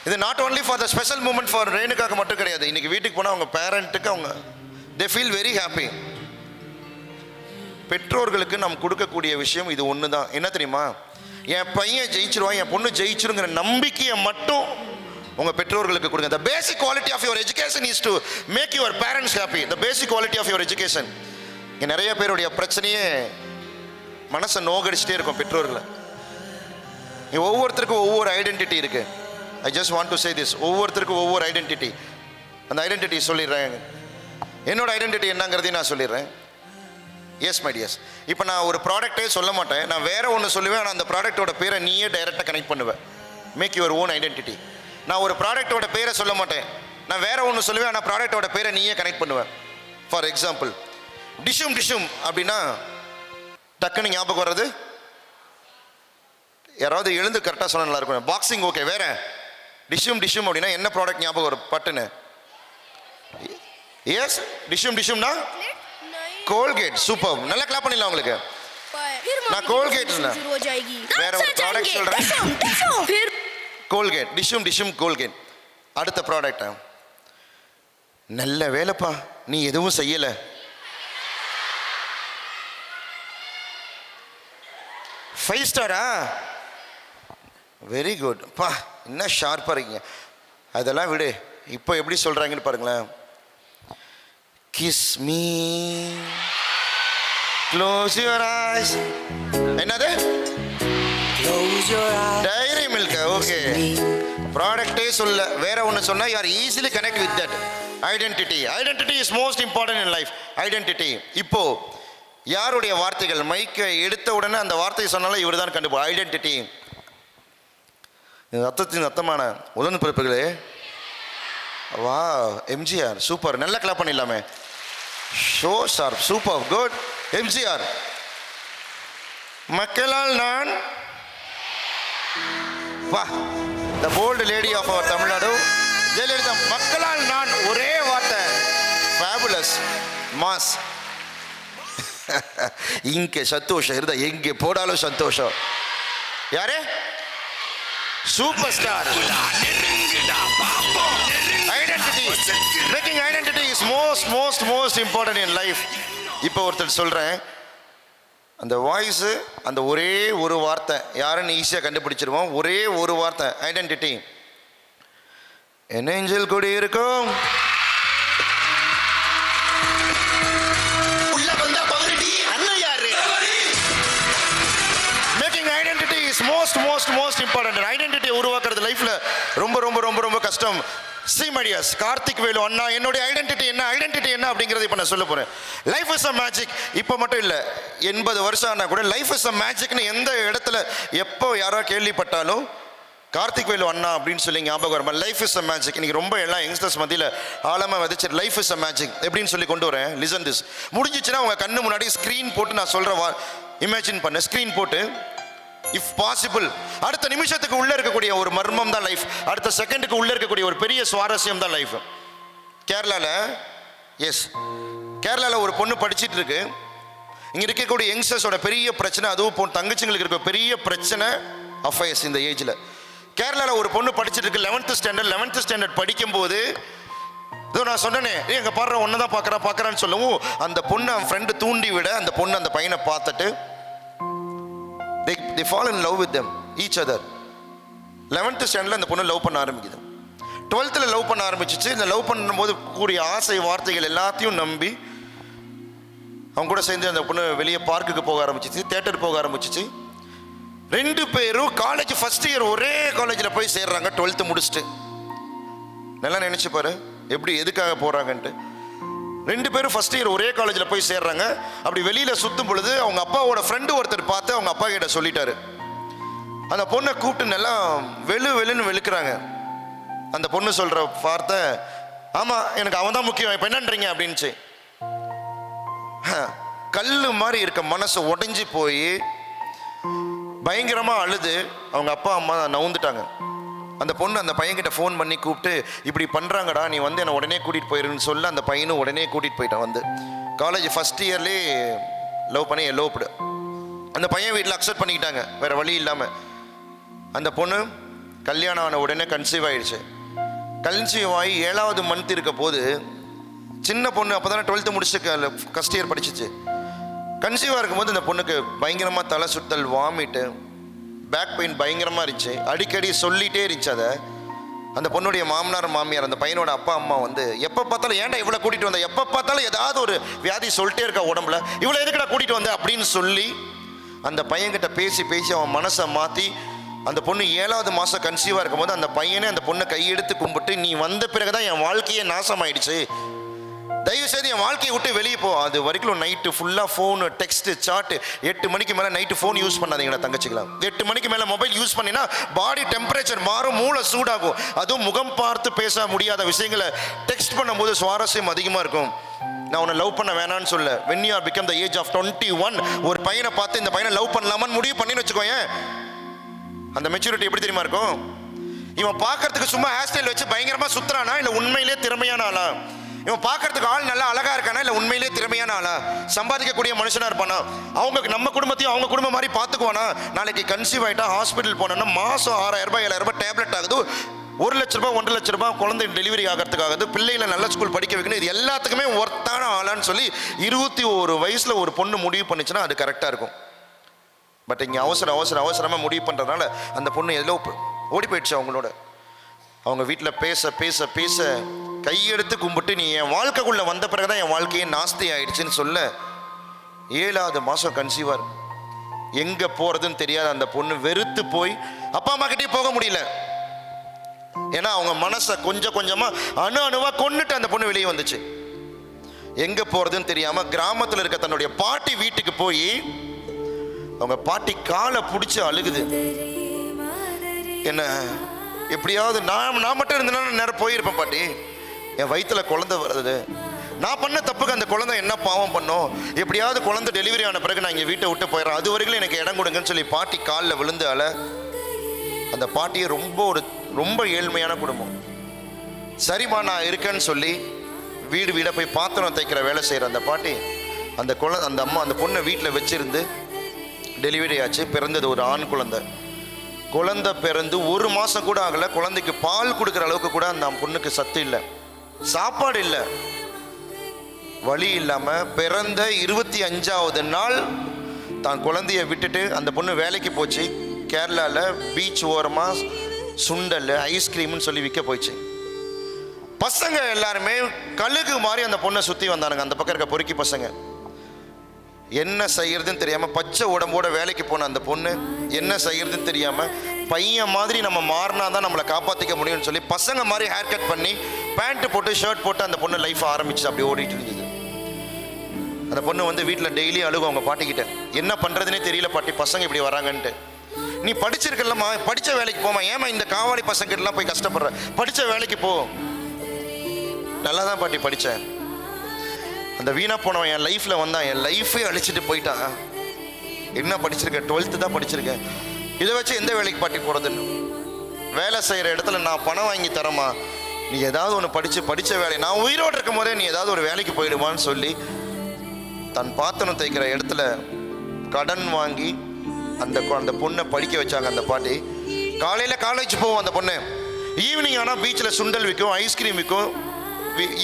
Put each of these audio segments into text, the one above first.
இது not only for the special moment for ரேணுகாக்கு மட்டும் கிடையாது. இன்னைக்கு வீட்டுக்கு போனால் அவங்க பேரண்ட்டுக்கு அவங்க தே ஃபீல் வெரி ஹாப்பி. பெற்றோர்களுக்கு நாம் கொடுக்கக்கூடிய விஷயம் இது ஒன்று தான். என்ன தெரியுமா? என் பையன் ஜெயிச்சிருவான், என் பொண்ணு ஜெயிச்சிருங்கிற நம்பிக்கையை மட்டும் உங்கள் பெற்றோர்களுக்கு கொடுங்க. The basic quality of your education is to make your parents happy. The basic quality of your education. இங்கே நிறைய பேருடைய பிரச்சனையே மனசை நோகடிச்சிட்டே இருக்கும் பெற்றோர்களை. ஒவ்வொருத்தருக்கும் ஒவ்வொரு ஐடென்டிட்டி இருக்கு. I just want to say this. ஒவ்வொருத்தருக்கும் ஒவ்வொரு ஐடென்டிட்டி. அந்த ஐடென்டிட்டி சொல்லிடுறேன். என்னோட ஐடென்டிட்டி என்னங்கிறதையும் நான் சொல்லிடுறேன். எஸ் மை டியர்ஸ், இப்போ நான் ஒரு ப்ராடக்டே சொல்ல மாட்டேன், நான் வேற ஒன்று சொல்லுவேன். ஆனால் அந்த ப்ராடக்டோட பேரை நீயே டைரெக்டாக கனெக்ட் பண்ணுவேன். Make your own identity. நான் ஒரு ப்ராடக்டோட பேரை சொல்ல மாட்டேன், நான் வேற ஒன்று சொல்லுவேன். ஆனால் ப்ராடக்டோட பேரை நீயே கனெக்ட் பண்ணுவேன். ஃபார் எக்ஸாம்பிள், டிஷும் டிஷும் அப்படின்னா டக்குன்னு ஞாபகம் வர்றது யாராவது எழுந்து கரெக்டாக சொன்னால் நல்லா இருக்கும். பாக்ஸிங் ஓகே, வேற டிஷும் டிஷும் அப்படின்னா என்ன ப்ராடக்ட் ஞாபகம் வரும் பட்டுன்னு? எஸ், டிஷும் டிஷும்னா கோல்கேட். சூப்பர், நல்லா கிளாப் பண்ணிடலாம் உங்களுக்கு. நான் கோல்கேட் வேற ஒரு ப்ராடக்ட் சொல்கிறேன். கோல்கேட், டிஷும் டிஷும் கோல்கேட். அடுத்த ப்ராடக்ட், நல்ல வேலைப்பா நீ எதுவும் செய்யல. ஃபைவ் ஸ்டாரா? வெரி குட் பா, என்ன ஷார்ப்பாக இருக்கீங்க. அதெல்லாம் விடு, இப்போ எப்படி சொல்கிறாங்கன்னு பாருங்களேன். Kiss me, close your eyes. என்னது? Dairy milk. ஓகே, ப்ராடக்டே சொல்ல வேற ஒன்று சொன்னா you are easily connect with that identity. Identity is most important in life. Identity. இப்போ யாருடைய வார்த்தைகள் மைக்கை எடுத்த உடனே அந்த வார்த்தையை சொன்னாலும் இவர் தான் கண்டுபிடி. ஐடென்டிட்டி. ரத்தத்தின் ரத்தமான உடன் பிறப்புகளே. வா, எம்ஜிஆர். சூப்பர், நல்லா கிளாப் பண்ணிடலாமே. Show sharp, super, good. MGR. மக்களால் நான். வா, the bold lady of our Tamil Nadu Jayalalithaa. மக்களால் நான், ஒரே வார்த்தை. Fabulous, mass. இங்கே சந்தோஷம் இருந்தா எங்கே போடாலும் சந்தோஷம். யாரு? Super star. Identity. Making identity is most most most important in life. இப்போ ஒருத்தர் சொல்றேன், அந்த வாய்ஸு, அந்த ஒரே ஒரு வார்த்தை யாருன்னு ஈஸியாக கண்டுபிடிச்சிருவோம். ஒரே ஒரு வார்த்தை, ஐடென்டிட்டி. என்ன ஏஞ்சல் கொடி இருக்கும். Making identity is most most most important. ஐடென்டிட்டியை உருவாக்குறது லைஃப்ல ரொம்ப ரொம்ப ரொம்ப ரொம்ப கஷ்டம். சீமடியாஸ், கார்த்திக் வேலு அண்ணா, என்னுடைய ஐடென்டிட்டி என்ன, ஐடென்டிட்டி என்ன அப்படிங்கிறது இப்போ நான் சொல்ல போகிறேன். Life is a magic. இப்போ மட்டும் இல்லை, 80 வருஷம் ஆனால் கூட லைஃப் இஸ் அ மேஜிக்னு எந்த இடத்துல எப்போ யாரோ கேள்விப்பட்டாலும் கார்த்திக் வேலு அண்ணா அப்படின்னு சொல்லி ஞாபகம் வரும். Life is a magic. இன்னைக்கு ரொம்ப எல்லாம் யங்ஸ்டர்ஸ் மத்தியில் ஆழமாக விதைச்சு லைஃப் இஸ் அ மேஜிக் எப்படின்னு சொல்லி கொண்டு வரேன். Listen this. முடிஞ்சிச்சுன்னா உங்கள் கண்ணு முன்னாடி ஸ்க்ரீன் போட்டு நான் சொல்கிறேன், இமேஜின் பண்ண. ஸ்க்ரீன் போட்டு இஃப் பாசிபிள் அடுத்த நிமிஷத்துக்கு உள்ள இருக்கக்கூடிய ஒரு மர்மம் தான் லைஃப். அடுத்த செகண்டுக்கு உள்ள இருக்கக்கூடிய ஒரு பெரிய சுவாரஸ்யம் தான் லைஃப். கேரளாவில், எஸ், கேரளாவில் ஒரு பொண்ணு படிச்சுட்டு இருக்கு. இங்கே இருக்கக்கூடிய யங்ஸ்டர்ஸோட பெரிய பிரச்சனை, அதுவும் தங்கச்சிங்களுக்கு இருக்க பெரிய பிரச்சனை அஃபயர்ஸ். இந்த ஏஜில் கேரளாவில் ஒரு பொண்ணு படிச்சுட்டு இருக்கு. 11th ஸ்டாண்டர்ட் படிக்கும்போது இதோ நான் சொன்னேனே, எங்கள் பாடுற ஒன்று தான் பார்க்குறான்னு சொல்லவும் அந்த பொண்ணு அவன் ஃப்ரெண்டு தூண்டி விட அந்த பொண்ணு அந்த பையனை பார்த்துட்டு they fall in love with them each other. 11th ஸ்டாண்டர்டில் அந்த பொண்ணு லவ் பண்ண ஆரம்பிக்குது. 12th லவ் பண்ண ஆரம்பிச்சிச்சு. இந்த லவ் பண்ணும்போது கூடிய ஆசை வார்த்தைகள் எல்லாத்தையும் நம்பி அவங்க கூட சேர்ந்து அந்த பொண்ணு வெளியே பார்க்குக்கு போக ஆரம்பிச்சிச்சு, தியேட்டர் போக ஆரம்பிச்சிச்சு. 2 பேரும் காலேஜ் ஃபர்ஸ்ட் இயர் ஒரே காலேஜில் போய் சேர்றாங்க. 12th முடிச்சுட்டு. நல்லா நினைச்சு பாரு எப்படி எதுக்காக போறாங்கன்ட்டு. 2 பேரும் ஃபர்ஸ்ட் இயர் ஒரே காலேஜில் போய் சேர்றாங்க. அப்படி வெளியில் சுற்றும் பொழுது அவங்க அப்பாவோட ஃப்ரெண்டு ஒருத்தர் பார்த்து அவங்க அப்பா கிட்ட சொல்லிட்டாரு. அந்த பொண்ணை கூப்பிட்டு நல்லா வெளுன்னு வெளுக்கிறாங்க. அந்த பொண்ணு சொல்கிற வார்த்தை, ஆமாம் எனக்கு அவன் தான் முக்கியம், இப்போ என்னன்றீங்க அப்படின்ச்சு. கல் மாதிரி இருக்க மனசு உடைஞ்சி போய் பயங்கரமாக அழுது அவங்க அப்பா அம்மா நவுந்துட்டாங்க. அந்த பொண்ணு அந்த பையன்கிட்ட ஃபோன் பண்ணி கூப்பிட்டு, இப்படி பண்ணுறாங்கடா, நீ வந்து என்னை உடனே கூட்டிகிட்டு போயிருன்னு சொல்ல அந்த பையனும் உடனே கூட்டிகிட்டு போயிட்டான். வந்து காலேஜ் ஃபஸ்ட் இயர்லேயே லவ் பண்ணி எல்லோப்டு. அந்த பையன் வீட்டில் அக்செப்ட் பண்ணிக்கிட்டாங்க வேறு வழி இல்லாமல். அந்த பொண்ணு கல்யாணம் ஆன உடனே கன்சீவ் ஆயிடுச்சு. கன்சீவ் ஆகி 7வது மந்த் இருக்க போது, சின்ன பொண்ணு அப்போ தானே 12th முடிச்சுட்டு ஃபர்ஸ்ட் இயர் படிச்சிச்சு. கன்சீவாக இருக்கும்போது இந்த பொண்ணுக்கு பயங்கரமாக தலை சுத்தல், வாமிட்டு, பேக் பெயின் பயங்கரமாக இருந்துச்சு. அடிக்கடி சொல்லிகிட்டே இருந்துச்சு. அதை அந்த பொண்ணுடைய மாமனார் மாமியார், அந்த பையனோட அப்பா அம்மா வந்து எப்போ பார்த்தாலும் ஏன்டா இவ்வளோ கூட்டிகிட்டு வந்த, எப்போ பார்த்தாலும் ஏதாவது ஒரு வியாதி சொல்லிட்டே இருக்கா உடம்புல, இவ்வளோ எதுக்குடா கூட்டிகிட்டு வந்த அப்படின்னு சொல்லி அந்த பையன்கிட்ட பேசி பேசி அவன் மனசை மாற்றி அந்த பொண்ணு 7வது மாதம் கன்சீவாக இருக்கும்போது அந்த பையனே அந்த பொண்ணை கையெடுத்து கும்பிட்டு, நீ வந்த பிறகு தான் என் வாழ்க்கையே நாசமாயிடுச்சு, தயவுசெய்து என் வாழ்க்கையை விட்டு வெளியே போ. அது வரைக்கும் நைட்டு ஃபுல்லாக ஃபோனு, டெக்ஸ்ட்டு, சாட்டு. 8 மணிக்கு மேலே நைட்டு ஃபோன் யூஸ் பண்ணாதீங்களா தங்கச்சிக்கலாம். 8 மணிக்கு மேலே மொபைல் யூஸ் பண்ணினா பாடி டெம்பரேச்சர் மாறும், மூளை சூடாகும். அதுவும் முகம் பார்த்து பேச முடியாத விஷயங்களை டெக்ஸ்ட் பண்ணும்போது சுவாரஸ்யம் அதிகமாக இருக்கும். நான் உன்னை லவ் பண்ண வேணான்னு சொல்ல. when you are become the age of 21, ஒரு பையனை பார்த்து இந்த பையனை லவ் பண்ணலாமான்னு முடிவு பண்ணின்னு வச்சுக்கோயேன், அந்த மெச்சூரிட்டி எப்படி தெரியுமா இருக்கும்? இவன் பார்க்கறதுக்கு சும்மா ஹேர் ஸ்டைல் வச்சு பயங்கரமாக சுத்துறானா, இல்லை உண்மையிலே திறமையான ஆளா? இவன் பார்க்கறதுக்கு ஆள் நல்லா அழகா இருக்கானா, இல்லை உண்மையிலே திறமையான ஆளா? சம்பாதிக்கக்கூடிய மனுஷனா இருப்பானா? அவங்க நம்ம குடும்பத்தையும் அவங்க குடும்பம் மாதிரி பார்த்துக்குவானா? நாளைக்கு கன்சீவ் ஆகிட்டா ஹாஸ்பிட்டல் போனோன்னா மாதம் 6000 ரூபாய் 7000 ரூபாய் டேப்லெட் ஆகுது, 1 லட்ச ரூபாய் 1.5 லட்ச ரூபாய் குழந்தை டெலிவரி ஆகிறதுக்காகுது, பிள்ளைகளை நல்ல ஸ்கூல் படிக்க வைக்கணும். இது எல்லாத்துக்குமே ஒர்த்தான ஆளான்னு சொல்லி 21 வயசுல ஒரு பொண்ணு முடிவு பண்ணிச்சுன்னா அது கரெக்டாக இருக்கும். பட் இங்கே அவசரமாக முடிவு பண்ணுறதுனால அந்த பொண்ணு எதிலோ ஓடி போயிடுச்சு. அவங்களோட அவங்க வீட்டில் பேச பேச பேச கையெடுத்து கும்பிட்டு, நீ என் வாழ்க்கைக்குள்ளே வந்த பிறகுதான் என் வாழ்க்கையே நாஸ்தி ஆயிடுச்சுன்னு சொல்ல 7வது மாதம் கன்சீவர். எங்கே போகிறதுன்னு தெரியாத அந்த பொண்ணு வெறுத்து போய் அப்பா அம்மா கிட்டே போக முடியல. ஏன்னா அவங்க மனசை கொஞ்சம் கொஞ்சமாக அணுவாக கொண்டுட்டு அந்த பொண்ணு வெளியே வந்துச்சு. எங்கே போகிறதுன்னு தெரியாமல் கிராமத்தில் இருக்க தன்னுடைய பாட்டி வீட்டுக்கு போய் அவங்க பாட்டி காலை பிடிச்சி அழுகுது. என்ன எப்படியாவது நான் மட்டும் இருந்தேன்னா நேரம் போயிருப்பேன் பாட்டி, என் வயிற்றுல குழந்தை வருது, நான் பண்ண தப்புக்கு அந்த குழந்தை என்ன பாவம் பண்ணோம், எப்படியாவது குழந்தை டெலிவரி ஆன பிறகு நான் இங்கே வீட்டை விட்டு போயிடுறேன், அது வரைக்கும் எனக்கு இடம் கொடுங்கன்னு சொல்லி பாட்டி காலில் விழுந்து அழ. அந்த பாட்டியை ரொம்ப ஏழ்மையான குடும்பம். சரிம்மா நான் இருக்கேன்னு சொல்லி வீடை போய் பாத்திரம் தைக்கிற வேலை செய்கிற அந்த பாட்டி அந்த அந்த பொண்ணை வீட்டில் வச்சிருந்து டெலிவரி ஆச்சு. பிறந்தது ஒரு ஆண் குழந்தை பிறந்து 1 மாதம் கூட ஆகலை. குழந்தைக்கு பால் கொடுக்குற அளவுக்கு கூட அந்த பொண்ணுக்கு சத்து இல்லை, சாப்பாடு இல்லை, வழி இல்லாமல் பிறந்த 25வது நாள் தான் குழந்தைய விட்டுட்டு அந்த பொண்ணு வேலைக்கு போச்சு. கேரளாவில் பீச் ஓரமாக சுண்டல் ஐஸ்கிரீம்னு சொல்லி விற்க போயிடுச்சு. பசங்க எல்லாருமே கழுகு மாதிரி அந்த பொண்ணை சுற்றி வந்தானுங்க. அந்த பக்கம் இருக்க பொறுக்கி பசங்க என்ன செய்யறதுன்னு தெரியாமல், பச்சை உடம்போட வேலைக்கு போன அந்த பொண்ணு என்ன செய்யறதுன்னு தெரியாமல், பையன் மாதிரி நம்ம மாறினா தான் நம்மளை காப்பாற்றிக்க முடியும்னு சொல்லி பசங்க மாதிரி ஹேர் கட் பண்ணி பேண்ட்டு போட்டு ஷர்ட் போட்டு அந்த பொண்ணு லைஃப் ஆரம்பிச்சு அப்படி ஓடிட்டு இருந்தது. அந்த பொண்ணு வந்து வீட்டில் டெய்லி அழுகும் அவங்க பாட்டிக்கிட்ட, என்ன பண்ணுறதுனே தெரியல பாட்டி, பசங்க இப்படி வராங்கன்ட்டு. நீ படிச்சிருக்கலம்மா, படித்த வேலைக்கு போமா, ஏமா இந்த காவாடி பசங்கிட்டலாம் போய் கஷ்டப்படுற, படித்த வேலைக்கு போ. நல்லா தான் பாட்டி படித்தேன், அந்த வீணா போனவன் என் லைஃப்பில் வந்தான், என் லைஃபே அழிச்சிட்டு போயிட்டான். என்ன படிச்சிருக்கேன், 12th தான் படிச்சிருக்கேன், இதை வச்சு எந்த வேலைக்கு பாட்டி போகிறதுன்னு. வேலை செய்கிற இடத்துல நான் பணம் வாங்கி தரமா, நீ ஏதாவது ஒன்று படித்த வேலை, நான் உயிரோடு இருக்கும் போதே நீ ஏதாவது ஒரு வேலைக்கு போயிடுவான்னு சொல்லி தன் பாத்திரம் தைக்கிற இடத்துல கடன் வாங்கி அந்த பொண்ணை படிக்க வச்சாங்க. அந்த பாட்டி காலையில் காலேஜ் போவோம் அந்த பொண்ணு, ஈவினிங் ஆனால் பீச்சில் சுண்டல் விற்கும், ஐஸ்கிரீம் விற்கும்,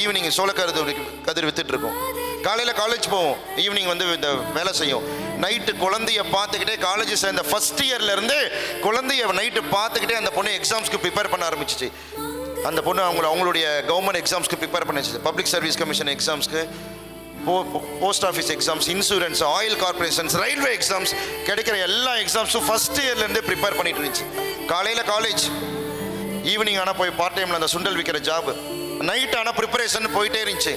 ஈவினிங் கதிர் வித்துட்டு இருக்கும். காலையில் காலேஜ் போவோம், ஈவினிங் வந்து இந்த வேலை செய்யும். நைட்டு குழந்தைய பார்த்துக்கிட்டே காலேஜ் சேர்ந்த ஃபர்ஸ்ட் இயர்லேருந்து குழந்தைய நைட்டு பார்த்துக்கிட்டே அந்த பொண்ணு எக்ஸாம்ஸ்க்கு ப்ரிப்பேர் பண்ண ஆரம்பிச்சிச்சு. அந்த பொண்ணு அவங்களுடைய கவர்மெண்ட் எக்ஸாம்ஸ்க்கு ப்ரிப்பேர் பண்ணிச்சு, பப்ளிக் சர்வீஸ் கமிஷன் எக்ஸாம்ஸ்க்கு, post office exams, insurance, oil corporations, railway exams, கிடைக்கிற எல்லா எக்ஸாம்ஸும் ஃபர்ஸ்ட் இயர்லேருந்தே ப்ரிப்பேர் பண்ணிட்டு இருந்துச்சு. காலையில் காலேஜ், ஈவினிங் ஆனால் போய் பார்ட் டைமில் அந்த சுண்டல் விற்கிற ஜாப், நைட் ஆனால் ப்ரிப்பரேஷன் போயிட்டே இருந்துச்சு.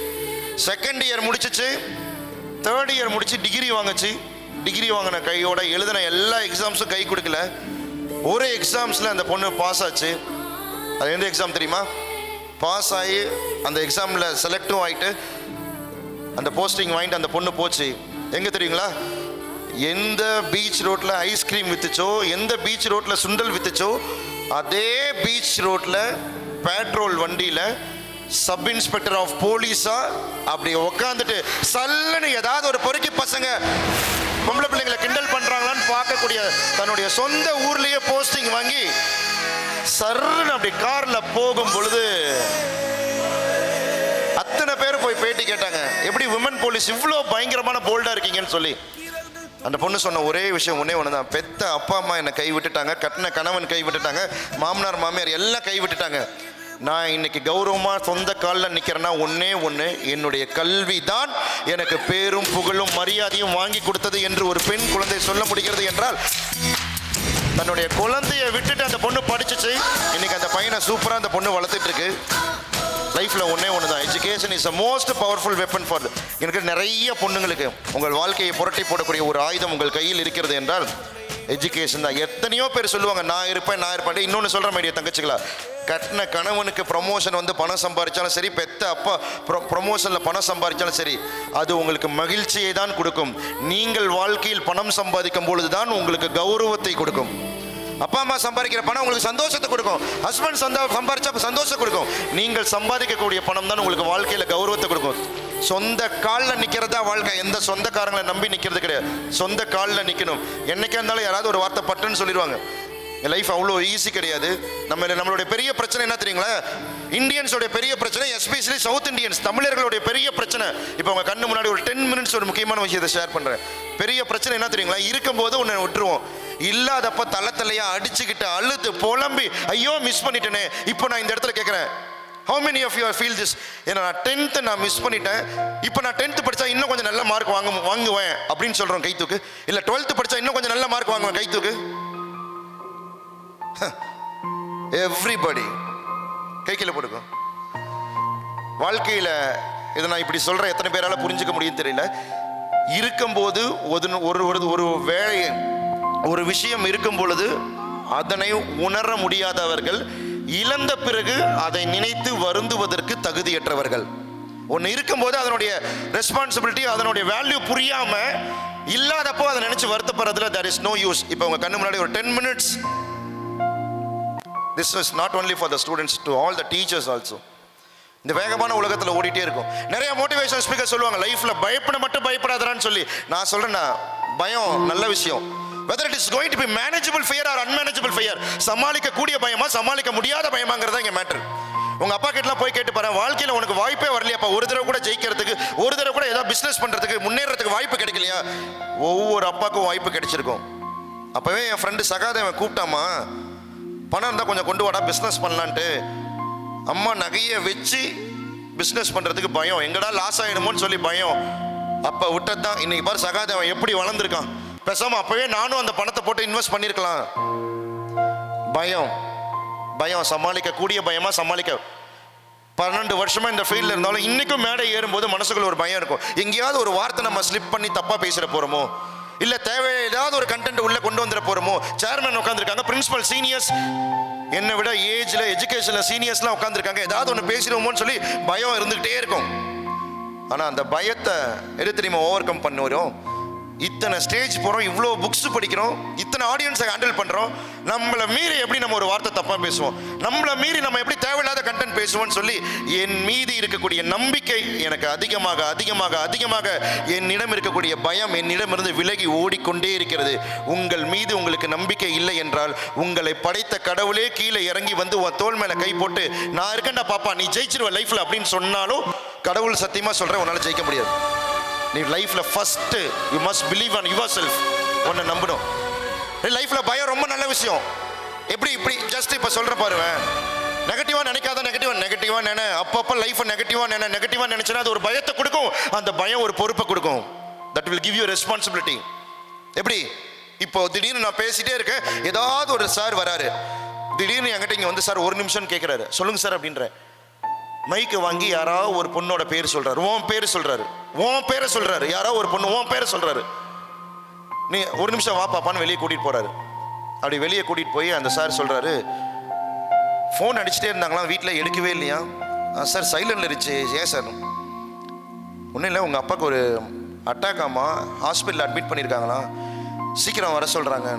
செகண்ட் இயர் முடிச்சிச்சு, தேர்ட் இயர் முடிச்சு டிகிரி வாங்குச்சு. டிகிரி வாங்கின கையோட எழுதின எல்லா எக்ஸாம்ஸும் கை கொடுக்கல. ஒரு எக்ஸாம்ஸில் அந்த பொண்ணு பாஸ் ஆச்சு. அது எந்த எக்ஸாம் தெரியுமா? பாஸ் ஆகி அந்த எக்ஸாமில் செலக்டும் ஆகிட்டு அந்த போஸ்டிங் வாங்கிட்டு அந்த பொண்ணு போச்சு. எங்கே தெரியுங்களா? எந்த பீச் ரோட்டில் ஐஸ்கிரீம் விற்றுச்சோ, எந்த பீச் ரோட்டில் சுண்டல் விற்றுச்சோ, அதே பீச் ரோட்டில் பெட்ரோல் வண்டியில் சப் இன்ஸ்பெக்டர் ஆஃப் போலீஸா அப்படி உக்காந்துட்டு சல்லுன்னு ஏதாவது ஒரு பொறுக்கி பசங்க பொம்பளை பிள்ளைங்களை கிண்டல் பண்றாங்களான்னு பார்க்கக்கூடிய தன்னுடைய சொந்த ஊர்லயே போஸ்டிங் வாங்கி சர்ன்னு அப்படி கார்ல போகும் பொழுது அத்தனை பேர் போய் பேட்டி கேட்டாங்க, எப்படி விமன் போலீஸ் இவ்வளோ பயங்கரமான போல்டா இருக்கீங்கன்னு சொல்லி. அந்த பொண்ணு சொன்ன ஒரே விஷயம் ஒன்னே ஒன்று தான், பெத்த அப்பா அம்மா என்னை கை விட்டுட்டாங்க, கட்டின கணவன் கை விட்டுட்டாங்க, மாமனார் மாமியார் எல்லாம் கை விட்டுட்டாங்க. நான் இன்னைக்கு கௌரவமா சொந்த காலில் நிற்கிறேன்னா ஒன்னே ஒன்று, என்னுடைய கல்வி தான் எனக்கு பேரும் புகழும் மரியாதையும் வாங்கி கொடுத்தது என்று ஒரு பெண் குழந்தை சொல்ல முடிகிறது என்றால், தன்னுடைய குழந்தைய விட்டுட்டு அந்த பொண்ணு படிச்சுச்சு. இன்னைக்கு அந்த பையனை சூப்பரா அந்த பொண்ணு வளர்த்துட்டு இருக்கு. லைஃப்ல ஒன்னே ஒன்று தான், education is a most powerful weapon for. எனக்கு நிறைய பொண்ணுங்களுக்கு உங்கள் வாழ்க்கையை புரட்டி போடக்கூடிய ஒரு ஆயுதம் உங்கள் கையில் இருக்கிறது என்றால் எஜுகேஷன் தான். எத்தனையோ பேர் சொல்லுவாங்க நான் இருப்பேன். இன்னொன்று சொல்ற மாதிரி தங்கச்சிங்களா, கட்டின கணவனுக்கு ப்ரமோஷன் வந்து பணம் சம்பாதிச்சாலும் சரி, பெத்த அப்பா ப்ரமோஷனில் பணம் சம்பாதிச்சாலும் சரி, அது உங்களுக்கு மகிழ்ச்சியை தான் கொடுக்கும். நீங்கள் வாழ்க்கையில் பணம் சம்பாதிக்கும் பொழுது தான் உங்களுக்கு கௌரவத்தை கொடுக்கும். அப்பா அம்மா சம்பாதிக்கிற பணம் உங்களுக்கு சந்தோஷத்தை கொடுக்கும். ஹஸ்பண்ட் சம்பாதிச்சா சந்தோஷம் கொடுக்கும். நீங்கள் சம்பாதிக்கக்கூடிய பணம் தான் உங்களுக்கு வாழ்க்கையில் கௌரவத்தை கொடுக்கும். சொந்த காலில் நிற்கிறதா வாழ்க்கை. எந்த சொந்தக்காரங்களை நம்பி நிற்கிறது கிடையாது. சொந்த காலில் நிற்கணும். என்னைக்கா இருந்தாலும் யாராவது ஒரு வார்த்தை பட்டுன்னு சொல்லிடுவாங்க. லைஃப் அவ்வளோ ஈஸி கிடையாது. நம்மளுடைய பெரிய பிரச்சனை என்ன தெரியுங்களா, இந்தியன்ஸோட பெரிய பிரச்சனை, எஸ்பெஷலி சவுத் இந்தியன்ஸ், தமிழர்களுடைய பெரிய பிரச்சனை. இப்போ உங்க கண்ணு முன்னாடி ஒரு 10 மினிட்ஸ் ஒரு முக்கியமான விஷயத்தை ஷேர் பண்றேன். பெரிய பிரச்சனை என்ன தெரியுங்களா, இருக்கும்போது ஒன்று விட்டுருவோம், இல்லாதப்ப தலையா அடிச்சுக்கிட்டு அழுது புலம்பி ஐயோ மிஸ் பண்ணிட்டேனே. இப்போ நான் இந்த இடத்துல கேட்குறேன், how many of you feel this? ஏன்னா நான் 10th நான் மிஸ் பண்ணிட்டேன், இப்போ நான் 10th படித்தா இன்னும் கொஞ்சம் நல்ல மார்க் வாங்குவேன் அப்படின்னு சொல்கிறோம், கை தூக்கு. இல்லை 12th படித்தா இன்னும் கொஞ்சம் நல்ல மார்க் வாங்குவேன், கை தூக்கு. எவ்ரிபடி கை கீழே போட்டுக்கும். வாழ்க்கையில் இதை நான் இப்படி சொல்கிறேன், எத்தனை பேரால் புரிஞ்சுக்க முடியும் தெரியல. இருக்கும்போது ஒரு வேலை ஒரு விஷயம் இருக்கும் பொழுது அதனை உணர முடியாதவர்கள், இழந்த பிறகு அதை நினைத்து வருந்துவதற்கு தகுதியற்றவர்கள். ஒன்று இருக்கும்போது அதனுடைய ரெஸ்பான்சிபிலிட்டி, அதனுடைய வேல்யூ புரியாம இல்லாதப்போ அதை நினைச்சு வருத்தப்படுறதுல there is no use. இப்போ உங்க கண்ணு முன்னாடி ஒரு 10 minutes, this is not only for the students, to all the teachers also. இந்த வேகமான உலகத்தில் ஓடிட்டே இருக்கும். நிறைய மோட்டிவேஷன் ஸ்பீக்கர் சொல்லுவாங்க லைஃப்ல பயப்படாதான்னு சொல்லி. நான் சொல்றேன்னா பயம் நல்ல விஷயம். whether it is going to be manageable fear or unmanageable fear, சமாளிக்க கூடிய பயமா சமாளிக்க முடியாத பயமாங்கிறதா இங்க மேட்டர். உங்க அப்பா கிட்டலாம் போய் கேட்டு பாரு, வாழ்க்கையில உனக்கு வாய்ப்பே வரலையாப்பா, ஒரு தடவை கூட ஜெயிக்கிறதுக்கு, ஒரு தடவை கூட ஏதாவது பிசினஸ் பண்றதுக்கு, முன்னேறதுக்கு வாய்ப்பு கிடைக்கலையா? ஒவ்வொரு அப்பாவுக்கும் வாய்ப்பு கிடைச்சிருக்கும். அப்பவே என் ஃப்ரெண்டு சகாதேவன் கூப்பிட்டாமா, பணம் இருந்தால் கொஞ்சம் கொண்டு வாடா பிஸ்னஸ் பண்ணலான்ட்டு. அம்மா நகையை வச்சு பிஸ்னஸ் பண்ணுறதுக்கு பயம், எங்கடா லாஸ் ஆகிடுமோன்னு சொல்லி பயம். அப்போ விட்டது தான் இன்னைக்கு பாரு சகாதேவன் எப்படி வளர்ந்துருக்கான். பேசாம அப்பவே நானும் அந்த பணத்தை போட்டு இன்வெஸ்ட் பண்ணியிருக்கலாம். பயம் சமாளிக்க கூடிய பயமா சமாளிக்க. 12 வருஷமா இந்த ஃபீல்டில் இருந்தாலும் இன்னைக்கும் மேடை ஏறும்போது மனசுக்குள்ள ஒரு பயம் இருக்கும். எங்கேயாவது ஒரு வார்த்தை நம்ம ஸ்லிப் பண்ணி தப்பா பேசிட போறோமோ, இல்லை ஏதாவது ஒரு கண்டென்ட் உள்ள கொண்டு வந்துட போறோமோ. சேர்மன் உட்காந்துருக்காங்க, பிரின்சிபல் சீனியர்ஸ் என்னை விட ஏஜ்ல எஜுகேஷன்ல சீனியர்ஸ்லாம் உட்காந்துருக்காங்க, ஏதாவது ஒன்று பேசிடுவோமோன்னு சொல்லி பயம் இருந்துகிட்டே இருக்கும். ஆனால் அந்த பயத்தை எது தெரியுமா ஓவர் கம் பண்ண வரும். இத்தனை ஸ்டேஜ் போகிறோம், இவ்வளோ புக்ஸ் படிக்கிறோம், இத்தனை ஆடியன்ஸை ஹேண்டில் பண்ணுறோம், நம்மளை மீறி எப்படி நம்ம ஒரு வார்த்தை தப்பாக பேசுவோம், நம்மளை மீறி நம்ம எப்படி தேவையில்லாத கண்டென்ட் பேசுவோம்னு சொல்லி என் மீது இருக்கக்கூடிய நம்பிக்கை எனக்கு அதிகமாக என்னிடம் இருக்கக்கூடிய பயம் என்னிடமிருந்து விலகி ஓடிக்கொண்டே இருக்கிறது. உங்கள் மீது உங்களுக்கு நம்பிக்கை இல்லை என்றால் உங்களை படைத்த கடவுளே கீழே இறங்கி வந்து உன் தோள் மேலே கை போட்டு நான் இருக்கேன்டா பாப்பா நீ ஜெயிச்சிருவ லைஃப்ல அப்படின்னு சொன்னாலும் கடவுள் சத்தியமாக சொல்கிறேன் உன்னால் ஜெயிக்க முடியாது. நீ லைஃப்ல first you must believe on your self. உன்னை நம்பணும். லைஃப்ல பயம் ரொம்ப நல்ல விஷயம். எப்படி இப்படி ஜஸ்ட் இப்போ சொல்ற பாருவேன், நெகட்டிவா நினைக்காத, நெகட்டிவா நினை. அப்பப்போ லைஃப் நெகட்டிவா நினைச்சா அது ஒரு பயத்தை கொடுக்கும். அந்த பயம் ஒரு பொறுப்பை கொடுக்கும். That will give you responsibility. எப்படி இப்போ திடீர்னு நான் பேசிட்டே இருக்கேன், ஏதாவது ஒரு சார் வராரு, திடீர்னு என்கிட்ட இங்கே வந்து சார் ஒரு நிமிஷம் கேட்குறாரு, சொல்லுங்க சார் அப்படின்ற. மைக்கு வாங்கி யாராவது ஒரு பொண்ணோட பேர் சொல்றாரு, உன் பேர் சொல்றாரு, உன் பேரை சொல்றாரு, யாராவது ஒரு பொண்ணு உன் பேரை சொல்றாரு, நீ ஒரு நிமிஷம் வா பாப்பான்னு வெளியே கூட்டிட்டு போறாரு. அப்படி வெளியே கூட்டிட்டு போய் அந்த சார் சொல்றாரு, ஃபோன் அடிச்சுட்டே இருந்தாங்களா, வீட்டில் எடுக்கவே இல்லையா? சார் சைலண்ட்ல இருந்துச்சு. ஏன் சார்? ஒன்றும் இல்லை, உங்கள் அப்பாவுக்கு ஒரு அட்டாக் ஆமா, ஹாஸ்பிட்டல் அட்மிட் பண்ணியிருக்காங்களா, சீக்கிரம் வர சொல்கிறாங்க.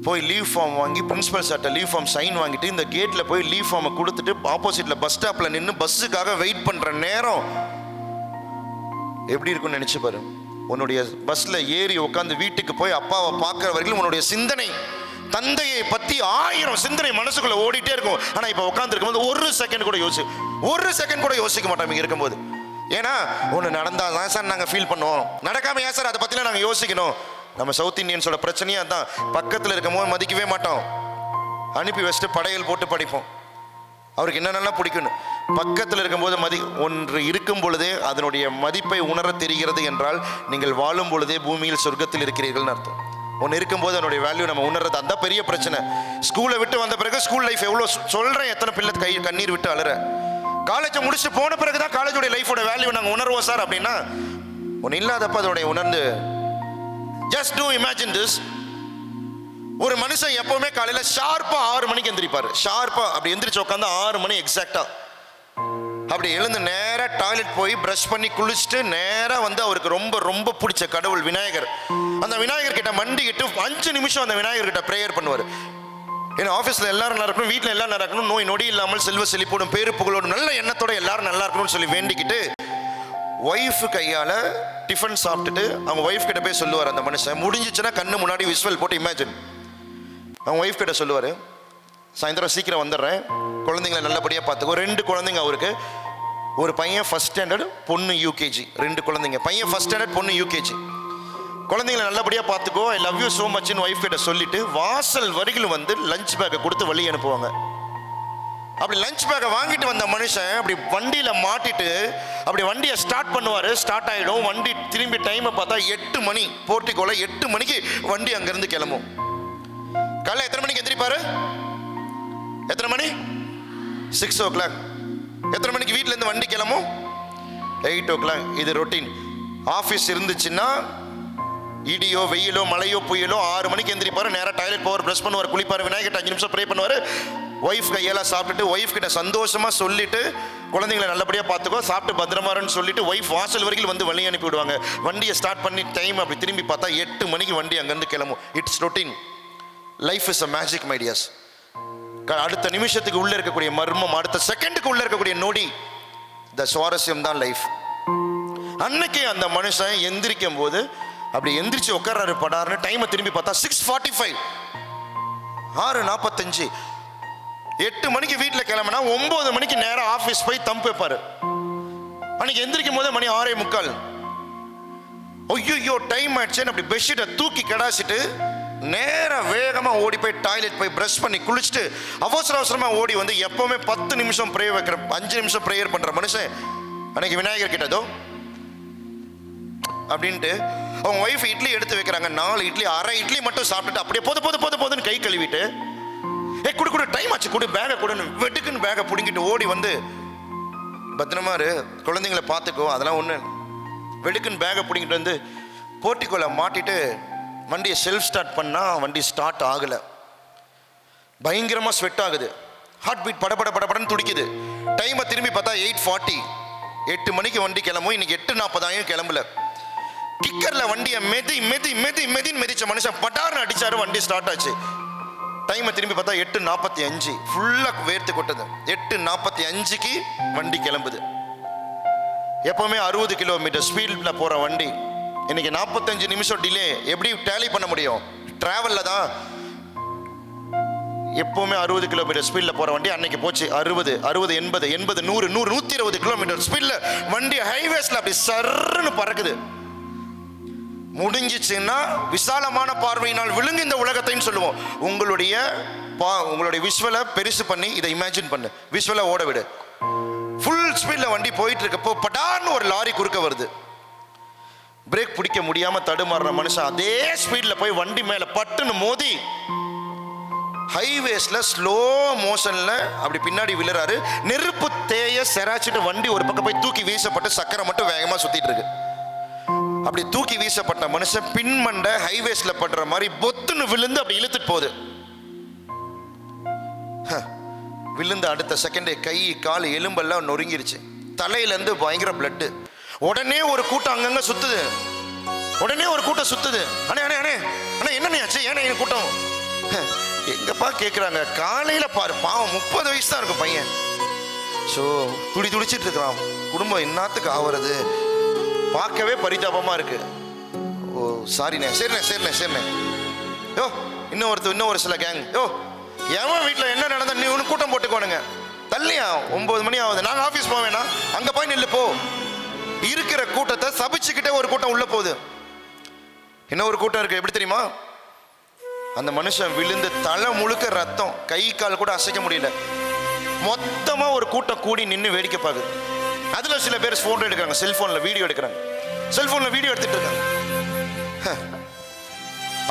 போய் லீவ் ஃபார்ம் வாங்கி பிரின்சிபல் சார்ட்ட லீவ் ஃபார்ம் சைன் வாங்கிட்டு இந்த கேட்டில் போய் லீவ் ஃபார்மை கொடுத்துட்டு ஆப்போசிட்டில் பஸ் ஸ்டாப்பில் நின்று பஸ்ஸுக்காக வெயிட் பண்ணுற நேரம் எப்படி இருக்குன்னு நினச்சி பாரு. உன்னுடைய பஸ்ஸில் ஏறி உட்காந்து வீட்டுக்கு போய் அப்பாவை பார்க்குற வரைக்கும் உன்னுடைய சிந்தனை தந்தையை பத்தி 1000 சிந்தனை மனசுக்குள்ள ஓடிட்டே இருக்கும். ஆனா இப்ப உட்கார்ந்து இருக்கும்போது ஒரு செகண்ட் கூட யோசிக்க மாட்டோம் இங்க இருக்கும்போது. ஏன்னா ஒண்ணு நடந்தாதான் சார் நாங்க ஃபீல் பண்ணுவோம், நடக்காம ஏன் சார் அதை பத்திலாம் நாங்க யோசிக்கணும். நம்ம சவுத் இந்தியன்ஸோட பிரச்சனையே அதான். பக்கத்துல இருக்கும்போது மதிக்கவே மாட்டோம், அனுப்பி வச்சுட்டு படையல் போட்டு படிப்போம். அவருக்கு என்னென்னலாம் பிடிக்கணும். பக்கத்தில் இருக்கும்போது ஒன்று இருக்கும் பொழுதே அதனுடைய மதிப்பை உணர தெரிகிறது என்றால் நீங்கள் வாழும் பொழுதே பூமியில் சொர்க்கத்தில் இருக்கிறீர்கள்னு அர்த்தம். ஒன்று இருக்கும்போது அதனுடைய வேல்யூ நம்ம உணர்றது, அந்த பெரிய பிரச்சனை. ஸ்கூலை விட்டு வந்த பிறகு ஸ்கூல் லைஃப் எவ்வளோ சொல்கிறேன், எத்தனை பிள்ளை கண்ணீர் விட்டு அழுற. காலேஜை முடிச்சுட்டு போன பிறகு தான் காலேஜோடைய லைஃபோட வேல்யூ நாங்கள் உணர்வோம் சார் அப்படின்னா ஒன்று இல்லாதப்ப அதோடைய உணர்ந்து. Just to imagine this. ஒரு மனுஷன் எப்பவுமே காலையில ஷார்ப்பா 6 மணிக்கு எந்திரிப்பாரு. ஷார்ப்பா அப்படி எந்திரிச்சு உட்காந்து 6 மணி எக்ஸாக்டா அப்படி எழுந்து நேரா டாய்லெட் போய் பிரஷ் பண்ணி குளிச்சுட்டு நேரா வந்து அவருக்கு ரொம்ப ரொம்ப பிடிச்ச கடவுள் விநாயகர், அந்த விநாயகர் கிட்ட மண்டிக்கிட்டு 5 நிமிஷம் அந்த விநாயகர் கிட்ட பிரேயர் பண்ணுவார். ஏன்னா ஆஃபீஸில் எல்லாரும் நல்லா இருக்கணும், வீட்டில் எல்லாரும் நல்லா இருக்கணும், நோய் நொடி இல்லாமல் செல்வ செழிப்போடும் பேரு புகழோடும் நல்ல எண்ணத்தோட எல்லாரும் நல்லா இருக்கணும்னு சொல்லி வேண்டிக்கிட்டு ஒய்ஃபு கையால் டிஃபன் சாப்பிட்டுட்டு அவங்க ஒய்ஃப் கிட்ட போய் சொல்லுவார். அந்த மனுஷன் முடிஞ்சிச்சுன்னா கண்ணு முன்னாடி விஸ்வல் போட்டு இமேஜின் அவங்க ஒய்ஃப் கிட்ட சொல்லுவார், சாயந்தரம் சீக்கிரம் வந்துடுறேன், குழந்தைங்களை நல்லபடியாக பார்த்துக்கோ. 2 குழந்தைங்க அவருக்கு. ஒரு பையன் ஃபர்ஸ்ட் ஸ்டாண்டர்ட், பொண்ணு யூகேஜி. 2 குழந்தைங்க, பையன் ஃபர்ஸ்ட் ஸ்டாண்டர்ட், பொண்ணு யூகேஜி. குழந்தைங்களை நல்லபடியாக பார்த்துக்கோ, ஐ லவ் யூ ஸோ மச்னு ஒய்ஃப் கிட்ட சொல்லிட்டு வாசல் வரைக்கும் வந்து லஞ்ச் பேக்கை கொடுத்து வழி அனுப்புவாங்க. அப்படி லஞ்ச் பேக்கை வாங்கிட்டு வந்த மனுஷன் அப்படி வண்டியில் மாட்டிட்டு அப்படி வண்டியை ஸ்டார்ட் பண்ணுவார். ஸ்டார்ட் ஆகிடும். வண்டி திரும்பி டைமை பார்த்தா 8 மணி. போர்ட்டிகோல 8 மணிக்கு வண்டி அங்கேருந்து கிளம்பும். காலையில் எத்தனை மணிக்கு எந்திரிப்பாரு? எத்தனை மணி? 6 o'clock. எத்தனை மணிக்கு வீட்டிலேருந்து வண்டி கிளம்பும்? 8 o'clock. இது ரொட்டீன். ஆஃபீஸ் இருந்துச்சுன்னா இடியோ வெயிலோ மழையோ புயலோ 6 மணிக்கு எந்திரிப்பாரு. நேராக டாய்லெட் போவார், ப்ரஷ் பண்ணுவார், குளிப்பார், விநாயகர் 5 நிமிஷம் ப்ரே பண்ணுவார். ஒய்ஃப் கையெல்லாம் சாப்பிட்டுட்டு ஒய்ஃப் கிட்ட சந்தோஷமாக சொல்லிட்டு குழந்தைங்களை நல்லபடியாக பார்த்துக்கோ, சாப்பிட்டு பத்திரமாறன்னு சொல்லிட்டு ஒய்ஃப் வாசல் வரைக்கும் வந்து வழி அனுப்பி விடுவாங்க. வண்டியை ஸ்டார்ட் பண்ணி டைம் அப்படி திரும்பி பார்த்தா 8 மணிக்கு வண்டி அங்கேருந்து கிளம்பும். It's routine. Life is a magic my tears. அடுத்த நிமிஷத்துக்கு உள்ள இருக்கக்கூடிய மர்மம், அடுத்த செகண்டுக்கு உள்ள இருக்கக்கூடிய நொடி, இந்த சுவாரஸ்யம் தான் லைஃப். அன்னைக்கு அந்த மனுஷன் எந்திரிக்கும் போது அப்படி எந்திரிச்சு உட்கார்றாரு. படாருன்னு டைமை திரும்பி பார்த்தா 6:45, 6:45. 8 மணிக்கு வீட்டில் கிளம்பினா 9 மணிக்கு நேரம் ஆஃபீஸ் போய் தம்பு வைப்பாரு. அன்னைக்கு எந்திரிக்கும் போது மணி 6:45. ஐயோ டைம் ஆயிடுச்சேன்னு அப்படி பெட்ஷீட்டை தூக்கி கடாசிட்டு நேராக வேகமாக ஓடி போய் டாய்லெட் போய் ப்ரஷ் பண்ணி குளிச்சுட்டு அவசரமாக ஓடி வந்து எப்போவுமே 10 நிமிஷம் ப்ரே வைக்கிற 5 நிமிஷம் ப்ரேயர் பண்ணுற மனுஷன் அன்னைக்கு விநாயகர் கிட்டதோ அப்படின்ட்டு அவங்க ஒய்ஃப் இட்லி எடுத்து வைக்கிறாங்க. 4 இட்லி, அரை இட்லி மட்டும் சாப்பிட்டுட்டு அப்படியே போதுன்னு கை கழுவிட்டு குடு டைம் ஆச்சு, குடு பேகை கொடுன்னு வெட்டுக்குன்னு பேகை பிடிங்கிட்டு ஓடி வந்து பத்திரமா இரு, குழந்தைங்களை பார்த்துக்கோ, அதெல்லாம் ஒன்று. வெடுக்குன்னு பேகை பிடிங்கிட்டு வந்து போர்ட்டிகோல மாட்டிட்டு வண்டியை செல்ஃப் ஸ்டார்ட் பண்ணால் வண்டி ஸ்டார்ட் ஆகலை. பயங்கரமாக ஸ்வெட் ஆகுது. ஹார்ட் பீட் படன்னு துடிக்குது. டைமை திரும்பி பார்த்தா 8:40. 8 மணிக்கு வண்டி கிளம்பும். இன்னைக்கு 8:40 கிளம்பல. கிக்கரில் வண்டியை மெதின்னு மெதிச்ச மனுஷன் பட்டார்னு அடிச்சாரு. வண்டி ஸ்டார்ட் ஆச்சு. டைமை திரும்பி பார்த்தா 8:45. ஃபுல்லாக வேர்த்து கொட்டது. 8:45க்கு வண்டி கிளம்புது. எப்பவுமே 60 கிலோமீட்டர் ஸ்பீடில் போகிற வண்டி இன்னைக்கு 45 நிமிஷம் டிலே. எப்படி டேலி பண்ண முடியும்? டிராவலில் தான். எப்பவுமே 60 கிலோமீட்டர் ஸ்பீடில் போகிற வண்டி அன்னைக்கு போச்சு 60, 80, 100, 120 கிலோமீட்டர் ஸ்பீடில் வண்டி ஹைவேஸில் அப்படி சர்ன்னு பறக்குது. முடிஞ்சிச்சுன்னா விசாலமான பார்வையினால் விழுங்கு இந்த உலகத்தைன்னு சொல்லுவோம். உங்களுடைய விஷுவலை பெருசு பண்ணி இதை இமேஜின் பண்ணு. விஷுவலை ஓட விடு. ஃபுல் ஸ்பீடில் வண்டி போயிட்டு இருக்கப்போ படார்னு ஒரு லாரி குறுக்க வருது. பிரேக் பிடிக்க முடியாம தடுமாறுற மனுஷன் அதே ஸ்பீடில் போய் வண்டி மேல பட்டுன்னு மோதி ஹைவேஸ்ல ஸ்லோ மோஷன்ல அப்படி பின்னாடி விழுறாரு. நெருப்பு தேய செராச்சிட்டு வண்டி ஒரு பக்கம் போய் தூக்கி வீசப்பட்டு சக்கரை மட்டும் வேகமா சுத்திட்டு இருக்கு. அப்படி தூக்கி வீசப்பட்ட மனுஷன் பின்மண்டை ஹைவேஸ்ல படுற மாதிரி பொத்துன்னு விழுந்து அப்படி இழுத்துட்டு போகுது. விழுந்த அடுத்த செகண்டே கை கால் எலும்பெல்லாம் நொறுங்கிருச்சு. தலையில இருந்து பயங்கர பிளட்டு. உடனே ஒரு கூட்டம் அங்கங்க சுத்துது. அண்ணே அண்ணே அண்ணே அண்ணே என்ன ஆச்சு? ஏன்னா என் கூட்டம் எங்கப்பா கேட்குறாங்க. காலையில பாரு, பாவம் 30 வயசு தான் இருக்கும் பையன். ஸோ துடிச்சிட்டு இருக்கிறான். குடும்பம் என்னத்துக்கு ஆவறது? பார்க்கவே பரிதாபமா இருக்கு. ஓ சாரிண்ணே, சரிண்ணே. யோ இன்னும் ஒரு சில கேங், எவன் வீட்டில் என்ன நடந்தா நீ ஒன்று கூட்டம் போட்டுக்கோனுங்க, தள்ளியா 9 மணி ஆகுது, நாங்கள் ஆஃபீஸ் போவேனா, அங்கே போய் நில்லு போ. இருக்கிற கூட்டத்தை சபிச்சுக்கிட்டே ஒரு கூட்டம் உள்ள போகுது. இன்னொரு கூட்டம் இருக்கு, எப்படி தெரியுமா? அந்த மனுஷன் விழுந்து தலை முழுக்க ரத்தம், கை கால் கூட அசைக்க முடியல. மொத்தமா ஒரு கூட்டம் கூடி நின்று வேடிக்கை பார்க்குது. அதுல சில பேர் போட்டோ எடுக்கிறாங்க, செல்போன்ல வீடியோ எடுக்கிறாங்க, செல்போன்ல வீடியோ எடுத்துட்டு இருக்காங்க.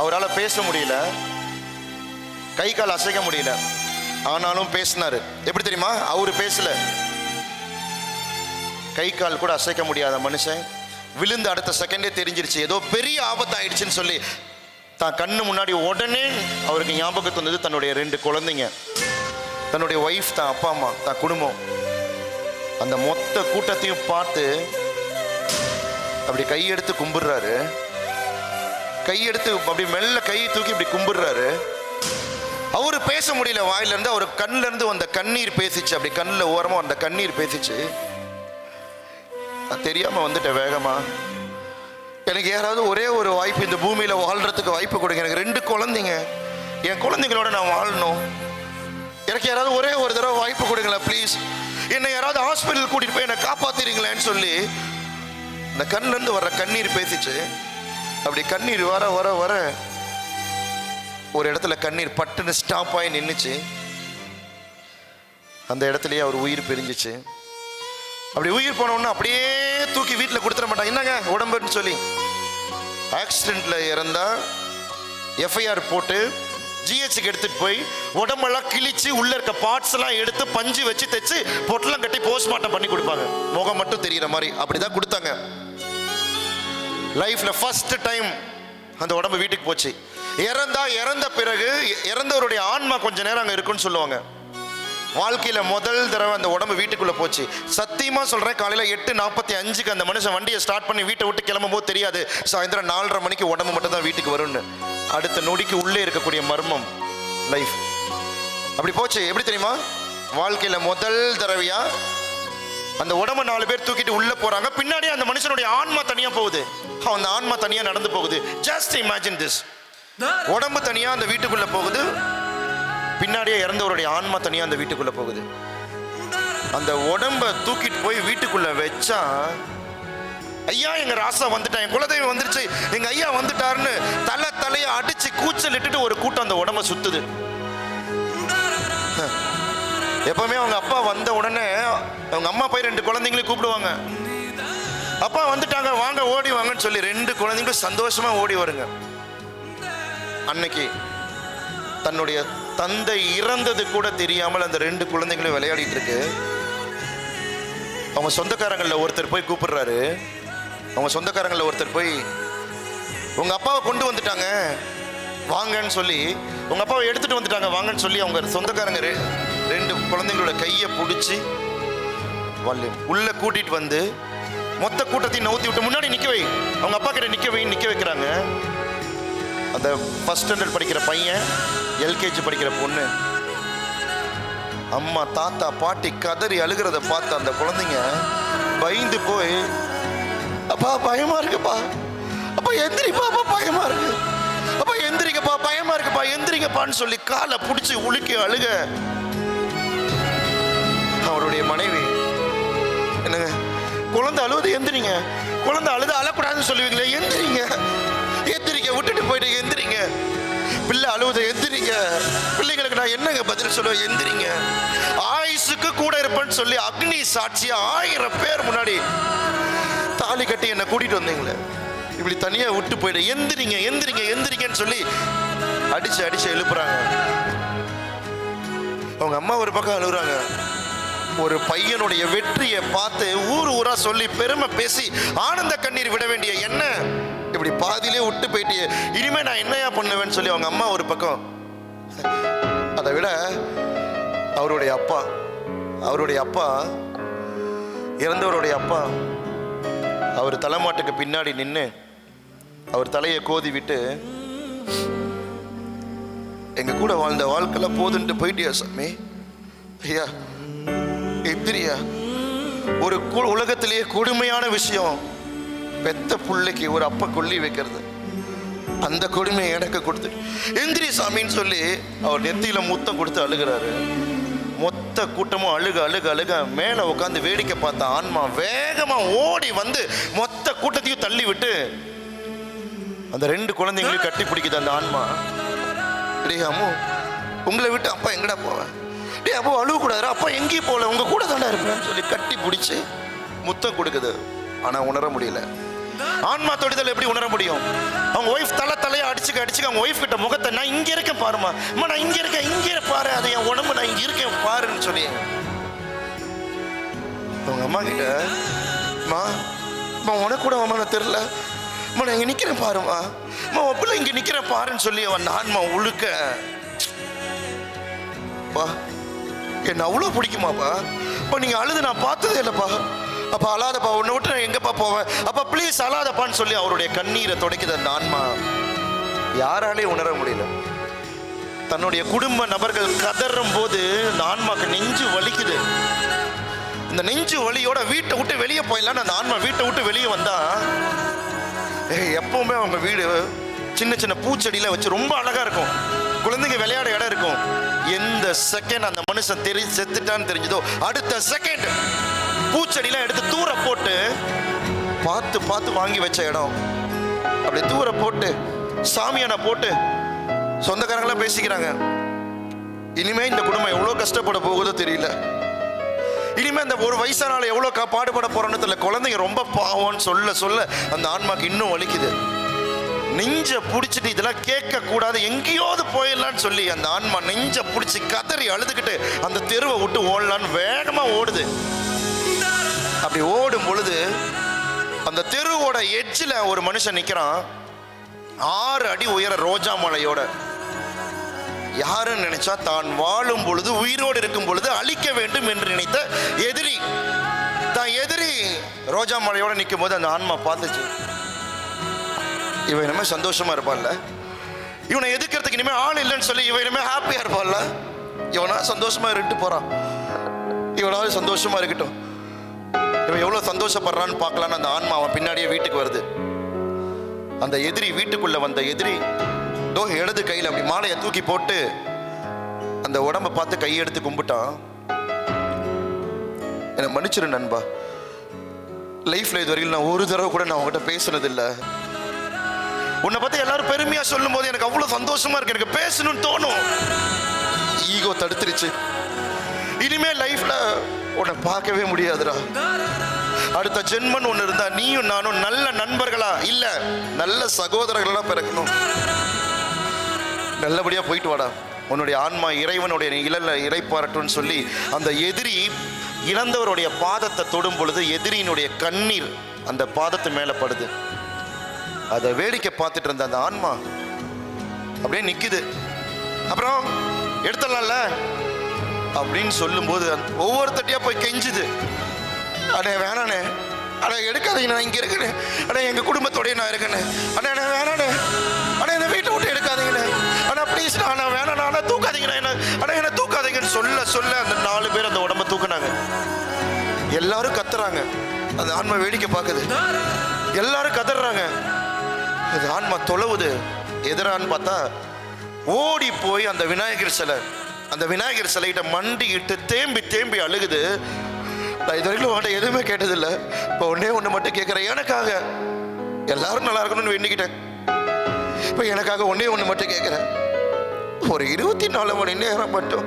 அவரால் பேச முடியல, கை கால் அசைக்க முடியல, ஆனாலும் பேசினாரு. எப்படி தெரியுமா? அவரு பேசல, கை கால் கூட அசைக்க முடியாத மனுஷன் விழுந்து அடுத்த செகண்டே தெரிஞ்சிருச்சு ஏதோ பெரிய ஆபத்து ஆயிடுச்சுன்னு சொல்லி தான் கண்ணு முன்னாடி உடனே அவருக்கு ஞாபகத்து வந்தது தன்னுடைய 2 குழந்தைங்க, தன்னுடைய ஒய்ஃப், தான் அப்பா அம்மா, தான் குடும்பம். அந்த மொத்த கூட்டத்தையும் பார்த்து அப்படி கையெடுத்து கும்பிடுறாரு. கையெடுத்து அப்படி மெல்ல கையை தூக்கி இப்படி கும்பிடுறாரு. அவரு பேச முடியல, வாயில இருந்து அவர் கண்ணுல இருந்து வந்த கண்ணீர் பேசிச்சு. அப்படி கண்ணில் ஓரமா அந்த கண்ணீர் பேசிச்சு. நான் தெரியாம வந்துட்டேன் வேகமா. எனக்கு யாராவது ஒரே ஒரு வாய்ப்பு இந்த பூமியில வாழ்றதுக்கு வாய்ப்பு கொடுங்க. எனக்கு 2 குழந்தைங்க, என் குழந்தைங்களோட நான் வாழணும். எனக்கு யாராவது ஒரே ஒரு தடவை வாய்ப்பு கொடுங்களேன் ப்ளீஸ். என்னை யாராவது ஹாஸ்பிட்டல் கூட்டிட்டு போய் என்னை காப்பாத்திருங்களேன்னு சொல்லி அந்த கண்ணுல இருந்து வர்ற கண்ணீர் பேசிச்சு. அப்படி கண்ணீர் வர வர வர ஒரு இடத்துல கண்ணீர் பட்டுன்னு ஸ்டாப் ஆகி நின்றுச்சு. அந்த இடத்துலயே அவர் உயிர் பிரிஞ்சிச்சு. அப்படி உயிர் போனோன்னா அப்படியே தூக்கி வீட்டில் கொடுத்துட மாட்டாங்க, என்னங்க உடம்புன்னு சொல்லி. ஆக்சிடென்ட்ல இறந்தா எஃப்ஐஆர் போட்டு ஜிஹெச்சுக்கு எடுத்துட்டு போய் உடம்பெல்லாம் கிழிச்சு உள்ள இருக்க பார்ட்ஸ் எல்லாம் எடுத்து பஞ்சு வச்சு தைச்சு பொட்டெல்லாம் கட்டி போஸ்ட்மார்ட்டம் பண்ணி கொடுப்பாங்க, முகம் மட்டும் தெரியுற மாதிரி. அப்படிதான் கொடுத்தாங்க. லைஃப்ல ஃபர்ஸ்ட் டைம் அந்த உடம்பு வீட்டுக்கு போச்சு. இறந்த பிறகு இறந்தவருடைய ஆன்மா கொஞ்ச நேரம் அங்கே இருக்குன்னு சொல்லுவாங்க. வாழ்க்கையில முதல் தடவை அந்த உடம்பு வீட்டுக்குள்ள போச்சு. சத்தியமா சொல்றேன், காலையில 8:45 அந்த மனுஷன் வண்டியை ஸ்டார்ட் பண்ணி வீட்டை விட்டு கிளம்பும் போது தெரியாது சாயந்தரம் 4:30 மணிக்கு உடம்பு மட்டும் தான் வீட்டுக்கு வரும்னு. அடுத்த நொடிக்கு உள்ளே இருக்கக்கூடிய மர்மம் லைஃப் அப்படி போச்சு. எப்படி தெரியுமா? வாழ்க்கையில முதல் தடவையா அந்த உடம்பை 4 பேர் தூக்கிட்டு உள்ள போறாங்க. பின்னாடியே அந்த மனுஷனுடைய ஆன்மா தனியா போகுது. அந்த ஆன்மா தனியா நடந்து போகுது. Just imagine this. உடம்பு தனியா அந்த வீட்டுக்குள்ள போகுது, பின்னாடியே இறந்தவருடைய ஆன்மா தனியா அந்த வீட்டுக்குள்ள போகுது. அந்த உடம்ப தூக்கிட்டு போய் வீட்டுக்குள்ள வச்சா, ஐயா எங்க ராசா வந்துட்டா, என் குலதெய்வம் வந்துருச்சு, எங்க ஐயா வந்துட்டாருன்னு தலையை அடிச்சு கூச்சல் இட்டுட்டு ஒரு கூட்டம் அந்த உடம்ப சுத்துது. எப்பவுமே அவங்க அப்பா வந்த உடனே அவங்க அம்மா போய் 2 குழந்தைங்களையும் கூப்பிடுவாங்க. அப்பா வந்துட்டாங்க வாங்க ஓடி வாங்கன்னு சொல்லி 2 குழந்தைங்களும் சந்தோஷமா ஓடி வருங்க. அன்னைக்கு தன்னுடைய தந்தை இறந்தது கூட தெரியாமல் அந்த 2 குழந்தைங்களும் விளையாடிட்டு இருக்கு. அவங்க சொந்தக்காரங்களில் ஒருத்தர் போய் கூப்பிடுறாரு. அவங்க சொந்தக்காரங்களில் ஒருத்தர் போய் உங்க அப்பாவை கொண்டு வந்துட்டாங்க வாங்கன்னு சொல்லி, உங்க அப்பாவை எடுத்துட்டு வந்துட்டாங்க வாங்கன்னு சொல்லி அவங்க சொந்தக்காரங்க 2 குழந்தைங்களோட கையை பிடிச்சி உள்ள கூட்டிட்டு வந்து மொத்த கூட்டத்தையும் நவுத்தி விட்டு முன்னாடி நிக்க வை, அவங்க அப்பா கிட்ட நிக்க வைக்கிறாங்க. அந்த ஃபர்ஸ்ட் ஸ்டாண்டர்ட் படிக்கிற பையன், எல்கேஜி படிக்கிற பொண்ணு, அம்மா தாத்தா பாட்டி கதறி அழுகிறத பார்த்து அந்த குழந்தைங்க பயந்து போய், அப்பா பயமா இருக்குப்பா, அப்பா எந்திரிப்பா, அப்பா பயமா இருக்கு, அப்பா எந்திரிக்கப்பா, பயமா இருக்குப்பா, எந்திரிக்கப்பான்னு சொல்லி காலை பிடிச்சி உலுக்கி அழுக. அவருடைய மனைவி, என்னங்க குழந்தை அழுவது எந்திரிங்க, குழந்தை அழுது அழக்கூடாதுன்னு சொல்லுவீங்களே, எந்திரிங்க எந்திரிங்க, விட்டுட்டு போயிட்டு எந்திரிங்க, பிள்ளை அழுவதை எந்திரிங்க, பிள்ளைங்களுக்கு நான் என்னங்க பதில் சொல்லுவேன், எந்திரிங்க, ஆயுசுக்கு கூட இருப்பேன்னு சொல்லி அக்னி சாட்சியா 1000 பேர் முன்னாடி தாலி கட்டி என்னை கூட்டிட்டு வந்தீங்களே, இப்படி தனியா விட்டு போயிட்டு எந்திரிங்க எந்திரிங்க எந்திரிங்கன்னு சொல்லி அடிச்சு எழுப்புறாங்க. அவங்க அம்மா ஒரு பக்கம் அழுகுறாங்க. ஒரு பையனுடைய வெற்றியை பார்த்து ஊரா சொல்லி பெருமை பேசி ஆனந்த கண்ணீர் விட வேண்டிய என்ன இப்படி பாதியிலே விட்டு போயிட்டு இனிமே நான் என்னையா பண்ணுவேன்னு சொல்லி அவங்க அம்மா ஒரு பக்கம். அதை விட அவருடைய அப்பா இறந்தவருடைய அப்பா அவர் தலைமாட்டுக்கு பின்னாடி நின்று அவர் தலையை கோதி விட்டு, எங்க கூட வாழ்ந்த வாழ்க்கைலாம் போதுன்ட்டு போயிட்டியா சாமி, ஐயா எந்திரியா. ஒரு உலகத்திலேயே கொடுமையான விஷயம் பெத்த பிள்ளைக்கு ஒரு அப்பா கொல்லி வைக்கிறது. அந்த கொடுமையை எனக்கு கொடுத்து எந்திரி சாமின்னு சொல்லி அவர் நெத்தியில முத்தம் கொடுத்து அழுகிறாரு. மொத்த கூட்டமும் அழுக அழுக அழுக மேல உட்காந்து வேடிக்கை பார்த்த ஆன்மா வேகமா ஓடி வந்து மொத்த கூட்டத்தையும் தள்ளி விட்டு அந்த 2 குழந்தைங்களையும் கட்டி பிடிக்குது அந்த ஆன்மா. டே அம்மு, உங்களை விட்டு அப்பா எங்கடா போவேன்? டே அப்போ அழுவ கூடாது, அப்பா எங்கேயும் போகல, உங்க கூட தாண்டா இருப்பேன்னு சொல்லி கட்டி பிடிச்சி முத்தம் கொடுக்குது. ஆனா உணர முடியல. ஆன்மா தொடுதல் எப்படி உணர முடியும்? அவங்க ஒய்ஃப் தலையை அடிச்சுக்க அவங்க ஒய்ஃப் கிட்ட முகத்தை, நான் இங்க இருக்கேன் பாருமா, அம்மா நான் இங்க இருக்கேன், இங்கே பாரு, அது என் உடம்பு, நான் இங்க இருக்கேன் பாருன்னு சொல்லி அவங்க அம்மா கிட்ட, அம்மா உனக்கு கூட அம்மா நான் தெரியல, அம்மா நான் இங்க நிக்கிறேன் பாருமா, அம்மா பிள்ளை இங்க நிக்கிறேன் பாருன்னு சொல்லி அவன் ஆன்மா உழுக்க, என்ன அவ்வளோ பிடிக்குமாப்பா, இப்போ நீங்க அழுது நான் பார்த்ததே இல்லைப்பா, அப்பா அழாதப்பா, உன்னை விட்டு நான் எங்கப்பா போவேன், அப்பா ப்ளீஸ் அழாதப்பான்னு சொல்லி அவருடைய கண்ணீரை துடைக்குது அந்த ஆன்மா. யாராலே உணர முடியல. தன்னுடைய குடும்ப நபர்கள் கதறும் போது அந்த ஆன்மாக்கு நெஞ்சு வலிக்குது. இந்த நெஞ்சு வலியோட வீட்டை விட்டு வெளியே போயிடலான்னு அந்த ஆன்மா வீட்டை விட்டு வெளியே வந்தா, எப்பவுமே அவங்க வீடு சின்ன சின்ன பூச்செடியில வச்சு ரொம்ப அழகா இருக்கும், குழந்தைங்க விளையாட இடம் இருக்கும். எந்த செகண்ட் அந்த மனுஷன் செத்துட்டான்னு தெரிஞ்சதோ அடுத்த செகண்ட் பூச்செடிலாம் எடுத்து தூர போட்டு, பார்த்து பார்த்து வாங்கி வச்ச இடம் அப்படி தூர போட்டு சாமியான போட்டு சொந்தக்காரங்களாம் பேசிக்கிறாங்க, இனிமே இந்த குடும்பம் எவ்வளவு கஷ்டப்பட போகுதோ தெரியல, இனிமே அந்த ஒரு வயசானால எவ்வளவு பாடுபட போறோன்னு தெரியல, குழந்தைங்க ரொம்ப பாவம்னு சொல்ல சொல்ல அந்த ஆன்மாக்கு இன்னும் வலிக்குது. நெஞ்ச பிடிச்சிட்டு இதெல்லாம் கேட்க கூடாது, எங்கேயோது போயிடலான்னு சொல்லி அந்த ஆன்மா நெஞ்ச பிடிச்சி கதறி அழுதுகிட்டு அந்த தெருவை விட்டு ஓடலான்னு வேகமா ஓடுது. அப்படி ஓடும் பொழுது அந்த தெருவோட எட்ஜில் ஒரு மனுஷன் நிக்கிறான், 6 அடி உயர ரோஜா மலையோட. யாருன்னு நினைச்சா, தான் வாழும் பொழுது உயிரோடு இருக்கும் பொழுது அழிக்க வேண்டும் என்று நினைத்த எதிரி. தான் எதிரி ரோஜா மலையோட நிற்கும் போது அந்த ஆன்மா பார்த்துச்சு, இவன் இனிமே சந்தோஷமா இருப்பான்ல, இவனை எதிர்க்கிறதுக்கு இனிமே ஆள் இல்லைன்னு சொல்லி இவன் இனிமே ஹாப்பியா இருப்பான்ல, இவனா சந்தோஷமா இருந்துட்டு போறான், இவனாவது சந்தோஷமா இருக்கட்டும், இவன் எவ்வளவு சந்தோஷப்படுறான்னு பார்க்கலான்னு அந்த ஆன்மா அவன் பின்னாடியே வீட்டுக்கு வருது. அந்த எதிரி வீட்டுக்குள்ள வந்த எதிரி இடது கையில் அப்படி மாலையை தூக்கி போட்டு அந்த உடம்பை பார்த்து கையெடுத்து கும்பிட்டான். என்னை மன்னிச்சிரு நண்பா, லைஃப்ல இது வரைக்கும் நான் ஒரு தடவை கூட நான் உங்ககிட்ட பேசுனது இல்லை, உன்னை பத்தி எல்லாரும் பெருமையா சொல்லும் போது எனக்கு அவ்வளவு சந்தோஷமா இருக்கு, எனக்கு பேசணும்னு தோணும், ஈகோ தடுத்துருச்சு, இனிமே லைஃப்ல உன்னை பார்க்கவே முடியாதுடா, அடுத்த ஜென்மன் ஒன்று இருந்தா நீயும் நானும் நல்ல நண்பர்களா இல்ல நல்ல சகோதரர்களா பிறக்கணும், நல்லபடியா போயிட்டு வாடா, உன்னுடைய ஆன்மா இறைவனுடைய இறைப்பாரட்டுன்னு சொல்லி அந்த எதிரி இழந்தவருடைய பாதத்தை தொடும் பொழுது எதிரியினுடைய கண்ணீர் அந்த பாதத்து மேல படுது. அதை வேடிக்கை பார்த்துட்டு இருந்த அந்த ஆன்மா அப்படியே நிக்குது. அப்புறம் எடுத்துடலாம்ல அப்படின்னு சொல்லும் போது ஒவ்வொருத்தட்டியா போய் கெஞ்சுது, அடே வேணானே, அட எடுக்காதீங்க, நான் இங்க இருக்கேன், அட எங்க குடும்பத்தோடய நான் இருக்கேன், அண்ணா என்ன வேணானே, அட என்ன வீட்டை விட்டு எடுக்காதீங்கண்ணே, அண்ணா ப்ளீஸ் நான் வேணாண்ணா, அண்ணா தூக்காதீங்கண்ணா, என்ன அட என்ன தூக்காதீங்கன்னு சொல்ல சொல்ல அந்த 4 பேர் அந்த உடம்ப தூக்குனாங்க. எல்லாரும் கத்துறாங்க, அந்த ஆன்மா வேடிக்கை பார்க்குது, எல்லாரும் கதறாங்க, அது ஆன்மா தொலைவுது. எதிரான்னு பார்த்தா ஓடி போய் அந்த விநாயகர் சிலைகிட்ட மண்டிக்கிட்டு தேம்பி தேம்பி அழுகுது. நான் இது வரைக்கும் உன்கிட்ட எதுவுமே கேட்டதில்லை, இப்போ ஒன்று மட்டும் கேட்குறேன், எனக்காக எல்லாரும் நல்லா இருக்கணும்னு வேண்டிக்கிட்டேன், இப்போ எனக்காக ஒன்று மட்டும் கேட்குறேன், ஒரு 24 மணி நேரம் மட்டும்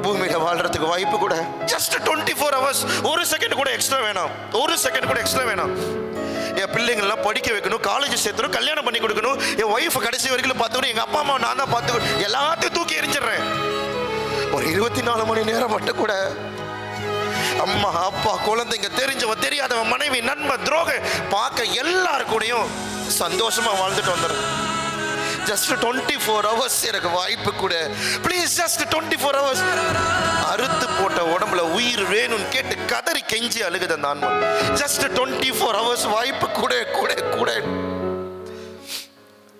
பூமியில வாழ்றதுக்கு வாய்ப்பு கூட, ஜஸ்ட் 24 hours, ஒரு செகண்ட் கூட எக்ஸ்ட்ரா வேணாம், என் பிள்ளைங்கள்லாம் படிக்க வைக்கணும், காலேஜ் சேர்த்துணும், கல்யாணம் பண்ணி கொடுக்கணும், என் ஒய்ஃப் கடைசி வரைக்கும் பார்த்துக்கணும், எங்க அப்பா அம்மா நான் தான் பார்த்துக்கணும், எல்லாத்தையும் தூக்கி எரிஞ்சிடுறேன், ஒரு 24 மணி நேரம் மட்டும் கூட அம்மா அப்பா குழந்தைங்க தெரிஞ்சவன் தெரியாதவன் மனைவி நண்பன் துரோகம் பார்க்க எல்லாருக்கூடையும் சந்தோஷமா வாழ்ந்துட்டு வந்துடுறேன். ஜஸ்ட் 24 hours எனக்கு வாய்ப்பு கூட ப்ளீஸ், ஜஸ்ட் 24 hours. அறுத்து போட்ட உடம்புல உயிர் வேணும்னு கேட்டு கதறி கெஞ்சி அழுகுது அந்த ஆன்மா. ஜஸ்ட் 24 hours வாய்ப்பு கூட கூட கூட.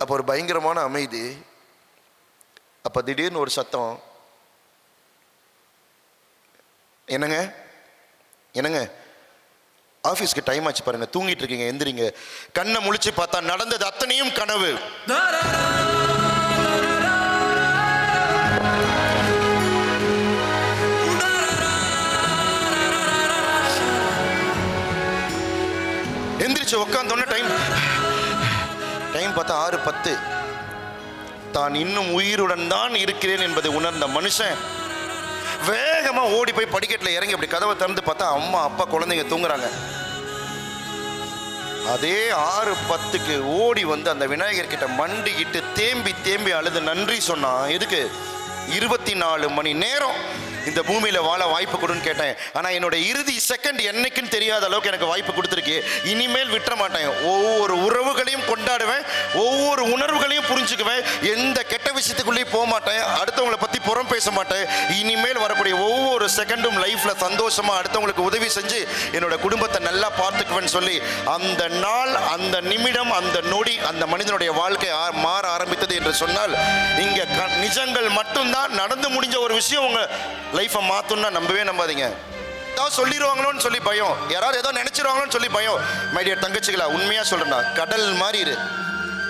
அப்போ ஒரு பயங்கரமான அமைதி. அப்ப திடீர்னு ஒரு சத்தம், என்னங்க என்னங்க ஆஃபீஸ்க்கு டைம் ஆச்சு பாருங்க, தூங்கிட்டு இருக்கீங்க, எந்திரிங்க. கண்ணை முழிச்சு பார்த்தா நடந்தது அத்தனையும் கனவு. எந்திரிச்சு உட்காந்தோன்னே டைம் பார்த்தா 6:10. தான் இன்னும் உயிருடன் தான் இருக்கிறேன் என்பதை உணர்ந்த மனுஷன் வேகமா ஓடி போய் படிக்கட்டில் இறங்கி அப்படி கதவை திறந்து பார்த்தா அம்மா அப்பா குழந்தைங்க தூங்குறாங்க. அதே 6:10க்கு ஓடி வந்து அந்த விநாயகர் கிட்ட மண்டிக்கிட்டு தேம்பி தேம்பி அழுது நன்றி சொன்னான். எதுக்கு? 24 மணி நேரம் இந்த பூமியில வாழ வாய்ப்பு கொடுன்னு கேட்டேன். ஆனா என்னோட இறுதி செகண்ட் என்னைக்குன்னு தெரியாத அளவுக்கு எனக்கு வாய்ப்பு கொடுத்துருக்கு. இனிமேல் விட்டுற மாட்டேன். ஒவ்வொரு உறவுகளையும் கொண்டாடுவேன், ஒவ்வொரு உணர்வுகளையும் புரிஞ்சுக்குவேன், எந்த கெட்ட விஷயத்துக்குள்ளேயும் போக மாட்டேன், அடுத்தவங்களை பத்தி புறம் பேச மாட்டேன். இனிமேல் வரக்கூடிய ஒவ்வொரு செகண்டும் லைஃப்ல சந்தோஷமா அடுத்தவங்களுக்கு உதவி செஞ்சு என்னோட குடும்பத்தை நல்லா பார்த்துக்குவேன்னு சொல்லி அந்த நாள், அந்த நிமிடம், அந்த நொடி அந்த மனிதனுடைய வாழ்க்கை மாற ஆரம்பித்தது என்று சொன்னால் இங்க நிஜங்கள் மட்டும்தான். நடந்து முடிஞ்ச ஒரு விஷயம் உங்க லைஃபை மாத்தும்னா நம்பவே நம்பாதீங்க. ஏதாவது சொல்லிடுவாங்களோன்னு சொல்லி பயம், யாராவது ஏதோ நினைச்சிருவாங்களோன்னு சொல்லி பயம். மை டியர் தங்கச்சிகளா, உண்மையா சொல்றேன், கடல் மாதிரி இரு,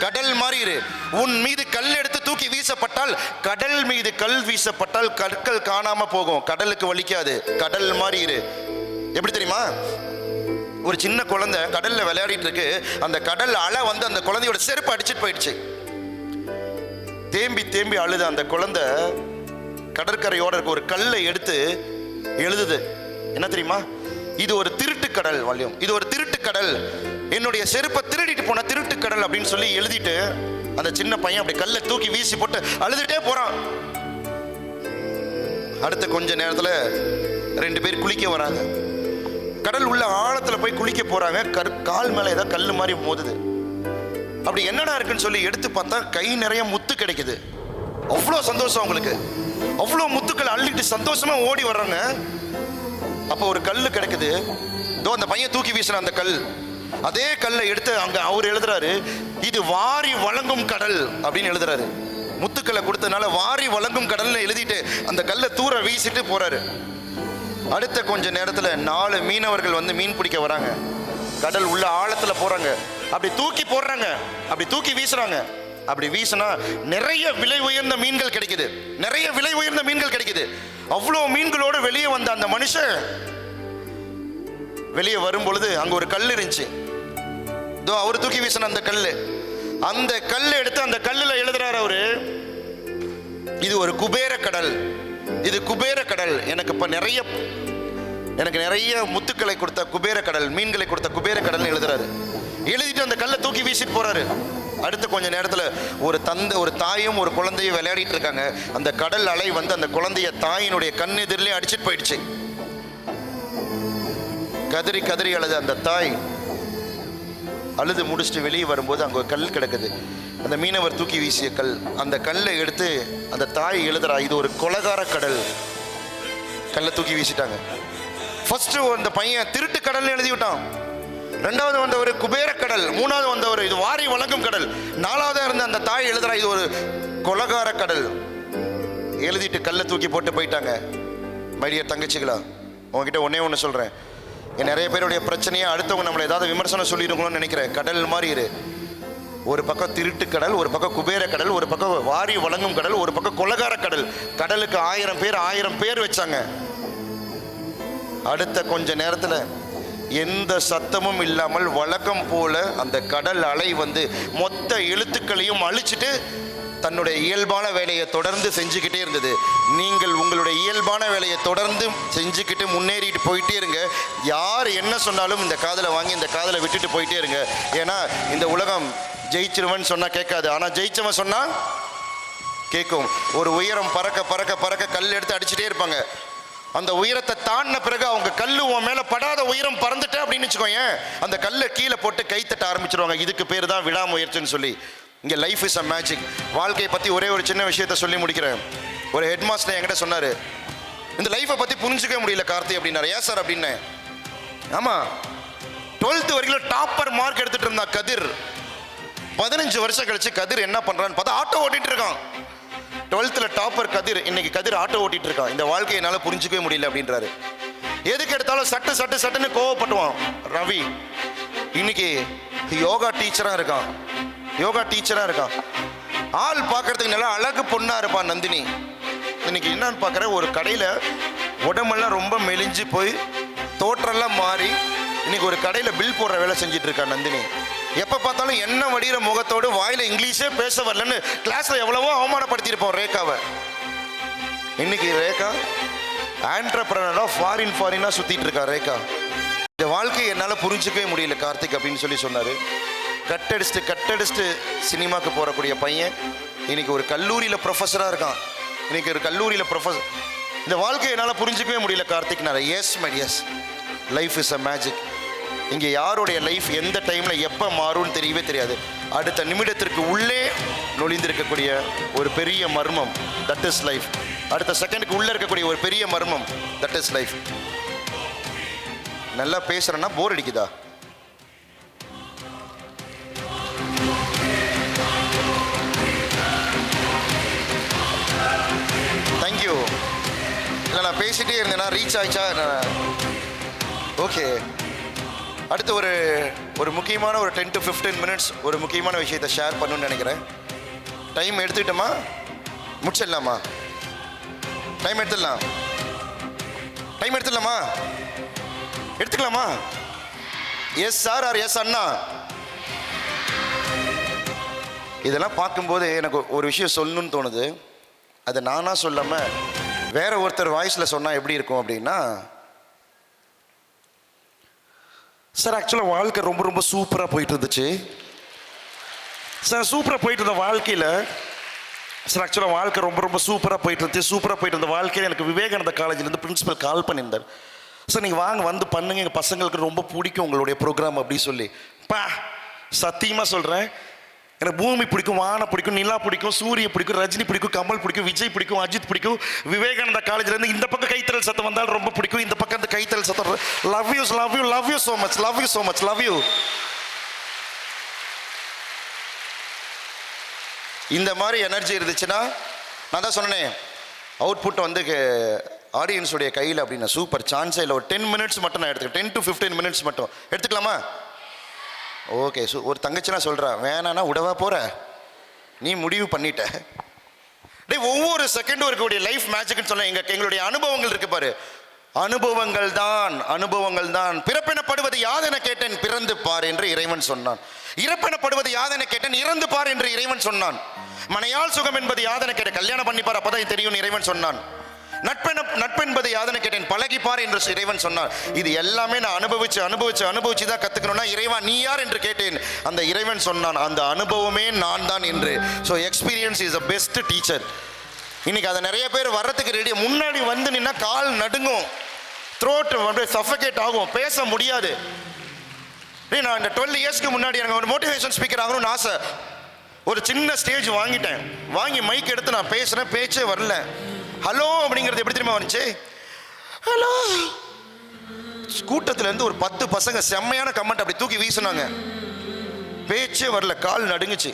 கடல் மாதிரி இரு. உன் மீது கல் எடுத்து தூக்கி வீசப்பட்டால், கடல் மீது கல் வீசப்பட்டால் கற்கள் காணாம போகும், கடலுக்கு வலிக்காது. கடல் மாதிரி இரு. எப்படி தெரியுமா? ஒரு சின்ன குழந்தை கடல்ல விளையாடிட்டு இருக்கு. அந்த கடல் அலை வந்து அந்த குழந்தையோட செருப்பு அடிச்சிட்டு போயிடுச்சு. தேம்பி தேம்பி அழுது அந்த குழந்தை கடற்கரையோட இருக்க ஒரு கல்லை எடுத்து எழுதுது. என்ன தெரியுமா? இது ஒரு திருட்டு கடல் வல்லியம், இது ஒரு திருட்டு கடல், என்னுடைய செருப்பை திருடிட்டு போன திருட்டு கடல் அப்படின்னு சொல்லி எழுதிட்டு அந்த சின்ன பையன் அப்படி கல்லை தூக்கி வீசி போட்டு அழுதுட்டே போறான். அடுத்த கொஞ்ச நேரத்துல 2 பேர் குளிக்க வராங்க. கடல் உள்ள ஆழத்துல போய் குளிக்க போறாங்க. கால் மேல ஏதாவது கல்லு மாதிரி மோதுது. அப்படி என்னடா இருக்குன்னு சொல்லி எடுத்து பார்த்தா கை நிறைய முத்து கிடைக்குது. அவ்வளோ சந்தோஷம் அவங்களுக்கு. அவ்வளோ முத்துக்கள் அள்ளிட்டு சந்தோஷமா ஓடி வர்றாங்க. அப்போ ஒரு கல் கிடைக்குது. இதோ அந்த பையன் தூக்கி வீசின அந்த கல், அதே கல்லை எடுத்து அங்க அவர் எழுதுறாரு, இது வாரி வழங்கும் கடல் அப்படின்னு எழுதுறாரு. முத்துக்களை கொடுத்ததுனால வாரி வழங்கும் கடல்னு எழுதிட்டு அந்த கல்லை தூர வீசிட்டு போறாரு. அடுத்த கொஞ்ச நேரத்துல 4 மீனவர்கள் வந்து மீன் பிடிக்க வராங்க. கடல் உள்ள ஆழத்துல போறாங்க. அப்படி தூக்கி போடுறாங்க, அப்படி தூக்கி வீசுறாங்க. அப்படி வீசினா நிறைய விலை உயர்ந்த மீன்கள் கிடைக்குது, நிறைய விலை உயர்ந்த மீன்கள் கிடைக்குது. அவ்வளோ மீன்களோடு வெளியே வந்த அந்த மனுஷன் வெளியே வரும் பொழுது அங்க ஒரு கல் இருந்துச்சு. இதோ அவர் தூக்கி வீசின அந்த கல், அந்த கல்லை எடுத்து அந்த கல்லுல எழுதுறாரு அவரு, இது ஒரு குபேர கடல், இது குபேர கடல். எனக்கு நிறைய முத்துக்களை கொடுத்த குபேர கடல், மீன்களை கொடுத்த குபேர கடல் எழுதுறாரு. எழுதிட்டு அந்த கல்லை தூக்கி வீசிட்டு போறாரு. அடுத்த கொஞ்ச நேரத்துல ஒரு தாயும் ஒரு குழந்தையும் விளையாடிட்டு இருக்காங்க. அந்த கடல் அலை வந்து அந்த குழந்தைய தாயினுடைய கண் எதிரிலே அடிச்சிட்டு போயிடுச்சு. கதறி கதறி அழுது அந்த தாய் அழுது முடிச்சுட்டு வெளியே வரும்போது அங்க ஒரு கல் கிடக்குது. அந்த மீனவர் தூக்கி வீசிய கல். அந்த கல்லை எடுத்து அந்த தாய் எழுதுறா, இது ஒரு கொலகார கடல். கல்லை தூக்கி வீசிட்டாங்க. ஃபர்ஸ்ட் அந்த பையன் திருட்டு கடல்னு எழுதி விட்டான். 2வது வந்தவர் குபேர கடல், 3வது வந்தவர் இது வாரி வழங்கும் கடல், 4வது இருந்த அந்த தாய் எழுதுறா, இது ஒரு கொலகார கடல். எழுதிட்டு கல்லை தூக்கி போட்டு போயிட்டாங்க. மை டியர் தங்கச்சிகளா, உங்ககிட்ட ஒண்ணு சொல்றேன். நிறைய பேருடைய பிரச்சனையை அடுத்தவங்க நம்மளை ஏதாவது விமர்சனம் சொல்லிடுங்களோன்னு நினைக்கிறேன். கடல் மாதிரி இரு. ஒரு பக்கம் திருட்டு கடல், ஒரு பக்கம் குபேர கடல், ஒரு பக்கம் வாரி வழங்கும் கடல், ஒரு பக்கம் கொலகார கடல். கடலுக்கு 1000 பேர் வச்சாங்க. அடுத்த கொஞ்ச நேரத்துல எந்த சத்தமும் இல்லாமல் வழக்கம் போல அந்த கடல் அலை வந்து மொத்த எழுத்துக்களையும் அழிச்சிட்டு தன்னுடைய இயல்பான வேலையை தொடர்ந்து செஞ்சுக்கிட்டே இருந்தது. நீங்கள் உங்களுடைய இயல்பான வேலையை தொடர்ந்து செஞ்சுக்கிட்டு முன்னேறிட்டு போயிட்டே இருங்க. யார் என்ன சொன்னாலும் இந்த காதலை வாங்கி இந்த காதலை விட்டுட்டு போயிட்டே இருங்க. ஏன்னா இந்த உலகம் ஜெயிச்சிருவன் சொன்னா கேட்காது, ஆனா ஜெயிச்சவன் சொன்னா கேட்கும். ஒரு உயரம் பறக்க பறக்க பறக்க கல் எடுத்து அடிச்சுட்டே இருப்பாங்க. அந்த உயரத்தை தாண்டின பிறகு அவங்க கல்லு உன் மேல படாத உயரம் பறந்துட்ட அப்படின்னு வச்சுக்கோங்க, அந்த கல்லை கீழே போட்டு கைத்தட்ட ஆரம்பிச்சிருவாங்க. இதுக்கு பேர் தான் விடாமுயற்சின்னு சொல்லி. இங்க லைஃப் இஸ் அ மேஜிக். வாழ்க்கையை பத்தி ஒரே ஒரு சின்ன விஷயத்த சொல்லி முடிக்கிறேன். ஒரு ஹெட் மாஸ்டர் என்கிட்ட சொன்னாரு, இந்த லைஃப்பை பத்தி புரிஞ்சுக்க முடியல கார்த்தி அப்படின்னாரு. ஏன் சார் அப்படின்னு. ஆமா, 12th வரைக்கும் டாப்பர் மார்க் எடுத்துட்டு இருந்தா கதிர். 15 வருஷம் கழிச்சு கதிர் என்ன பண்றான்னு பார்த்தா ஆட்டோ ஓட்டிட்டு இருக்கான். 12th டாப்பர் கதிர் இன்னைக்கு கதிர் ஆட்டோ ஓட்டிட்டு இருக்கான். இந்த வாழ்க்கையை என்னால புரிஞ்சுக்கவே முடியல அப்படின்றாரு. எதுக்கு எடுத்தாலும் சட்டுன்னு கோவப்பட்டுவான் ரவி. இன்னைக்கு யோகா டீச்சரா இருக்கான். ஆள் பார்க்கறதுக்கு நல்லா அழகு பொண்ணா இருப்பான் நந்தினி. இன்னைக்கு என்னன்னு பார்க்குற, ஒரு கடையில் உடம்பெல்லாம் ரொம்ப மெலிஞ்சு போய் தோற்றெல்லாம் மாறி இன்னைக்கு ஒரு கடையில் பில் போடுற வேலை செஞ்சுட்டு இருக்கா நந்தினி. எப்போ பார்த்தாலும் என்ன வடிகிற முகத்தோடு வாயில இங்கிலீஷே பேச வரலன்னு கிளாஸ்ல எவ்வளவோ அவமானப்படுத்தியிருப்போம் ரேகாவை. இன்னைக்கு ரேகா ஆண்டர்பிரனரா ஃபாரினா சுத்திட்டு இருக்கா ரேகா. இந்த வாழ்க்கையை என்னால் புரிஞ்சிக்கவே முடியல கார்த்திக் அப்படின்னு சொல்லி சொன்னாரு. கட்டடிச்சுட்டு சினிமாக்கு போறக்கூடிய பையன் இன்னைக்கு ஒரு கல்லூரியில் ப்ரொஃபஸராக இருக்கான். இந்த வாழ்க்கையை என்னால் புரிஞ்சிக்கவே முடியல Karthik. Yes my yes, life is a magic. இங்கே யாருடைய லைஃப் எந்த டைமில் எப்போ மாறும்னு தெரியவே தெரியாது. அடுத்த நிமிடத்திற்கு உள்ளே நொழிந்திருக்கக்கூடிய ஒரு பெரிய மர்மம், தட் இஸ் லைஃப். அடுத்த செகண்டுக்கு உள்ளே இருக்கக்கூடிய ஒரு பெரிய மர்மம், தட் இஸ் லைஃப். நல்லா பேசுகிறேன்னா போர் அடிக்குதா? தேங்க்யூ. இல்லை நான் பேசிகிட்டே இருந்தேன்னா ரீச் ஆயிடுச்சா? ஓகே. அடுத்து ஒரு முக்கியமான ஒரு 10 to 15 minutes ஒரு முக்கியமான விஷயத்தை ஷேர் பண்ணணும்னு நினைக்கிறேன். டைம் எடுத்துக்கிட்டோமா? முடிச்சிடலாமா? டைம் எடுத்துக்கலாமா? எஸ் சார் ஆர் எஸ் அண்ணா? இதெல்லாம் பார்க்கும்போது எனக்கு ஒரு விஷயம் சொல்லணும்னு தோணுது. அதை நானா சொல்லாமல் வேற ஒருத்தர் வாய்ஸில் சொன்னால் எப்படி இருக்கும் அப்படின்னா, சார் ஆக்சுவலாக வாழ்க்கை ரொம்ப சூப்பராக போயிட்டு இருந்துச்சு சார். சூப்பராக போயிட்டு இருந்த வாழ்க்கையில் சார் ஆக்சுவலாக வாழ்க்கை ரொம்ப சூப்பராக போயிட்டு இருந்த வாழ்க்கையில் எனக்கு விவேகானந்தா காலேஜ்லேருந்து பிரின்சிபல் கால் பண்ணியிருந்தார். சார் நீங்கள் வாங்க வந்து பண்ணுங்க, எங்கள் பசங்களுக்கு ரொம்ப பிடிக்கும் உங்களுடைய ப்ரோக்ராம் அப்படி சொல்லி. சத்தியமாக சொல்கிறேன், எனக்கு பூமி பிடிக்கும், வானம் பிடிக்கும், நிலா பிடிக்கும், சூரிய பிடிக்கும், ரஜினி பிடிக்கும், கமல் பிடிக்கும், விஜய் பிடிக்கும், அஜித் பிடிக்கும். விவேகானந்தா காலேஜ்லேருந்து இந்த பக்கம் கைத்தறல் சத்தம் வந்தால் ரொம்ப பிடிக்கும், இந்த பக்கம் அந்த கைத்தறல் சத்தம். Love you so much. இந்த மாதிரி எனர்ஜி இருந்துச்சுன்னா, நான் தான் சொன்னேன் அவுட்புட் வந்து ஆடியன்ஸுடைய கையில் அப்படின்னு. சூப்பர், சான்ஸே இல்லை. ஒரு 10 minutes மட்டும் நான் எடுத்துக்கிறேன். 10 to 15 minutes மட்டும் எடுத்துக்கலாமா? ஓகே. ஒரு தங்கச்சினா சொல்கிறா, வேணான்னா விடவா போகிற, நீ முடிவு பண்ணிட்ட. ஒவ்வொரு செகண்டும் இருக்கக்கூடிய லைஃப் மேஜிக்னு சொன்ன எங்களுடைய அனுபவங்கள் இருக்கு பாரு. அனுபவங்கள் தான். பிறப்பெனப்படுவது யாதென கேட்டேன், பிறந்து பார் என்று இறைவன் சொன்னான். இறப்பெனப்படுவது யாதென கேட்டேன், இறந்து பார் என்று இறைவன் சொன்னான். மனையால் சுகம் என்பது யாதென கேட்டேன், கல்யாணம் பண்ணிப்பார் அப்பதான் தெரியும் இறைவன் சொன்னான். நட்பென்பது யாதனை கேட்டேன், பழகிப்பார் என்று இறைவன் சொன்னார். இது எல்லாமே நான் அனுபவிச்சு தான் கத்துக்கணும்னா, இறைவா நீ யார் என்று கேட்டேன். அந்த இறைவன் சொன்னான், அந்த அனுபவமே நான் தான் என்று. So experience is the best teacher. இன்னைக்கு அதை நிறைய பேர் வர்றதுக்கு ரெடி. முன்னாடி வந்து நின்னா கால் நடுங்கும், த்ரோட் அப்படியே சஃபகேட் ஆகும், பேச முடியாது. நான் இந்த 12 இயர்ஸ்க்கு முன்னாடி எனக்கு ஒரு மோட்டிவேஷன் ஸ்பீக்கர் ஆகணும்னு ஆசை. ஒரு சின்ன ஸ்டேஜ் வாங்கி மைக் எடுத்து நான் பேசுகிறேன், பேச்சே வரல. ஹலோ அப்படிங்கிறது எப்படி தெரியுமா வந்துச்சு? ஹலோ. கூட்டத்திலேருந்து ஒரு 10 பசங்க செம்மையான கமெண்ட் அப்படி தூக்கி வீசினாங்க. பேச்சே வரல, கால் நடுங்குச்சு,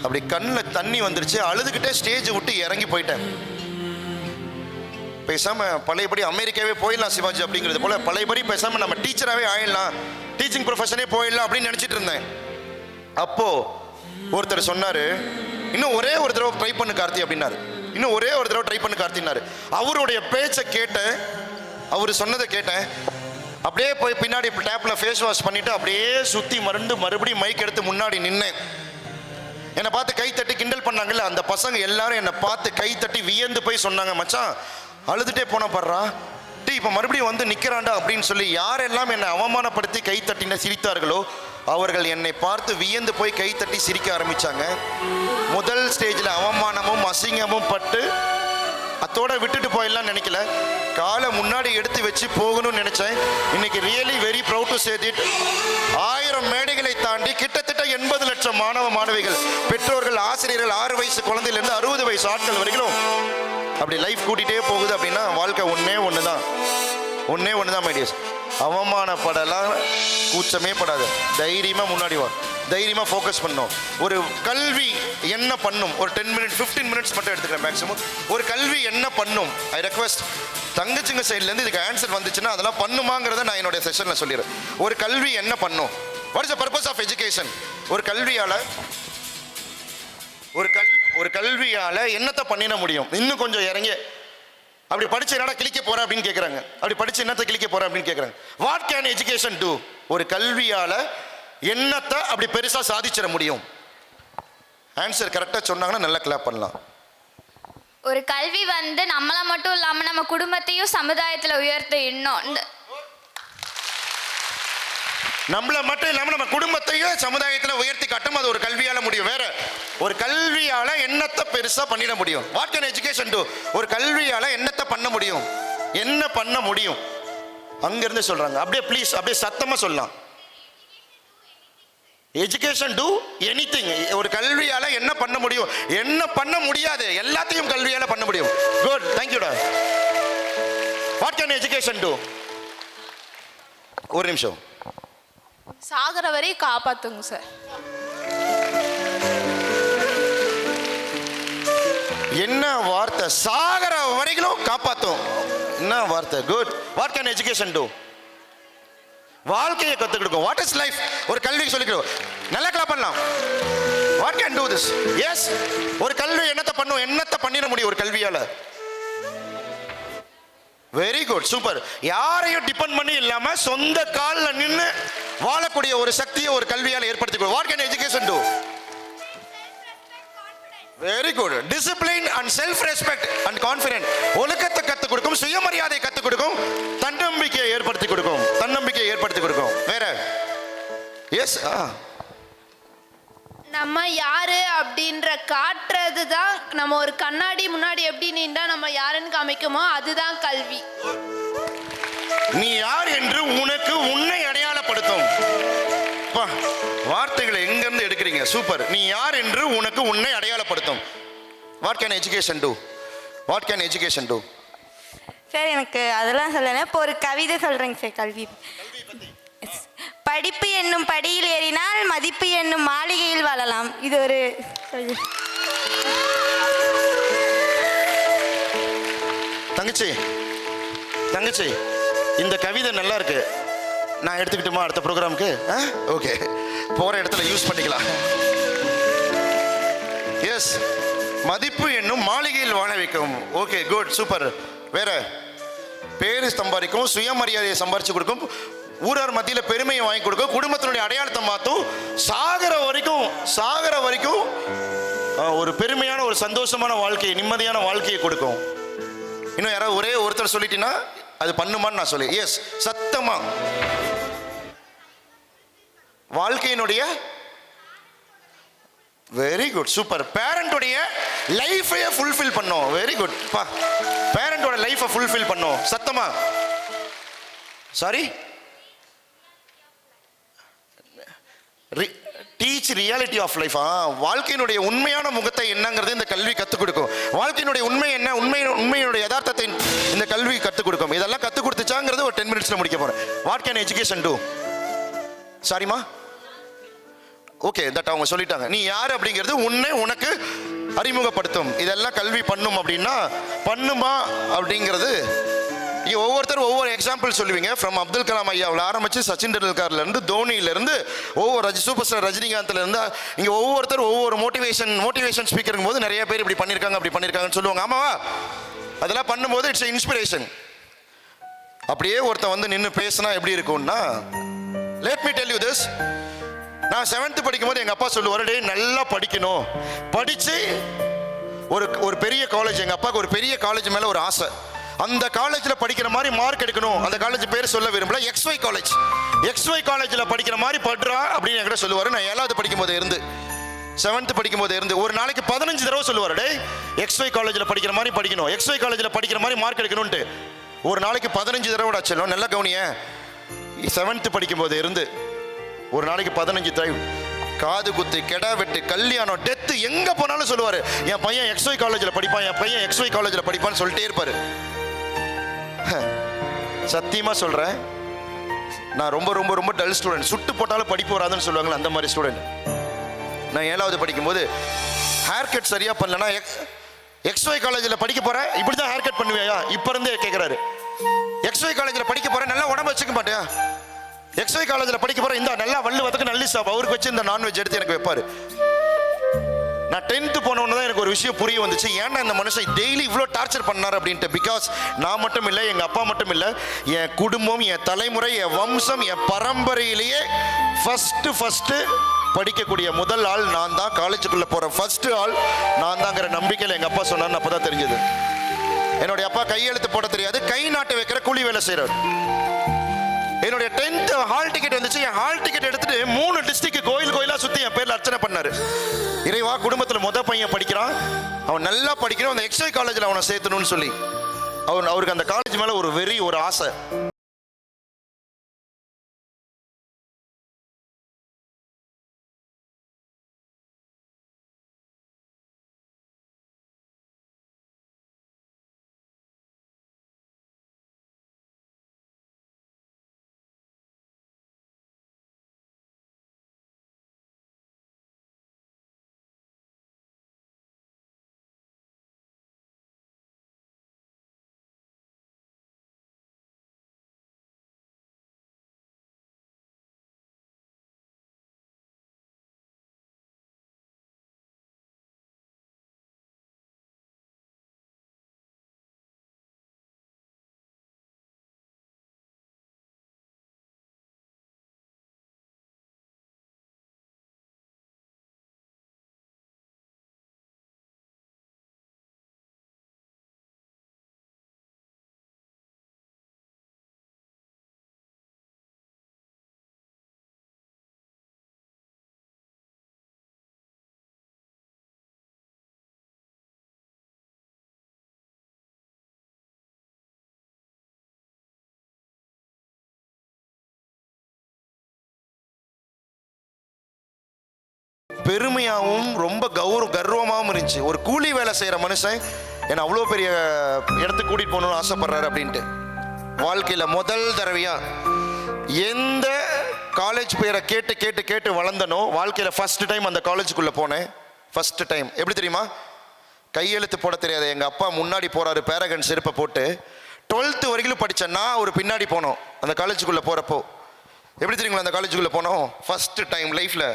அப்படி கண்ணில் தண்ணி வந்துருச்சு. அழுதுகிட்டே ஸ்டேஜை விட்டு இறங்கி போயிட்டேன். பேசாம பழையபடி அமெரிக்காவே போயிடலாம் சிவாஜி அப்படிங்கிறது போல, பழையபடி பேசாம நம்ம டீச்சராகவே ஆயிடலாம், டீச்சிங் ப்ரொஃபஷனே போயிடலாம் அப்படின்னு நினச்சிட்டு இருந்தேன். அப்போ ஒருத்தர் சொன்னாரு, இன்னும் ஒரே ஒரு தடவை ட்ரை பண்ணு கார்த்தி அப்படின்னாரு. இன்னும் ஒரே ஒரு தடவை ட்ரை பண்ணு கார்த்தினாரு. அவருடைய பேச்சை கேட்டேன், அவர் சொன்னதை கேட்டேன். அப்படியே போய் பின்னாடி டேப்ல ஃபேஸ் வாஷ் பண்ணிட்டு அப்படியே சுற்றி மறுபடியும் மைக் எடுத்து முன்னாடி நின்னேன். என்னை பார்த்து கை தட்டி கிண்டல் பண்ணாங்கல்ல, அந்த பசங்க எல்லாரும் என்னை பார்த்து கை தட்டி வியந்து போய் சொன்னாங்க, மச்சான் அழுதுட்டே போன பாடுறா டீ, இப்போ மறுபடியும் வந்து நிற்கிறான்டா அப்படின்னு சொல்லி. யாரெல்லாம் என்னை அவமானப்படுத்தி கை தட்டின சிரித்தார்களோ அவர்கள் என்னை பார்த்து வியந்து போய் கை தட்டி சிரிக்க ஆரம்பிச்சாங்க. முதல் ஸ்டேஜில் அவமானமும் அசிங்கமும் பட்டு அத்தோட விட்டுட்டு போயிடலாம் நினைக்கல, காலை முன்னாடி எடுத்து வச்சு போகணும்னு நினைச்சேன். இன்னைக்கு really very proud to say that 1000 மேடைகளை தாண்டி கிட்டத்தட்ட 80 லட்சம் மாணவ மாணவிகள், பெற்றோர்கள், ஆசிரியர்கள், 6 வயசு குழந்தையிலேருந்து 60 வயசு ஆட்கள் வரைக்கும் அப்படி லைஃப் கூட்டிகிட்டே போகுது. அப்படின்னா வாழ்க்கை ஒன்றே ஒன்று தான் மைடியர்ஸ். அவமானப்படலாம், கூச்சமே படாது, தைரியமாக முன்னாடி வா. தைரியமாக ஃபோக்கஸ் பண்ணணும். ஒரு கல்வி என்ன பண்ணும், ஒரு 10 மினிட்ஸ் 15 மினிட்ஸ் மட்டும் எடுத்துக்கிறேன் மேக்ஸிமம். ஒரு கல்வி என்ன பண்ணும், ஐ ரெக்வெஸ்ட் தங்கச்சிங்க சைட்லேருந்து இதுக்கு ஆன்சர் வந்துச்சுன்னா அதெல்லாம் பண்ணுமாங்கிறத நான் என்னுடைய செஷனில் சொல்லிடுறேன். ஒரு கல்வி என்ன பண்ணும், what is the purpose of education? ஒரு கல்வியால் என்னத்தை பண்ணிட முடியும்? இன்னும் கொஞ்சம் இறங்கி அப்படி படிச்சு என்னடா கிளிக்க போற அப்படின்னு கேட்குறாங்க. அப்படி படிச்சு என்னத்தை கிளிக்க போற அப்படின்னு கேட்குறாங்க. What can education do? ஒரு கல்வியால் என்னத்தை அப்படி பெருசாக சாதிச்சிட முடியும்? ஆன்சர் கரெக்டாக சொன்னாங்கன்னா நல்லா கிளாப் பண்ணலாம். ஒரு கல்வி நம்மளை மட்டும் இல்லாமல் நம்ம குடும்பத்தையும் சமுதாயத்தில் உயர்த்த இன்னும் நம்மளை மட்டும் இல்லாமல் நம்ம குடும்பத்தையும் சமுதாயத்தில் உயர்த்தி காட்டும். அது ஒரு கல்வியால் முடியும். வேற ஒரு கல்வியால் என்னத்தை பெருசாக பண்ணிட முடியும்? What can education do? ஒரு கல்வியால் என்னத்தை பண்ண முடியும்? என்ன பண்ண முடியும்? அங்கிருந்து சொல்றாங்க. அப்படியே ப்ளீஸ் அப்படியே சத்தமாக சொல்லலாம். Education two anything. ஒரு கல்வியால் என்ன பண்ண முடியும்? என்ன பண்ண முடியாது, எல்லாத்தையும் கல்வியால் பண்ண முடியும். குட், தேங்க்யூடா. What can education do? ஒரு நிமிஷம். சாகர வரை காப்பாத்துங்க சார். என்ன வார்த்தை, சாகர வரைக்கும் காப்பாத்தும். என்ன வார்த்தை, good. What can education do? வாழ்க்கையை கற்றுக் கொடுக்கும். What is life? ஒரு கல்விக்கு சொல்லிக்கிறோம். நல்லா கிளாப் பண்ணலாம். What can do this? Yes. ஒரு கல்வி என்னத்தை பண்ணும், என்னத்தை பண்ணிட முடியும் ஒரு கல்வியால்? Very good, super. யாரையும் டிபெண்ட் பண்ணி இல்லாம சொந்த காலில் நின்று வாழக்கூடிய ஒரு சக்தியை ஒரு கல்வியால் ஏற்படுத்திக்கொள்ளும். What can education do? Very good. Discipline and self respect and confident. ஒழுக்கத்தை கற்றுக் கொடுக்கும், சுயமரியாதை கற்றுக் கொடுக்கும், தன்னம்பிக்கையை ஏற்படுத்தி கொடுக்கும். தன்னம்பிக்கையை ஏற்படுத்தி கொடுக்கும். வேற? எஸ். நம்ம யாரு அப்படின்ற காட்டுறது தான். நம்ம ஒரு கண்ணாடி முன்னாடி எப்படி நின்றா நம்ம யாருன்னு காமிக்குமோ அதுதான் கல்வி. நீ யார் என்று உனக்கு உன்னை அடையாளப்படுத்தும். வார்த்தைகளை எங்கிருந்து எடுக்கிறீங்க? சூப்பர். நீ யார் என்று உனக்கு உன்னை அடையாளப்படுத்தும். What can education do? What can education do? Sir எனக்கு அதெல்லாம் சொல்லலை. இப்போ ஒரு கவிதை சொல்கிறேங்க சார். கல்வி படிப்பு என்னும் படியில் ஏறினால் மதிப்பு என்னும் மாளிகையில் வாழலாம். இது ஒரு தங்கச்சி இந்த கவிதை நல்லா இருக்கு. நான் எடுத்துக்கிட்டுமா அடுத்த ப்ரோக்ராமுக்கு? ஓகே, போற இடத்துல யூஸ் பண்ணிக்கலாம். எஸ், மதிப்பு என்னும் மாளிகையில் வாழ வைக்கும். Okay, good, super. வேற? பேரு சம்பாதிக்கும், சுயமரியாதையை சம்பாரிச்சு கொடுக்கும், ஊரார் மத்தியில் பெருமையை வாங்கி கொடுக்கும், குடும்பத்தினுடைய அடையாளத்தை மாற்றும், சாகர வரைக்கும் ஒரு பெருமையான ஒரு சந்தோஷமான வாழ்க்கையை, நிம்மதியான வாழ்க்கையை கொடுக்கும். இன்னும் யாராவது ஒரே ஒருத்தர் சொல்லிட்டீங்கன்னா அது பண்ணுமான்னு நான் சொல்லி. எஸ், சத்தமா. வாழ்க்கையினுடைய வெரி குட், சூப்பர். பேரண்டோடைய லைஃபையே ஃபுல்ஃபில் பண்ணோம். வெரி குட் பா. பேரண்டோட லைஃபை ஃபுல்ஃபில் பண்ணோம். சத்தமா. Sorry, teach reality of life. வாழ்க்கையினுடைய உண்மையான முகத்தை என்னங்கிறது இந்த கல்வி கற்றுக் கொடுக்கும். வாழ்க்கையினுடைய உண்மை என்ன, உண்மையினுடைய யதார்த்தத்தை இந்த கல்வி கற்றுக் கொடுக்கும். இதெல்லாம் கற்றுக் கொடுத்துச்சாங்கிறது ஒரு 10 மினிட்ஸ்ல முடிக்க போறேன். What can education do? சாரிமா. ஓகே, தட் அவங்க சொல்லிட்டாங்க. நீ யார் அப்படிங்கிறது உனக்கு அறிமுகப்படுத்தும். இதெல்லாம் கல்வி பண்ணும். அப்படின்னா பண்ணுமா அப்படிங்கிறது இங்கே ஒவ்வொருத்தரும் ஒவ்வொரு எக்ஸாம்பிள் சொல்லுவீங்க. ஃப்ரம் அப்துல் கலாம் ஐயாவில் ஆரம்பித்து சச்சின் டெண்டுல்கர்லேருந்து தோனியிலேருந்து ஒவ்வொரு சூப்பர் ஸ்டார் ரஜினிகாந்த்லேருந்து இங்கே ஒவ்வொருத்தரும் ஒவ்வொரு மோட்டிவேஷன் ஸ்பீக்கருங்கும் போது நிறைய பேர் இப்படி பண்ணியிருக்காங்க அப்படி பண்ணியிருக்காங்கன்னு சொல்லுவாங்க. ஆமாவா? அதெல்லாம் பண்ணும்போது இட்ஸ் இன்ஸ்பிரேஷன். அப்படியே ஒருத்தன் நின்று பேசினா எப்படி இருக்கும்னா, let me tell you this. நான் 7th படிக்கும்போது எங்கள் அப்பா சொல்லுவார், டே நல்லா படிக்கணும், படித்து ஒரு பெரிய காலேஜ், எங்கள் அப்பாவுக்கு ஒரு பெரிய காலேஜ் மேலே ஒரு ஆசை, அந்த காலேஜில் படிக்கிற மாதிரி மார்க் எடுக்கணும். அந்த காலேஜ் பேர் சொல்ல விரும்பல, XY காலேஜில் படிக்கிற மாதிரி படுறா அப்படின்னு என்கிட்ட சொல்லுவார். நான் 7th படிக்கும்போது இருந்து 7th படிக்கும்போது இருந்து ஒரு நாளைக்கு 15 தடவை சொல்லுவார், டே XY காலேஜில் படிக்கிற மாதிரி படிக்கணும், XY காலேஜில் படிக்கிற மாதிரி மார்க் எடுக்கணும்ட்டு. ஒரு நாளைக்கு 15 தடவை சொல்லும். நல்லா கவனிய, 7th படிக்கும்போது இருந்து ஒரு நாளைக்கு 15 தடவை. காது குத்து, கெடா வெட்டு, கல்யாணம், டெத்து, எங்க போனாலும் சொல்லுவாரு, என் பையன் XY காலேஜில் படிப்பான், என் பையன் XY காலேஜில் படிப்பான்னு சொல்லிட்டே இருப்பாரு. சத்தியமா சொல்றேன், நான் ரொம்ப ரொம்ப ரொம்ப டல் ஸ்டூடெண்ட், சுட்டு போட்டாலும் படிப்பு வராதுன்னு சொல்லுவாங்களே அந்த மாதிரி ஸ்டூடெண்ட். நான் 7வது படிக்கும்போது ஹேர் கட் சரியாக பண்ணலன்னா எக்ஸ்ஒய் காலேஜில் படிக்க போகிறேன், இப்படி தான் ஹேர் கட் பண்ணுவியா இப்போ இருந்தே கேட்குறாரு. எக்ஸ்ஒய் காலேஜில் படிக்க போகிறேன், நல்லா உடம்பு வச்சுக்க மாட்டேன். எக்ஸ்ஒய் காலேஜில் படிக்க போகிறேன், இந்த நல்லா வள்ளு வதக்கு நல்லி சாப் அவருக்கு வச்சு இந்த நான்வெஜ் எடுத்து எனக்கு வைப்பார். நான் 10th போனவொன்னு தான் எனக்கு ஒரு விஷயம் புரிய வந்துச்சு, ஏன்னா இந்த மனுஷன் டெய்லி இவ்வளோ டார்ச்சர் பண்ணார் அப்படின்ட்டு. பிகாஸ் நான் மட்டும் இல்லை, எங்கள் அப்பா மட்டும் இல்லை, என் குடும்பம், என் தலைமுறை, என் வம்சம், என் பரம்பரையிலேயே ஃபஸ்ட்டு படிக்கக்கூடிய முதல் ஆள் நான் தான். காலேஜுக்குள்ளே போகிற ஃபஸ்ட்டு ஆள் நான் தாங்கிற நம்பிக்கையில் எங்கள் அப்பா சொன்னார்னு அப்போ தான் தெரிஞ்சது. என்னுடைய அப்பா கையெழுத்து போட தெரியாது, கை நாட்டு வைக்கிற கூலி வேலை செய்கிறார். என்னுடைய 10th ஹால் டிக்கெட் வந்துச்சு. என் ஹால் டிக்கெட் எடுத்துட்டு 3 டிஸ்ட்ரிக்ட் கோயிலா சுற்றி என் பேரில் அர்ச்சனை பண்ணார். இறைவா, குடும்பத்தில் மொதல் பையன் படிக்கிறான், அவன் நல்லா படிக்கிறான், அந்த எக்ஸ்ஒய் காலேஜில் அவனை சேர்த்தணும்னு சொல்லி அவருக்கு அந்த காலேஜ் மேலே ஒரு வெறி, ஒரு ஆசை. பெருமையாகவும் ரொம்ப கர்வமாகவும் இருந்துச்சு. ஒரு கூலி வேலை செய்கிற மனுஷன் என்னை அவ்வளோ பெரிய இடத்துக்கு கூட்டிகிட்டு போகணும்னு ஆசைப்படுறாரு அப்படின்ட்டு. வாழ்க்கையில் முதல் தடவையா எந்த காலேஜ் பேரை கேட்டு கேட்டு கேட்டு வளர்ந்தனோ, வாழ்க்கையில் ஃபஸ்ட்டு டைம் அந்த காலேஜுக்குள்ளே போனேன். ஃபஸ்ட்டு டைம் எப்படி தெரியுமா? கையெழுத்து போட தெரியாது எங்கள் அப்பா முன்னாடி போகிறாரு பேரகன் செருப்பை போட்டு. 12th வரைக்கும் படித்தேன் நான், ஒரு பின்னாடி போனோம் அந்த காலேஜுக்குள்ளே போகிறப்போ. எப்படி தெரியுங்களா அந்த காலேஜுக்குள்ளே போனோம்? ஃபஸ்ட்டு டைம் லைஃப்பில்,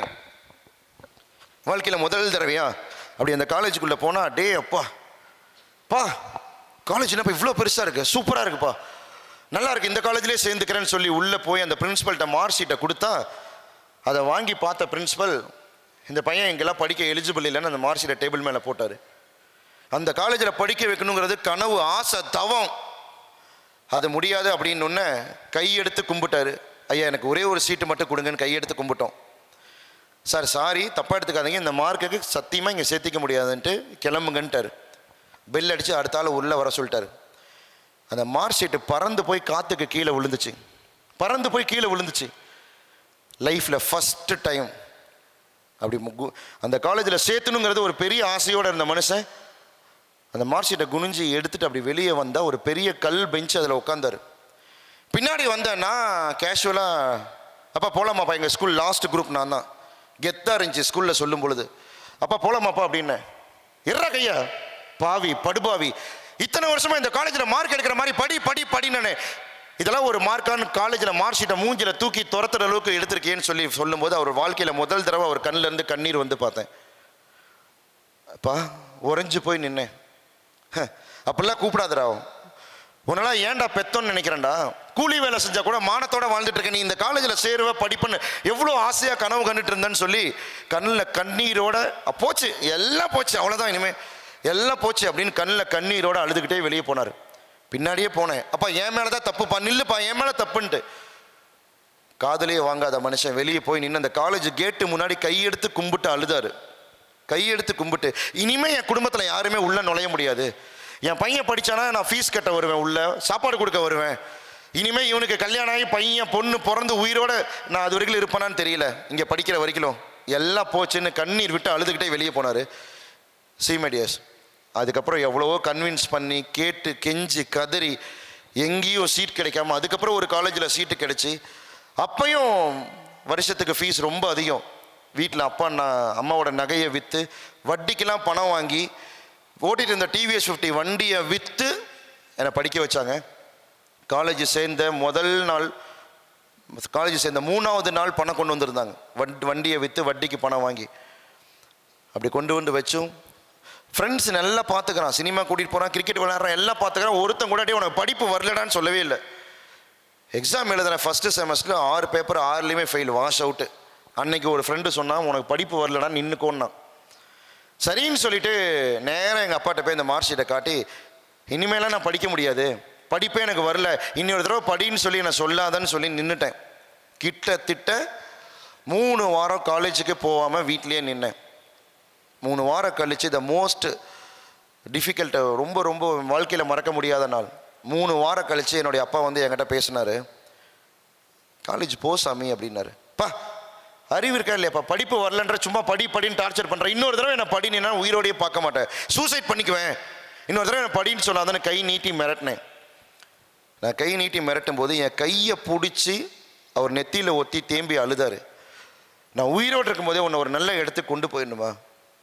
வாழ்க்கையில் முதல் தடவையா அப்படி அந்த காலேஜுக்குள்ளே போனால், டே அப்பா காலேஜ் என்னப்பா இவ்வளோ பெருசாக இருக்குது, சூப்பராக இருக்குப்பா, நல்லா இருக்குது, இந்த காலேஜ்லேயே சேர்ந்துக்கிறேன்னு சொல்லி உள்ளே போய் அந்த பிரின்ஸிபல்கிட்ட மார்க் ஷீட்டை கொடுத்தா, அதை வாங்கி பார்த்த பிரின்ஸிபல், இந்த பையன் எங்கெல்லாம் படிக்க எலிஜிபிள் இல்லைன்னு அந்த மார்க் ஷீட்டை டேபிள் மேலே போட்டார். அந்த காலேஜில் படிக்க வைக்கணுங்கிறது கனவு, ஆசை, தவம். அது முடியாது அப்படின்னு கையெடுத்து கும்பிட்டாரு. ஐயா எனக்கு ஒரே ஒரு சீட்டு மட்டும் கொடுங்கன்னு கையெடுத்து கும்பிட்டோம். சார் சாரி, தப்பாக எடுத்துக்காதீங்க, இந்த மார்க்குக்கு சத்தியமாக இங்கே சேர்த்திக்க முடியாதுன்ட்டு கிளம்புங்கன்ட்டார். பெல் அடித்து அடுத்த ஆள் உள்ளே வர சொல்லிட்டார். அந்த மார்க் ஷீட்டு பறந்து போய் காற்றுக்கு கீழே விழுந்துச்சு. லைஃப்பில் ஃபஸ்ட்டு டைம் அப்படி அந்த காலேஜில் சேர்த்துணுங்கிறது ஒரு பெரிய ஆசையோடு இருந்த மனுஷன் அந்த மார்க் ஷீட்டை குனிஞ்சு எடுத்துகிட்டு அப்படி வெளியே வந்தால் ஒரு பெரிய கல் பெஞ்சு அதில் உட்காந்தார். பின்னாடி வந்தேன்னா கேஷுவலாக, அப்பா போகலாமாப்பா, எங்கள் ஸ்கூல் லாஸ்ட் குரூப் நான் தான், கெத்தாக இருந்துச்சு ஸ்கூலில் சொல்லும் பொழுது. அப்பா போகலாமாப்பா அப்படின்னு. இறா கையா, பாவி படுபாவி, இத்தனை வருஷமாக இந்த காலேஜில் மார்க் எடுக்கிற மாதிரி படின்னு இதெல்லாம் ஒரு மார்க்கான காலேஜில் மார்க் ஷீட்டை மூஞ்சில் தூக்கி துரத்துற அளவுக்கு எடுத்திருக்கேன்னு சொல்லும்போது அவர் வாழ்க்கையில் முதல் தடவை அவர் கண்ணிலேருந்து கண்ணீர் வந்து பார்த்தேன். அப்பா உறைஞ்சு போய் நின்னேன். அப்படிலாம் கூப்பிடாதரா, உன்னெல்லாம் ஏன்டா பெத்தோன்னு நினைக்கிறேன்டா, கூலி வேலை செஞ்சால் கூட மானத்தோடு வாழ்ந்துட்டு இருக்க, நீ இந்த காலேஜில் சேருவ படிப்புன்னு எவ்வளோ ஆசையாக கனவு கண்டுட்டு இருந்தேன்னு சொல்லி கண்ணில் கண்ணீரோட போச்சு, எல்லாம் போச்சு, அவ்வளோதான், இனிமேல் எல்லாம் போச்சு அப்படின்னு கண்ணில் கண்ணீரோடு அழுதுகிட்டே வெளியே போனார். பின்னாடியே போனேன். அப்பா என் மேலே தான் தப்புப்பா, நில்லுப்பா என் மேலே தப்புன்ட்டு. காதலே வாங்காத மனுஷன் வெளியே போய் நின்று அந்த காலேஜ் கேட்டு முன்னாடி கையெடுத்து கும்பிட்டு அழுதாரு. கையெடுத்து கும்பிட்டு, இனிமேல் என் குடும்பத்தில் யாருமே உள்ளே நுழைய முடியாது, என் பையன் படித்தானா நான் ஃபீஸ் கட்ட வருவேன், உள்ள சாப்பாடு கொடுக்க வருவேன், இனிமேல் இவனுக்கு கல்யாணம் ஆகி பையன் பொண்ணு பிறந்து உயிரோட நான் அது வரைக்கும் இருப்பானான்னு தெரியல, இங்கே படிக்கிற வரைக்கும் எல்லாம் போச்சுன்னு கண்ணீர் விட்டு அழுதுகிட்டே வெளியே போனார். சீமெடியஸ் அதுக்கப்புறம் எவ்வளவோ கன்வின்ஸ் பண்ணி கேட்டு கெஞ்சி கதறி எங்கேயும் சீட் கிடைக்காம அதுக்கப்புறம் ஒரு காலேஜில் சீட்டு கிடச்சி அப்பையும் வருஷத்துக்கு ஃபீஸ் ரொம்ப அதிகம். வீட்டில் அம்மாவோட நகையை விற்று வட்டிக்கெல்லாம் பணம் வாங்கி ஓட்டிகிட்டு இருந்த டிவிஎஸ் 50 வண்டியை விற்று என்னை படிக்க வச்சாங்க. காலேஜ் சேர்ந்த முதல் நாள், காலேஜ் சேர்ந்த 3வது நாள் பணம் கொண்டு வந்திருந்தாங்க. வண்டியை விற்று வட்டிக்கு பணம் வாங்கி அப்படி கொண்டு வந்து வச்சும் ஃப்ரெண்ட்ஸ் நல்லா பார்த்துக்கிறான், சினிமா கூட்டிகிட்டு போகிறான், கிரிக்கெட் விளையாடுறான், எல்லாம் பார்த்துக்கிறான். ஒருத்தன் கூட உனக்கு படிப்பு வரலடான்னு சொல்லவே இல்லை. எக்ஸாம் எழுதுறேன் ஃபஸ்ட்டு செமஸ்டரில் 6 பேப்பர் 6லேயுமே ஃபெயில், வாஷ் அவுட்டு. அன்னைக்கு ஒரு ஃப்ரெண்டு சொன்னான், உனக்கு படிப்பு வரலடா நின்றுக்கோன்னா. சரின்னு சொல்லிட்டு நேராக எங்கள் அப்பாட்ட போய் இந்த மார்க் ஷீட்டை காட்டி, இனிமேலாம் நான் படிக்க முடியாது, படிப்பே எனக்கு வரல, இன்னொரு தடவை படின்னு சொல்லி நான் சொல்லாதன்னு சொல்லி நின்றுட்டேன். கிட்டத்தட்ட 3 வாரம் காலேஜுக்கு போகாமல் வீட்லேயே நின்னேன். 3 வாரம் கழித்து த மோஸ்ட் டிஃபிகல்ட், ரொம்ப ரொம்ப வாழ்க்கையில் மறக்க முடியாத நாள். 3 வாரம் கழித்து என்னுடைய அப்பா வந்து என்கிட்ட பேசினார். காலேஜ் போ சாமி அப்படின்னாரு. பா அறிவு இருக்கா இல்லையாப்பா, படிப்பு வரலன்ற சும்மா படின்னு டார்ச்சர் பண்ணுறேன், இன்னொரு தடவை என்ன படினா உயிரோடையே பார்க்க மாட்டேன், சூசைட் பண்ணிக்குவேன், இன்னொரு தடவை என்ன படின்னு சொல்லாதானே கை நீட்டி மிரட்டினேன். நான் கை நீட்டி மிரட்டும் போது என் கையை பிடிச்சி அவர் நெத்தியில் ஒத்தி தேம்பி அழுதாரு. நான் உயிரோடு இருக்கும்போதே உன்னை ஒரு நல்ல இடத்துக்கு கொண்டு போயிடணுமா,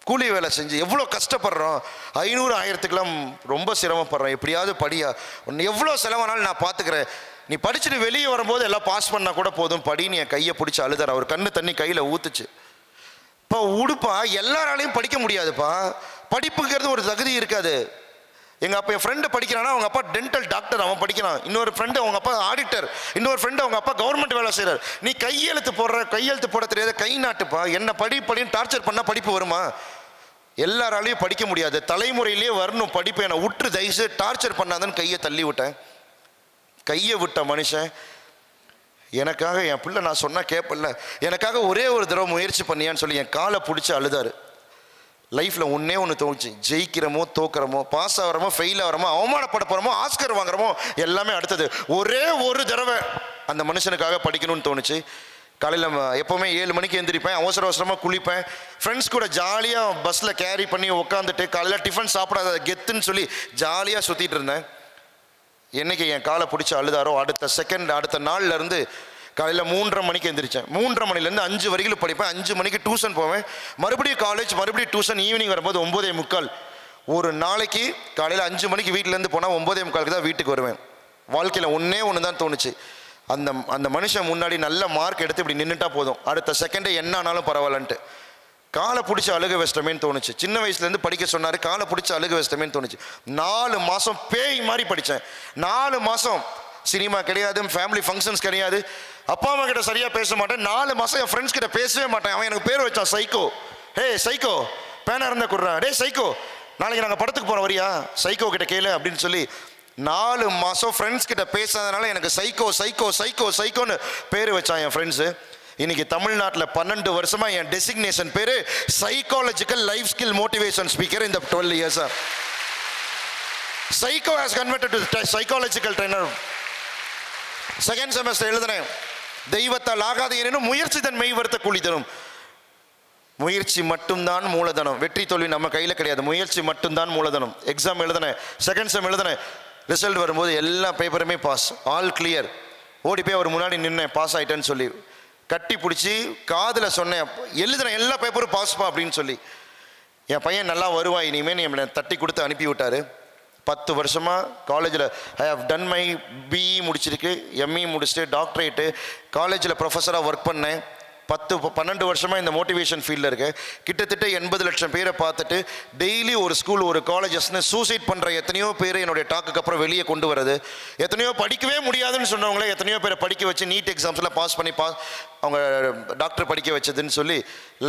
கூலி வேலை செஞ்சு எவ்வளோ கஷ்டப்படுறோம், 500 1000க்கெல்லாம் ரொம்ப சிரமப்படுறோம், எப்படியாவது படியா, உன்னை எவ்வளோ செலவானாலும் நான் பார்த்துக்கிறேன், நீ படிச்சுட்டு வெளியே வரும்போது எல்லாம் பாஸ் பண்ணால் கூட போதும் படின்னு என் கையை பிடிச்சி அழுதார். அவர் கண்ணு தண்ணி கையில் ஊற்றுச்சு. இப்போ உடுப்பா எல்லாராலையும் படிக்க முடியாதுப்பா, படிப்புங்கிறது ஒரு தகுதி இருக்காது. எங்கள் அப்பா என் ஃப்ரெண்டு படிக்கிறான்னா அவங்க அப்பா டென்டல் டாக்டர், அவன் படிக்கிறான். இன்னொரு ஃப்ரெண்டு அவங்க அப்பா ஆடிட்டர், இன்னொரு ஃப்ரெண்டு அவங்க அப்பா கவர்மெண்ட் வேலை செய்கிறார். நீ கையெழுத்து போட தெரியாத கை நாட்டுப்பா, என்ன படின்னு டார்ச்சர் பண்ணால் படிப்பு வருமா? எல்லாராலையும் படிக்க முடியாது, தலைமுறையிலேயே வரணும் படிப்பு, என்னை விட்டு தயவுசு டார்ச்சர் பண்ணாதன்னு கையை தள்ளி விட்டேன். கையை விட்ட மனுஷன் எனக்காக, என் பிள்ளை நான் சொன்னால் கேட்பல, எனக்காக ஒரே ஒரு தடவை முயற்சி பண்ணியான்னு சொல்லி என் காலை பிடிச்சி அழுதாரு. லைஃப்பில் ஒன்றே ஒன்று தோணுச்சு, ஜெயிக்கிறோமோ தோக்கிறோமோ, பாஸ் ஆகிறோமோ ஃபெயில் ஆகிறோமோ, அவமானப்பட போகிறோமோ ஆஸ்கர் வாங்குறோமோ எல்லாமே அடுத்தது, ஒரே ஒரு தடவை அந்த மனுஷனுக்காக படிக்கணும்னு தோணுச்சு. காலையில் எப்போவுமே 7 மணிக்கு எழுந்திரிப்பேன், அவசரமாக குளிப்பேன், ஃப்ரெண்ட்ஸ் கூட ஜாலியாக பஸ்ஸில் கேரி பண்ணி உட்காந்துட்டு காலையில் டிஃபன் சாப்பிடாத கெத்துன்னு சொல்லி ஜாலியாக சுற்றிட்டு இருந்தேன். என்னைக்கு என் காலை பிடிச்சி அழுதாரோ அடுத்த நாள்லேருந்து காலையில் 3:30 மணிக்கு எழுந்திரிச்சேன். 3:30 மணிலேருந்து 5 வரைக்கும் படிப்பேன், 5 மணிக்கு டியூஷன் போவேன், மறுபடியும் காலேஜ், மறுபடியும் டியூஷன், ஈவினிங் வரும்போது 9:45. ஒரு நாளைக்கு காலையில் 5 மணிக்கு வீட்டிலேருந்து போனால் 9:45 தான் வீட்டுக்கு வருவேன். வாழ்க்கையில் ஒன்று தான் தோணுச்சு, அந்த மனுஷன் முன்னாடி நல்ல மார்க் எடுத்து இப்படி நின்றுட்டா போதும், அடுத்த செகண்டே என்ன ஆனாலும் பரவாயில்லன்ட்டு. காலை பிடிச்சி அழுக வச்சிட்டமேன்னு தோணுச்சு. சின்ன வயசுலேருந்து படிக்க சொன்னார், காலை பிடிச்சி அழுக வச்சிட்டமேன்னு தோணுச்சு. 4 மாதம் பேய் மாதிரி படித்தேன். 4 மாதம் சினிமா கிடையாது, ஃபேமிலி ஃபங்க்ஷன்ஸ் கிடையாது, அப்பா அம்மா கிட்ட சரியாக பேச மாட்டேன். 4 மாதம் என் ஃப்ரெண்ட்ஸ் கிட்ட பேசவே மாட்டேன். அவன் எனக்கு பேர் வச்சான் சைக்கோ. ஹே சைக்கோ, பேனா இருந்தால் கொடுறான், டே சைக்கோ நாளைக்கு நாங்கள் படத்துக்கு போகிறோம் வரியா, சைக்கோ கிட்ட கேளு அப்படின்னு சொல்லி 4 மாதம் ஃப்ரெண்ட்ஸ் கிட்ட பேசாதனால எனக்கு சைக்கோன்னு பேர் வச்சான் என் ஃப்ரெண்ட்ஸு. இன்னைக்கு தமிழ்நாட்டில் 12 வருஷமா என் டெசிக்னேஷன் பேரு psychological life skill motivation speaker. இந்த 12 இயர்ஸா psycho has converted to psychological trainer. Second semester எழுதுனேன், தெய்வத்தால் ஆகாது எனினும் முயற்சி தன் மெய் வருத்த கூலி தரும். முயற்சி மட்டும்தான் மூலதனம், வெற்றி தோல்வி நம்ம கையில் கிடையாது, முயற்சி மட்டும்தான் மூலதனம். எக்ஸாம் எழுதுனேன், செகண்ட் செம் எழுதுனேன், ரிசல்ட் வரும்போது எல்லா பேப்பருமே பாஸ், ஆல் கிளியர். ஓடி போய் அவர் முன்னாடி நின்னேன், பாஸ் ஆகிட்டேன்னு சொல்லி கட்டி பிடிச்சி காதில் சொன்னேன், எழுதுனேன் எல்லா பேப்பரும் பாஸ்ப்பா அப்படின்னு சொல்லி. என் பையன் நல்லா வருவான் இனிமேல் என்னை தட்டி கொடுத்து அனுப்பி விட்டார். 10 வருஷமாக காலேஜில் I have done my BE முடிச்சிருக்கு, எம்இ முடிச்சுட்டு டாக்டரேட்டு, காலேஜில் ப்ரொஃபஸராக ஒர்க் பண்ணேன். 12 வருஷமாக இந்த மோட்டிவேஷன் ஃபீல்டில் இருக்கேன். கிட்டத்தட்ட 80 லட்சம் பேரை பார்த்துட்டு டெய்லி ஒரு ஸ்கூல் ஒரு காலேஜஸ்னு சூசைட் பண்ணுற எத்தனையோ பேர் என்னுடைய டாக்குக்கு அப்புறம் வெளியே கொண்டு வரது, எத்தனையோ படிக்கவே முடியாதுன்னு சொன்னவங்களே எத்தனையோ பேரை படிக்க வச்சு நீட் எக்ஸாம்ஸில் பாஸ் பண்ணி அவங்க டாக்டர் படிக்க வச்சதுன்னு சொல்லி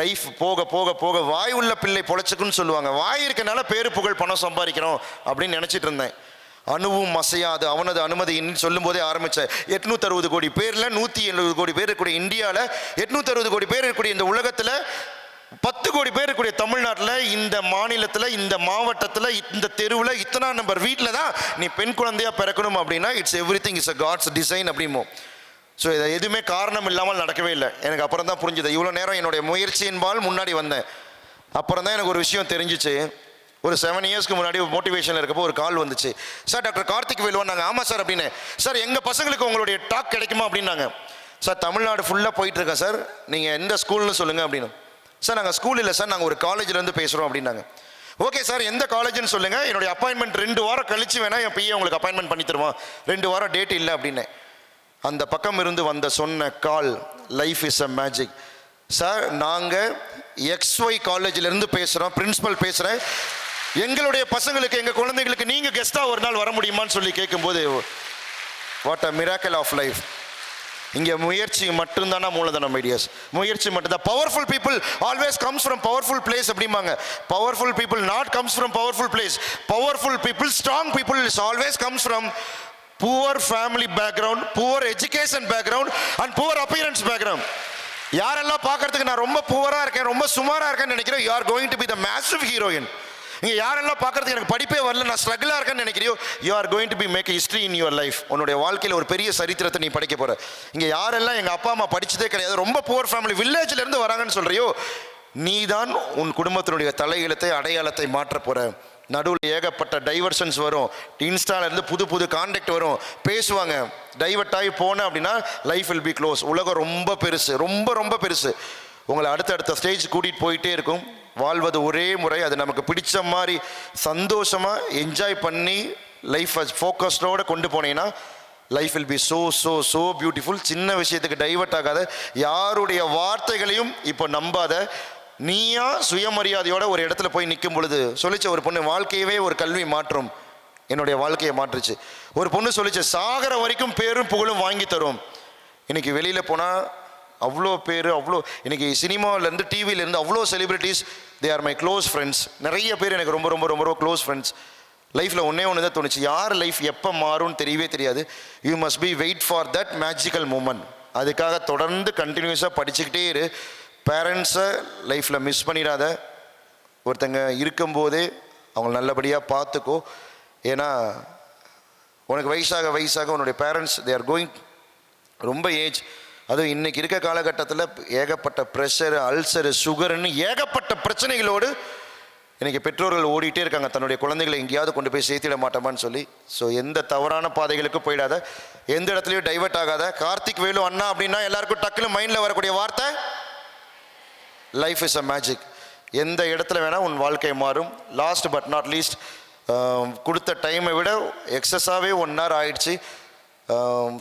லைஃப் போக போக போக வாய் உள்ள பிள்ளை பொழைச்சுக்குன்னு சொல்லுவாங்க, வாய் இருக்கனால பேரு புகழ் பணம் சம்பாதிக்கிறோம் அப்படின்னு நினச்சிட்டு இருந்தேன். அணுவும் அசையாது அவனது அனுமதின்னு சொல்லும் போதே ஆரம்பித்தேன். 860 கோடி பேரில் 170 கோடி பேர் இருக்கக்கூடிய இந்தியாவில், 860 கோடி பேர் இருக்கக்கூடிய இந்த உலகத்தில், 10 கோடி பேர் இருக்கக்கூடிய தமிழ்நாட்டில், இந்த மாநிலத்தில், இந்த மாவட்டத்தில், இந்த தெருவில், இத்தனை நம்பர் வீட்டில் தான் நீ பெண் குழந்தையாக பிறக்கணும் அப்படின்னா it's everything is a god's design அப்படிமோ. ஸோ இதை எதுவுமே காரணம் இல்லாமல் நடக்கவே இல்லை. எனக்கு அப்புறம் தான் புரிஞ்சுது. இவ்வளோ நேரம் என்னுடைய முயற்சியின்பால் முன்னாடி வந்தேன். அப்புறம் தான் எனக்கு ஒரு விஷயம் தெரிஞ்சிச்சு. ஒரு 7 இயர்ஸ்க்கு முன்னாடி மோட்டிவேஷனில் இருக்கப்போ ஒரு கால் வந்துச்சு. சார் டாக்டர் கார்த்திக் வேலுவா. நாங்கள் ஆமாம் சார் அப்படின்னு. சார் எங்கள் பசங்களுக்கு உங்களுடைய டாக் கிடைக்குமா அப்படின்னாங்க. சார் தமிழ்நாடு ஃபுல்லாக போயிட்டுருக்கேன் சார், நீங்கள் எந்த ஸ்கூல்னு சொல்லுங்கள் அப்படின்னு. சார் நாங்கள் ஸ்கூல் இல்லை சார், நாங்கள் ஒரு காலேஜ்லேருந்து பேசுகிறோம் அப்படின்னாங்க. ஓகே சார், எந்த காலேஜ்னு சொல்லுங்கள், என்னுடைய அப்பாயின்மெண்ட் 2 வாரம் கழிச்சு வேணால் என் பிஏ உங்களுக்கு அப்பாயின்மெண்ட் பண்ணி தருவான், 2 வாரம் டேட் இல்லை அப்படின்னு. அந்த பக்கம் இருந்து வந்த சொன்ன call, life is a magic. Sir நாங்கள் XY காலேஜிலேருந்து பேசுகிறோம், பிரின்ஸிபல் பேசுகிறேன், எங்களுடைய பசங்களுக்கு எங்கள் குழந்தைங்களுக்கு நீங்கள் கெஸ்ட்டாக ஒரு நாள் வர முடியுமான்னு சொல்லி கேட்கும்போது what a miracle of life. இங்கே முயற்சி மட்டும்தானா மூலதனம் ஐடியாஸ், முயற்சி மட்டும்தான். Powerful people always comes from powerful place அப்படிம்பாங்க. Powerful people not comes from powerful place. Powerful people, strong people is always comes from poor family background, poor education background and poor appearance background. யாரெல்லாம் பார்க்கறதுக்கு நான் ரொம்ப புவராக இருக்கேன், ரொம்ப சுமாராக இருக்கேன்னு நினைக்கிறேன், you are going to be the massive heroine. இங்கே யாரெல்லாம் பார்க்கறதுக்கு எனக்கு படிப்பே வரல, நான் ஸ்ட்ரகிளாக இருக்கேன்னு நினைக்கிறியோ, you are going to be make history in your life. உன்னுடைய வாழ்க்கையில் ஒரு பெரிய சரித்திரத்தை நீ படிக்க போகிற. இங்கே யாரெல்லாம் எங்கள் அப்பா அம்மா படித்ததே கிடையாது, ரொம்ப புவர் ஃபேமிலி, வில்லேஜ்லேருந்து வராங்கன்னு சொல்கிறியோ, நீ தான் உன் குடும்பத்தினுடைய தலையெழுத்தை அடையாளத்தை மாற்ற போகிற. நடுவில் ஏகப்பட்ட டைவர்ஷன்ஸ் வரும், இன்ஸ்டாலேருந்து புது புது கான்டாக்ட் வரும், பேசுவாங்க. டைவர்ட் ஆகி போனேன் அப்படின்னா லைஃப் வில் பி க்ளோஸ். உலகம் ரொம்ப பெருசு, ரொம்ப ரொம்ப பெருசு. உங்களை அடுத்தடுத்த ஸ்டேஜ் கூட்டிகிட்டு போயிட்டே இருக்கும். வாழ்வது ஒரே முறை, அது நமக்கு பிடிச்ச மாதிரி சந்தோஷமாக என்ஜாய் பண்ணி லைஃப்பை ஃபோக்கஸ்டோடு கொண்டு போனீங்கன்னா life will be so so so beautiful. சின்ன விஷயத்துக்கு டைவர்ட் ஆகாத, யாருடைய வார்த்தைகளையும் இப்போ நம்பாத. நீயா சுயமரியாதையோட ஒரு இடத்துல போய் நிற்கும் பொழுது சொல்லிச்ச ஒரு பொண்ணு, வாழ்க்கையவே ஒரு கல்வி மாற்றும், என்னுடைய வாழ்க்கையை மாற்றுச்சு. ஒரு பொண்ணு சொல்லிச்சு, சாகர வரைக்கும் பேரும் புகழும் வாங்கி தரும். இன்னைக்கு வெளியில் போனால் அவ்வளோ பேர், அவ்வளோ இன்னைக்கு சினிமாவிலேருந்து டிவிலேருந்து அவ்வளோ celebrities, they are my close friends. நிறைய பேர் எனக்கு ரொம்ப ரொம்ப ரொம்ப ரொம்ப க்ளோஸ் ஃப்ரெண்ட்ஸ். லைஃப்பில் ஒன்றே ஒன்று தான் தோணுச்சு, யார் லைஃப் எப்போ மாறும்னு தெரியவே தெரியாது. You must be wait for that magical moment. அதுக்காக தொடர்ந்து கண்டினியூஸாக படிச்சுக்கிட்டே இரு. பேரண்ட்ஸை லைஃப்பில் மிஸ் பண்ணிடாத. ஒருத்தங்க இருக்கும்போதே அவங்க நல்லபடியாக பார்த்துக்கோ. ஏன்னா உனக்கு வயசாக வயசாக உன்னுடைய பேரண்ட்ஸ் தே ஆர் கோயிங் ரொம்ப ஏஜ். அதுவும் இன்றைக்கி இருக்க காலகட்டத்தில் ஏகப்பட்ட ப்ரெஷரு, அல்சரு, சுகருன்னு ஏகப்பட்ட பிரச்சனைகளோடு இன்றைக்கி பெற்றோர்கள் ஓடிட்டே இருக்காங்க, தன்னுடைய குழந்தைகளை எங்கேயாவது கொண்டு போய் சேர்த்திட மாட்டோமான்னு சொல்லி. ஸோ எந்த தவறான பாதைகளுக்கும் போயிடாத, எந்த இடத்துலையும் டைவர்ட் ஆகாத. கார்த்திக் வேலு அண்ணா அப்படின்னா எல்லாருக்கும் டக்குன்னு மைண்டில் வரக்கூடிய வார்த்தை லைஃப் இஸ் அ மேஜிக். எந்த இடத்துல வேணால் உன் வாழ்க்கை மாறும். லாஸ்ட் பட் நாட் லீஸ்ட், கொடுத்த டைமை விட எக்ஸஸாகவே 1 hour ஆயிடுச்சு.